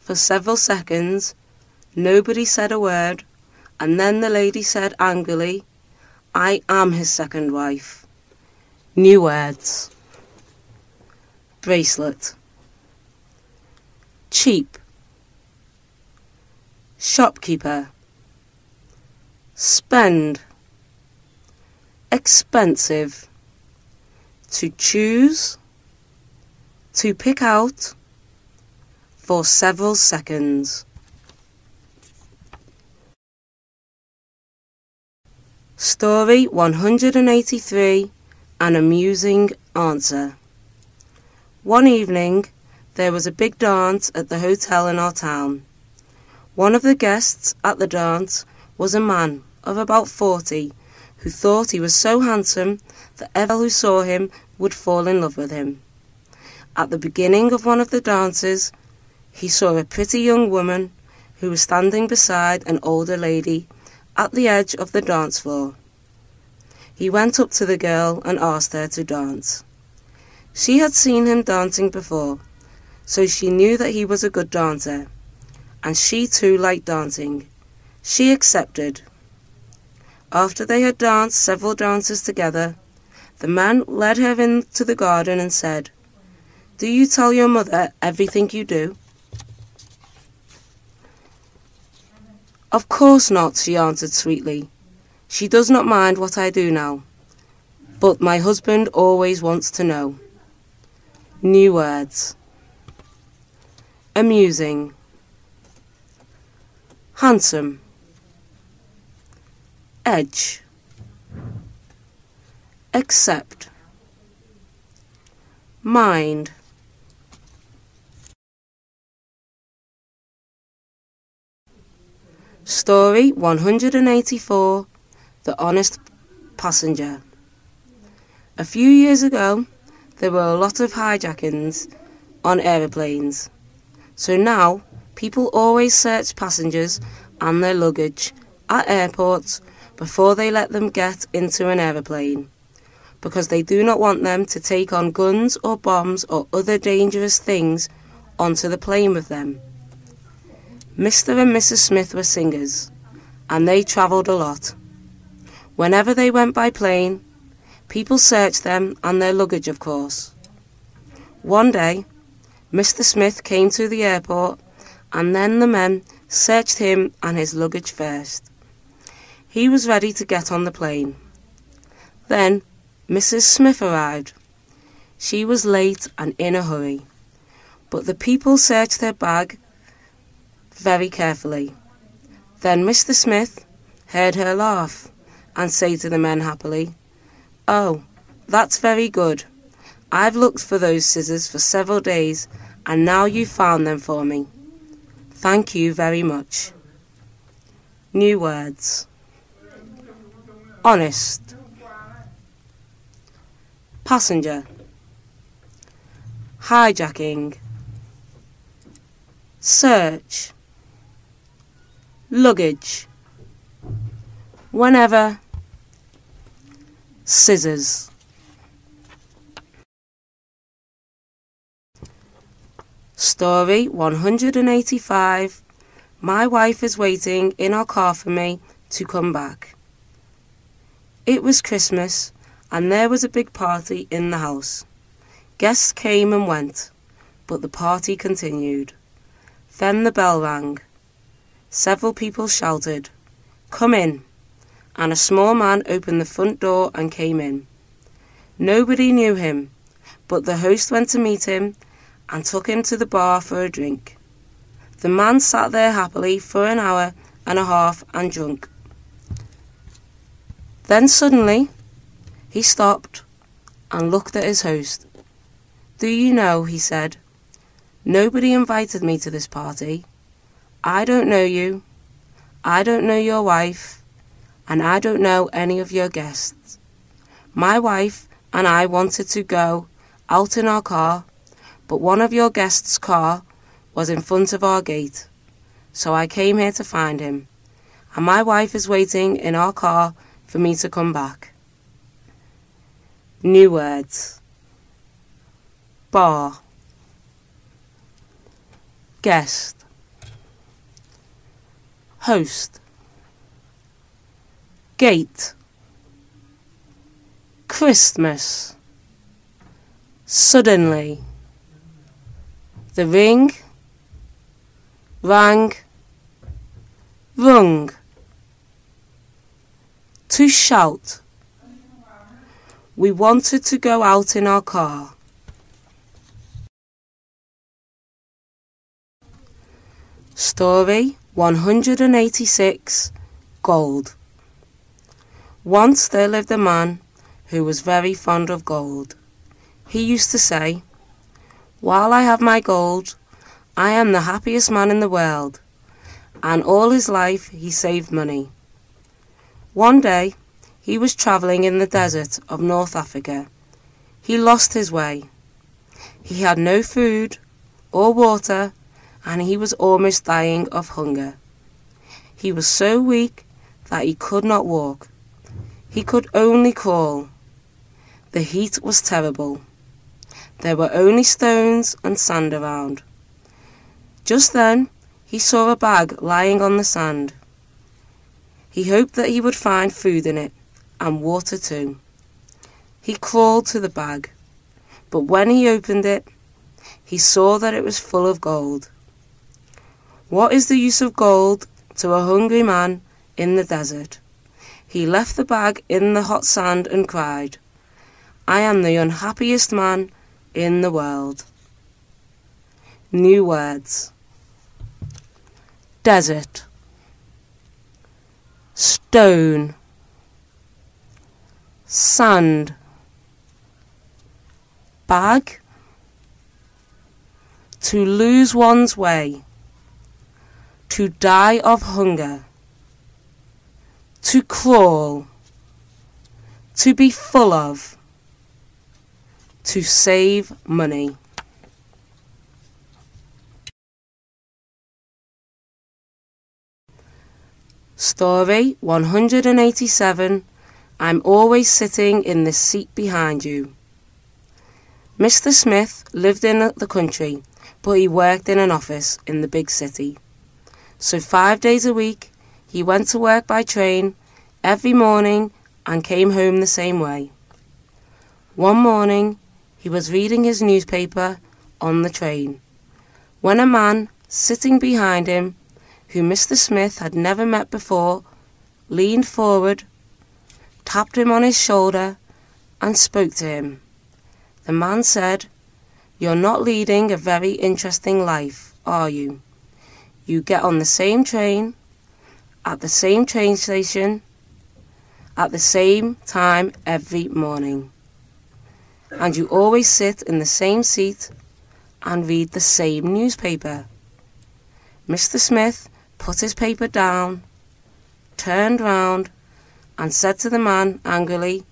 S1: For several seconds, nobody said a word, and then the lady said angrily, "I am his second wife." New words. Bracelet. Cheap. Shopkeeper. Spend. Expensive. To choose. To pick out. For several seconds. Story 183. An amusing answer. One evening, there was a big dance at the hotel in our town. One of the guests at the dance was a man of about 40 who thought he was so handsome that everyone who saw him would fall in love with him. At the beginning of one of the dances, he saw a pretty young woman who was standing beside an older lady at the edge of the dance floor. He went up to the girl and asked her to dance. She had seen him dancing before, so she knew that he was a good dancer, and she too liked dancing. She accepted. After they had danced several dances together, the man led her into the garden and said, "Do you tell your mother everything you do?" "Of course not," she answered sweetly. "She does not mind what I do now, but my husband always wants to know." New words. Amusing. Handsome. Edge. accept, mind, Story 184, The Honest Passenger. A few years ago, there were a lot of hijackings on aeroplanes. So now, people always search passengers and their luggage at airports before they let them get into an aeroplane, because they do not want them to take on guns or bombs or other dangerous things onto the plane with them. Mr. and Mrs. Smith were singers, and they travelled a lot. Whenever they went by plane, people searched them and their luggage, of course. One day, Mr. Smith came to the airport, and then the men searched him and his luggage first. He was ready to get on the plane. Then Mrs. Smith arrived. She was late and in a hurry, but the people searched her bag very carefully. Then Mr. Smith heard her laugh and say to the men happily, "Oh, that's very good. I've looked for those scissors for several days, and now you've found them for me. Thank you very much." New words. Honest, passenger, hijacking, search, luggage, whenever, scissors. Story 185. My wife is waiting in our car for me to come back. It was Christmas, and there was a big party in the house. Guests came and went, but the party continued. Then the bell rang. Several people shouted, "Come in," and a small man opened the front door and came in. Nobody knew him, but the host went to meet him and took him to the bar for a drink. The man sat there happily for an hour and a half and drank. Then suddenly, he stopped and looked at his host. "Do you know," he said, "nobody invited me to this party. I don't know you, I don't know your wife, and I don't know any of your guests. My wife and I wanted to go out in our car, but one of your guests' car was in front of our gate, so I came here to find him, and my wife is waiting in our car for me to come back." New words. Bar, guest, host, gate, Christmas, suddenly, the ring, rang, rung, to shout. We wanted to go out in our car. Story 186, Gold. Once there lived a man who was very fond of gold. He used to say, "While I have my gold, I am the happiest man in the world," and all his life he saved money. One day, he was travelling in the desert of North Africa. He lost his way. He had no food or water, and he was almost dying of hunger. He was so weak that he could not walk. He could only crawl. The heat was terrible. There were only stones and sand around. Just then, he saw a bag lying on the sand. He hoped that he would find food in it, and water too. He crawled to the bag, but when he opened it, he saw that it was full of gold. What is the use of gold to a hungry man in the desert? He left the bag in the hot sand and cried, "I am the unhappiest man in the world." New words. Desert, stone, sand, bag, to lose one's way, to die of hunger, to crawl, to be full of, to save money. Story 187. I'm always sitting in this seat behind you. Mr. Smith lived in the country, but he worked in an office in the big city. So 5 days a week, he went to work by train every morning and came home the same way. One morning, he was reading his newspaper on the train, when a man sitting behind him, who Mr. Smith had never met before, leaned forward, tapped him on his shoulder, and spoke to him. The man said, "You're not leading a very interesting life, are you? You get on the same train, at the same train station, at the same time every morning. And you always sit in the same seat and read the same newspaper." Mr. Smith put his paper down, turned round, and said to the man angrily,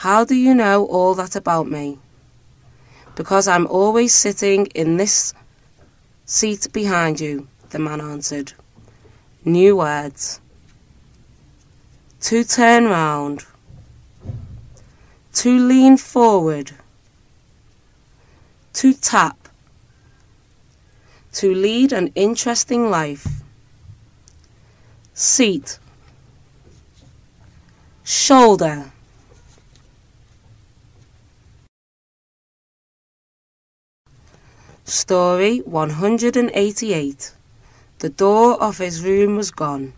S1: "How do you know all that about me?" "Because I'm always sitting in this seat behind you," the man answered. New words. To turn round. To lean forward. To tap. To lead an interesting life. Seat. Shoulder. Story 188. The door of his room was gone.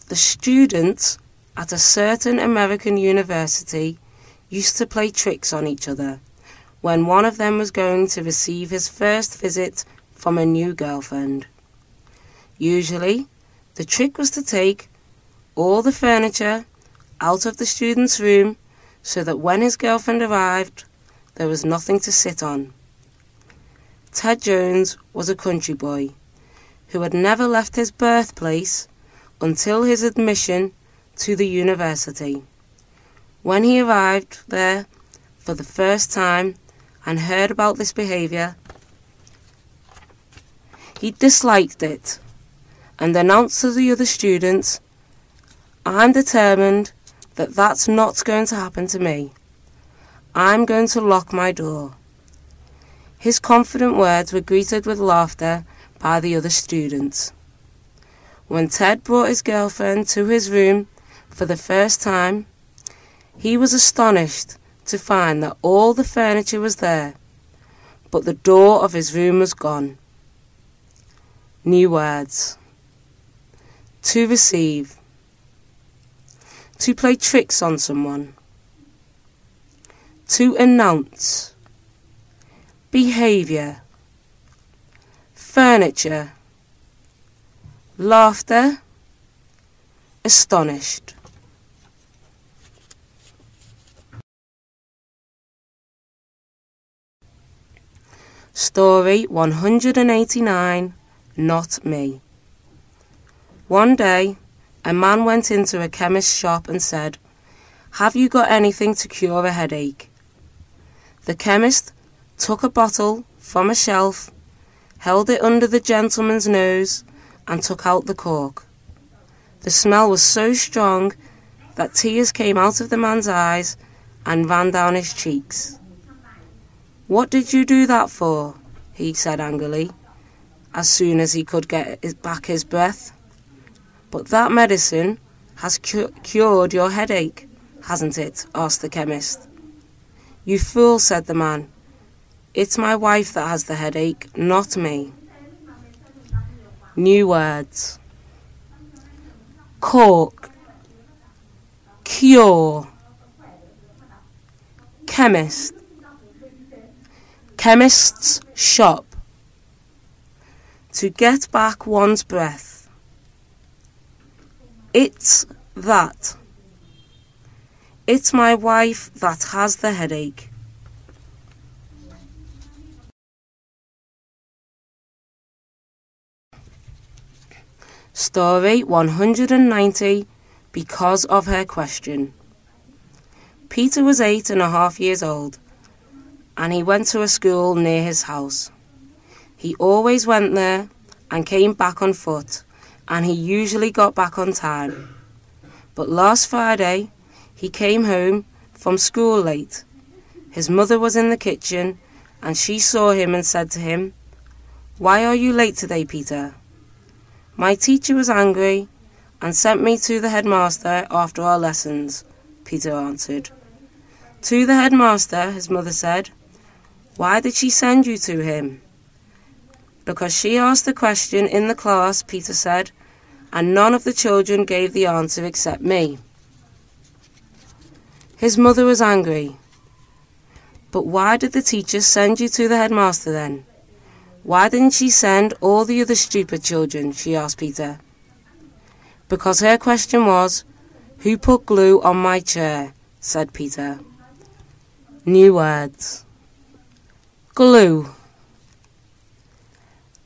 S1: The students at a certain American university used to play tricks on each other when one of them was going to receive his first visit from a new girlfriend. Usually, the trick was to take all the furniture out of the student's room so that when his girlfriend arrived, there was nothing to sit on. Ted Jones was a country boy who had never left his birthplace until his admission to the university. When he arrived there for the first time and heard about this behaviour, he disliked it and announced to the other students, "I'm determined that that's not going to happen to me. I'm going to lock my door." His confident words were greeted with laughter by the other students. When Ted brought his girlfriend to his room for the first time, he was astonished to find that all the furniture was there, but the door of his room was gone. New words. To receive. To play tricks on someone. To announce. Behaviour. Furniture. Laughter. Astonished. Story 189. Not me. One day, a man went into a chemist's shop and said, "Have you got anything to cure a headache?" The chemist took a bottle from a shelf, held it under the gentleman's nose, and took out the cork. The smell was so strong that tears came out of the man's eyes and ran down his cheeks. "What did you do that for?" he said angrily, as soon as he could get back his breath. "But that medicine has cured your headache, hasn't it?" asked the chemist. "You fool," said the man. "It's my wife that has the headache, not me." New words. Cork. Cure. Chemist. Chemist's shop. To get back one's breath. It's that. It's my wife that has the headache. Story 190, Because of Her Question. Peter was 8.5 years old, and he went to a school near his house. He always went there and came back on foot, and he usually got back on time. But last Friday, he came home from school late. His mother was in the kitchen, and she saw him and said to him, "Why are you late today, Peter?" "My teacher was angry and sent me to the headmaster after our lessons," Peter answered. "To the headmaster," his mother said. "Why did she send you to him?" "Because she asked the question in the class," Peter said, "and none of the children gave the answer except me." His mother was angry. "But why did the teacher send you to the headmaster then? Why didn't she send all the other stupid children?" she asked Peter. "Because her question was, 'Who put glue on my chair?'" said Peter. New words. Glue.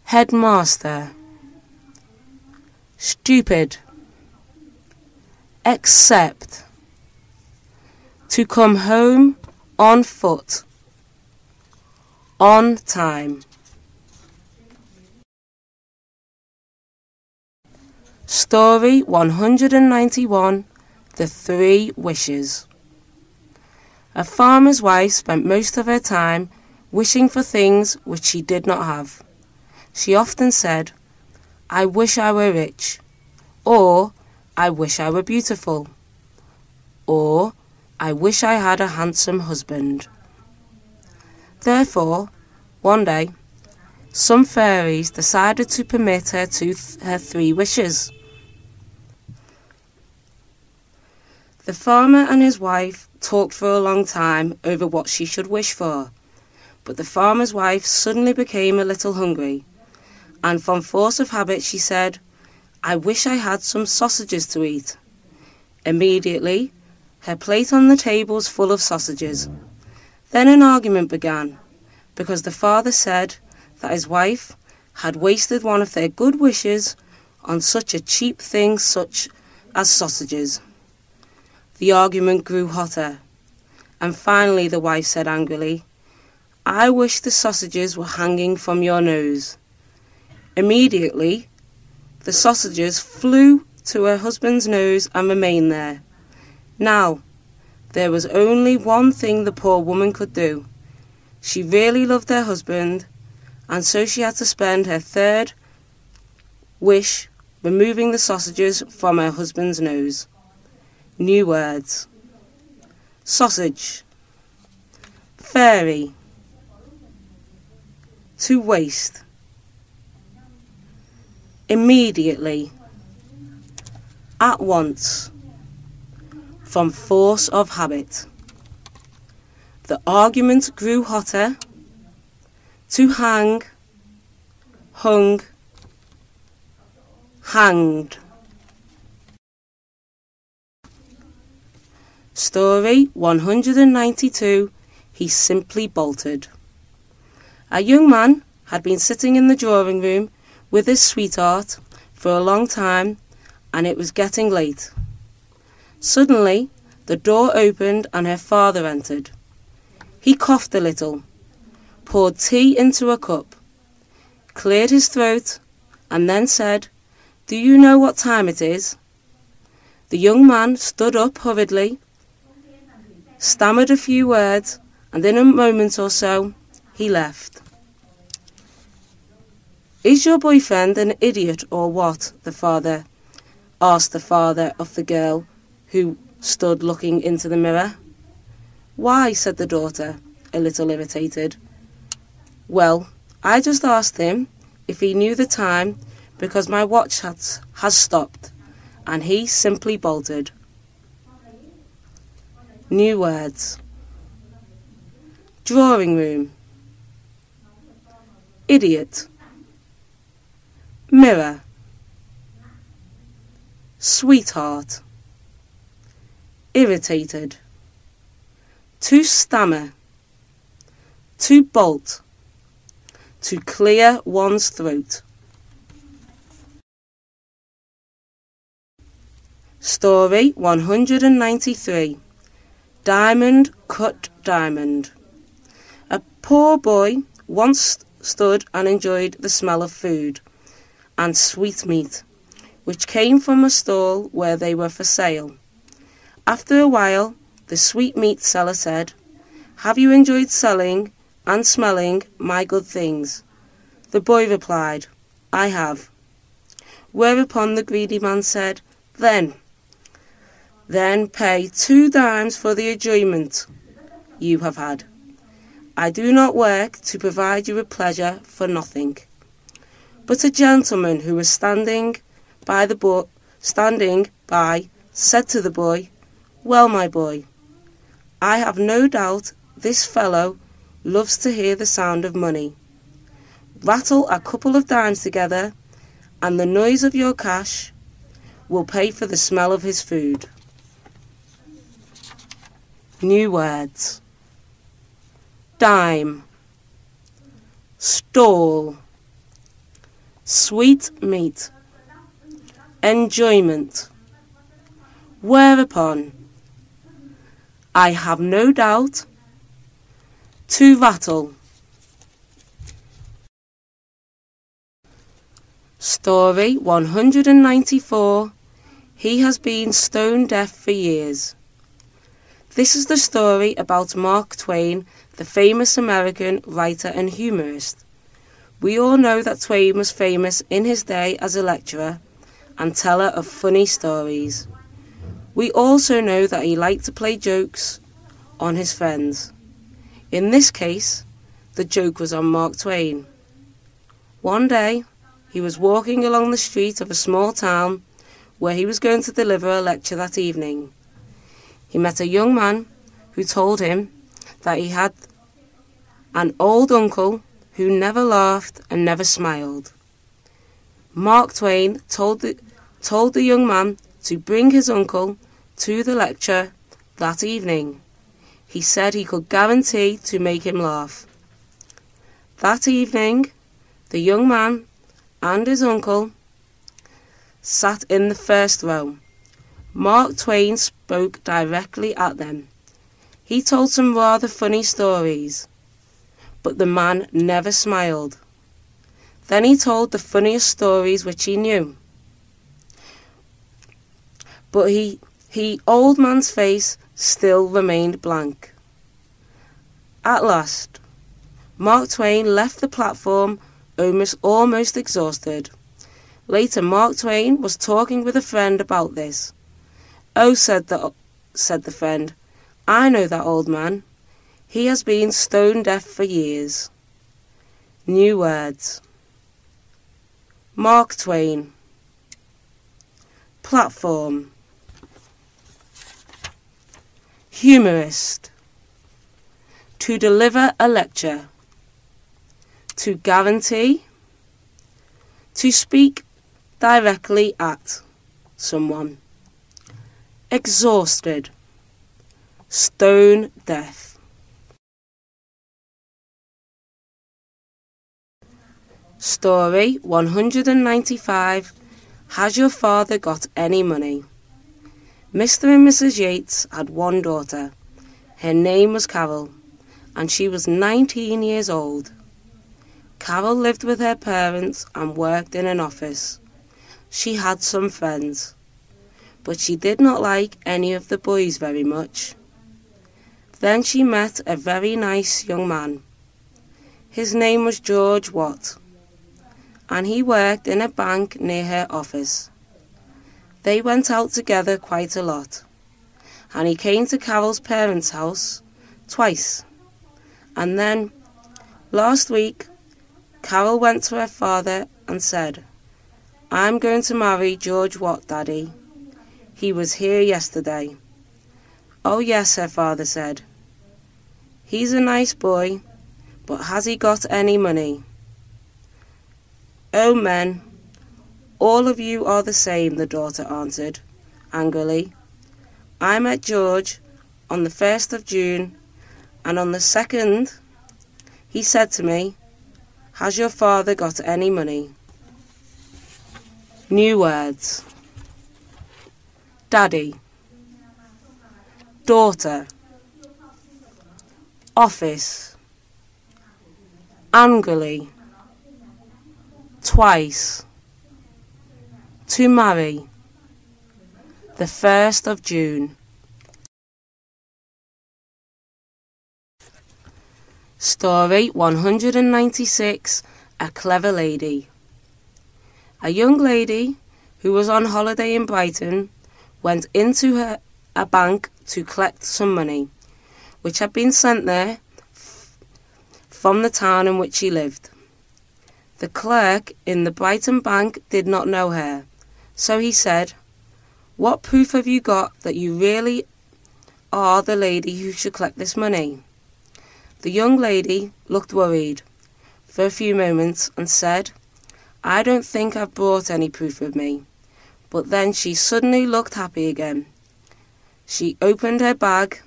S1: Headmaster. Stupid. Except. To come home on foot. On time. Story 191, The 3 Wishes. A farmer's wife spent most of her time wishing for things which she did not have. She often said, "I wish I were rich," or "I wish I were beautiful," or "I wish I had a handsome husband." Therefore, one day, some fairies decided to permit her her 3 wishes. The farmer and his wife talked for a long time over what she should wish for, but the farmer's wife suddenly became a little hungry, and from force of habit she said, "I wish I had some sausages to eat." Immediately, her plate on the table was full of sausages. Then an argument began, because the father said that his wife had wasted one of their good wishes on such a cheap thing such as sausages. The argument grew hotter, and finally the wife said angrily, "I wish the sausages were hanging from your nose." Immediately, the sausages flew to her husband's nose and remained there. Now, there was only one thing the poor woman could do. She really loved her husband, and so she had to spend her 3rd wish removing the sausages from her husband's nose. New words. Sausage. Fairy. To waste. Immediately. At once. From force of habit. The argument grew hotter. To hang. Hung. Hanged. Story 192, He Simply Bolted. A young man had been sitting in the drawing room with his sweetheart for a long time, and it was getting late. Suddenly, the door opened and her father entered. He coughed a little, poured tea into a cup, cleared his throat, and then said, "Do you know what time it is?" The young man stood up hurriedly, stammered a few words, and in a moment or so, he left. "Is your boyfriend an idiot or what?" asked the father of the girl who stood looking into the mirror. "Why?" said the daughter, a little irritated. "Well, I just asked him if he knew the time because my watch has stopped, and he simply bolted." New words. Drawing room. Idiot. Mirror. Sweetheart. Irritated. To stammer. To bolt. To clear one's throat. Story 193. Diamond cut diamond. A poor boy once stood and enjoyed the smell of food and sweetmeat, which came from a stall where they were for sale. After a while, the sweetmeat seller said, "Have you enjoyed selling and smelling my good things?" The boy replied, "I have." Whereupon the greedy man said, Then pay 2 dimes for the enjoyment you have had. I do not work to provide you with pleasure for nothing." But a gentleman who was standing by said to the boy, "Well, my boy, I have no doubt this fellow loves to hear the sound of money. Rattle a couple of dimes together, and the noise of your cash will pay for the smell of his food." New words. Dime, stall, sweet meat, enjoyment, whereupon, I have no doubt, to rattle. Story 194. He has been stone deaf for years. This is the story about Mark Twain, the famous American writer and humorist. We all know that Twain was famous in his day as a lecturer and teller of funny stories. We also know that he liked to play jokes on his friends. In this case, the joke was on Mark Twain. One day, he was walking along the street of a small town where he was going to deliver a lecture that evening. He met a young man who told him that he had an old uncle who never laughed and never smiled. Mark Twain told the young man to bring his uncle to the lecture that evening. He said he could guarantee to make him laugh. That evening, the young man and his uncle sat in the first row. Mark Twain spoke directly at them. He told some rather funny stories, but the man never smiled. Then he told the funniest stories which he knew. But old man's face still remained blank. At last, Mark Twain left the platform almost exhausted. Later, Mark Twain was talking with a friend about this. "Oh," said the friend, "I know that old man. He has been stone deaf for years." New words. Mark Twain. Platform. Humorist. To deliver a lecture. To guarantee. To speak directly at someone. Exhausted. Stone deaf. Story 195. Has your father got any money? Mr. and Mrs. Yates had one daughter. Her name was Carol, and she was 19 years old. Carol lived with her parents and worked in an office. She had some friends, but she did not like any of the boys very much. Then she met a very nice young man. His name was George Watt, and he worked in a bank near her office. They went out together quite a lot, and he came to Carol's parents' house twice. And then, last week, Carol went to her father and said, "I'm going to marry George Watt, Daddy. He was here yesterday." "Oh yes," her father said. "He's a nice boy, but has he got any money?" "Oh, men, all of you are the same," the daughter answered, angrily. "I met George on the 1st of June, and on the 2nd, he said to me, 'Has your father got any money?'" New words. daddy, daughter, office, angrily, twice, to marry, the 1st of June. Story 196, A Clever Lady. A young lady who was on holiday in Brighton went into a bank to collect some money, which had been sent there from the town in which she lived. The clerk in the Brighton bank did not know her, so he said, "What proof have you got that you really are the lady who should collect this money?" The young lady looked worried for a few moments and said, "I don't think I've brought any proof with me." But then she suddenly looked happy again. She opened her bag,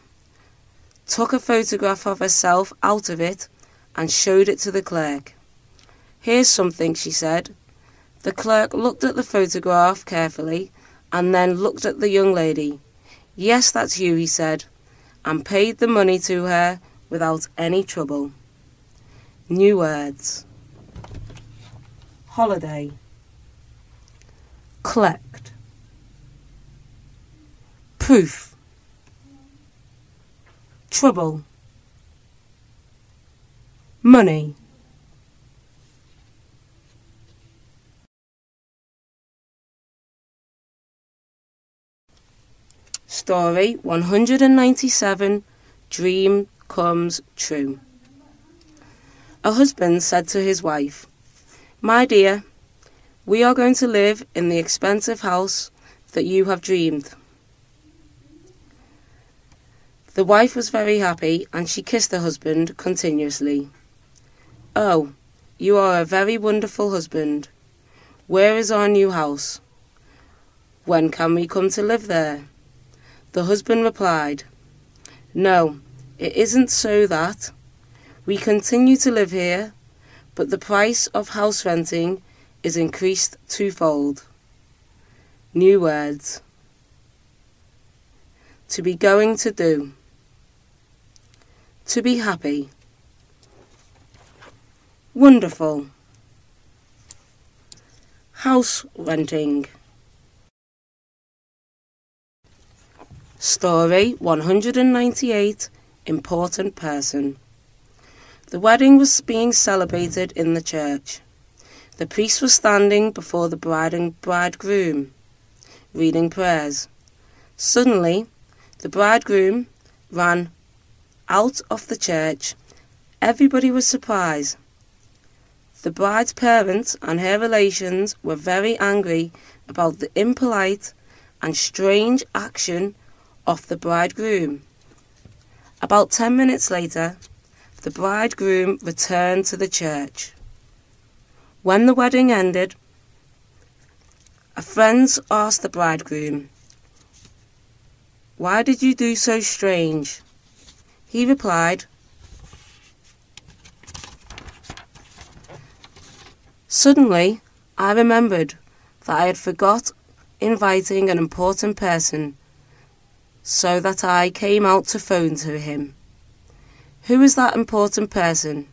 S1: took a photograph of herself out of it, and showed it to the clerk. "Here's something," she said. The clerk looked at the photograph carefully and then looked at the young lady. "Yes, that's you," he said, and paid the money to her without any trouble. New words. Holiday, collect, proof, trouble, money. Story 197, Dream Comes True. A husband said to his wife, "My dear, we are going to live in the expensive house that you have dreamed." The wife was very happy and she kissed her husband continuously. "Oh, you are a very wonderful husband. Where is our new house? When can we come to live there?" The husband replied, "No, it isn't so that. We continue to live here, but the price of house renting is increased twofold." New words. To be going to do. To be happy. Wonderful. House renting. Story 198, Important Person. The wedding was being celebrated in the church. The priest was standing before the bride and bridegroom, reading prayers. Suddenly, the bridegroom ran out of the church. Everybody was surprised. The bride's parents and her relations were very angry about the impolite and strange action of the bridegroom. About 10 minutes later, the bridegroom returned to the church. When the wedding ended, a friend asked the bridegroom, "Why did you do so strange?" He replied, "Suddenly, I remembered that I had forgot inviting an important person, so that I came out to phone to him." "Who is that important person?"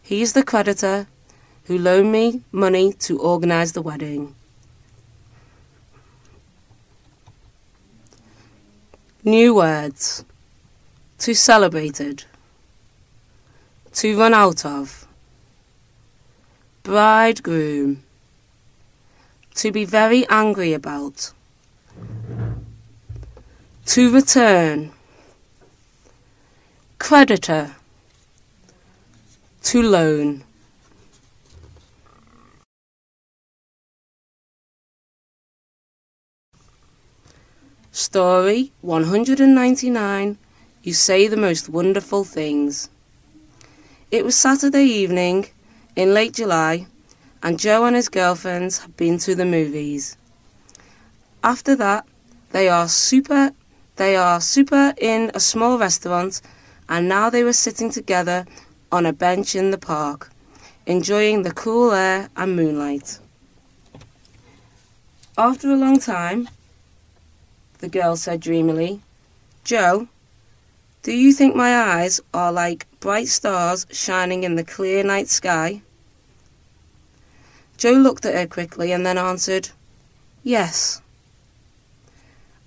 S1: "He is the creditor who loaned me money to organise the wedding." New words. To celebrated. To run out of. Bridegroom. To be very angry about. To return. Creditor. To loan. Story 199, You Say the Most Wonderful Things. It was Saturday evening in late July, and Joe and his girlfriends had been to the movies. After that, they are super in a small restaurant, and now they were sitting together on a bench in the park, enjoying the cool air and moonlight. After a long time, the girl said dreamily. Joe, do you think my eyes are like bright stars shining in the clear night sky? Joe looked at her quickly and then answered, Yes.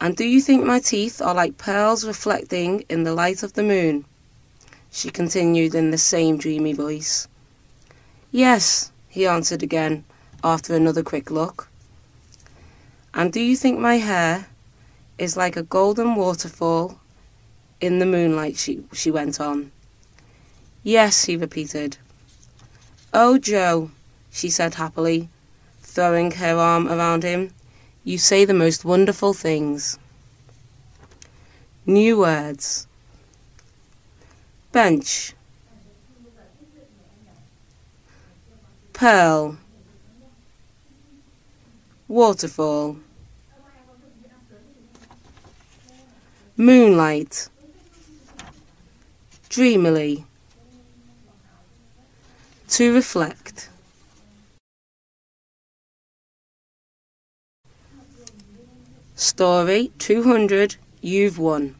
S1: And do you think my teeth are like pearls reflecting in the light of the moon? She continued in the same dreamy voice. Yes, he answered again, after another quick look. And do you think my hair is like a golden waterfall in the moonlight, she went on. Yes, he repeated. Oh, Joe, she said happily, throwing her arm around him, you say the most wonderful things. New words. Bench. Pearl. Waterfall. Moonlight. Dreamily. To reflect. Story 200, you've won.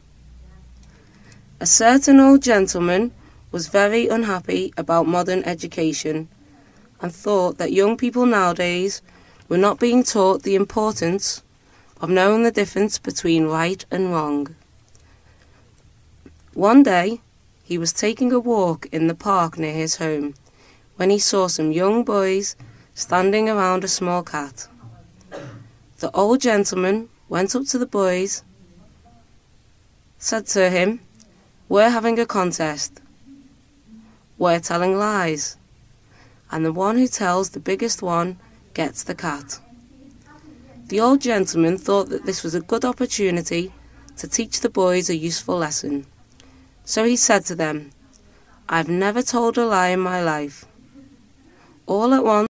S1: A certain old gentleman was very unhappy about modern education and thought that young people nowadays were not being taught the importance of knowing the difference between right and wrong. One day, he was taking a walk in the park near his home when he saw some young boys standing around a small cat. The old gentleman went up to the boys, said to him, We're having a contest. We're telling lies, and the one who tells the biggest one gets the cat. The old gentleman thought that this was a good opportunity to teach the boys a useful lesson. So he said to them, I've never told a lie in my life. All at once,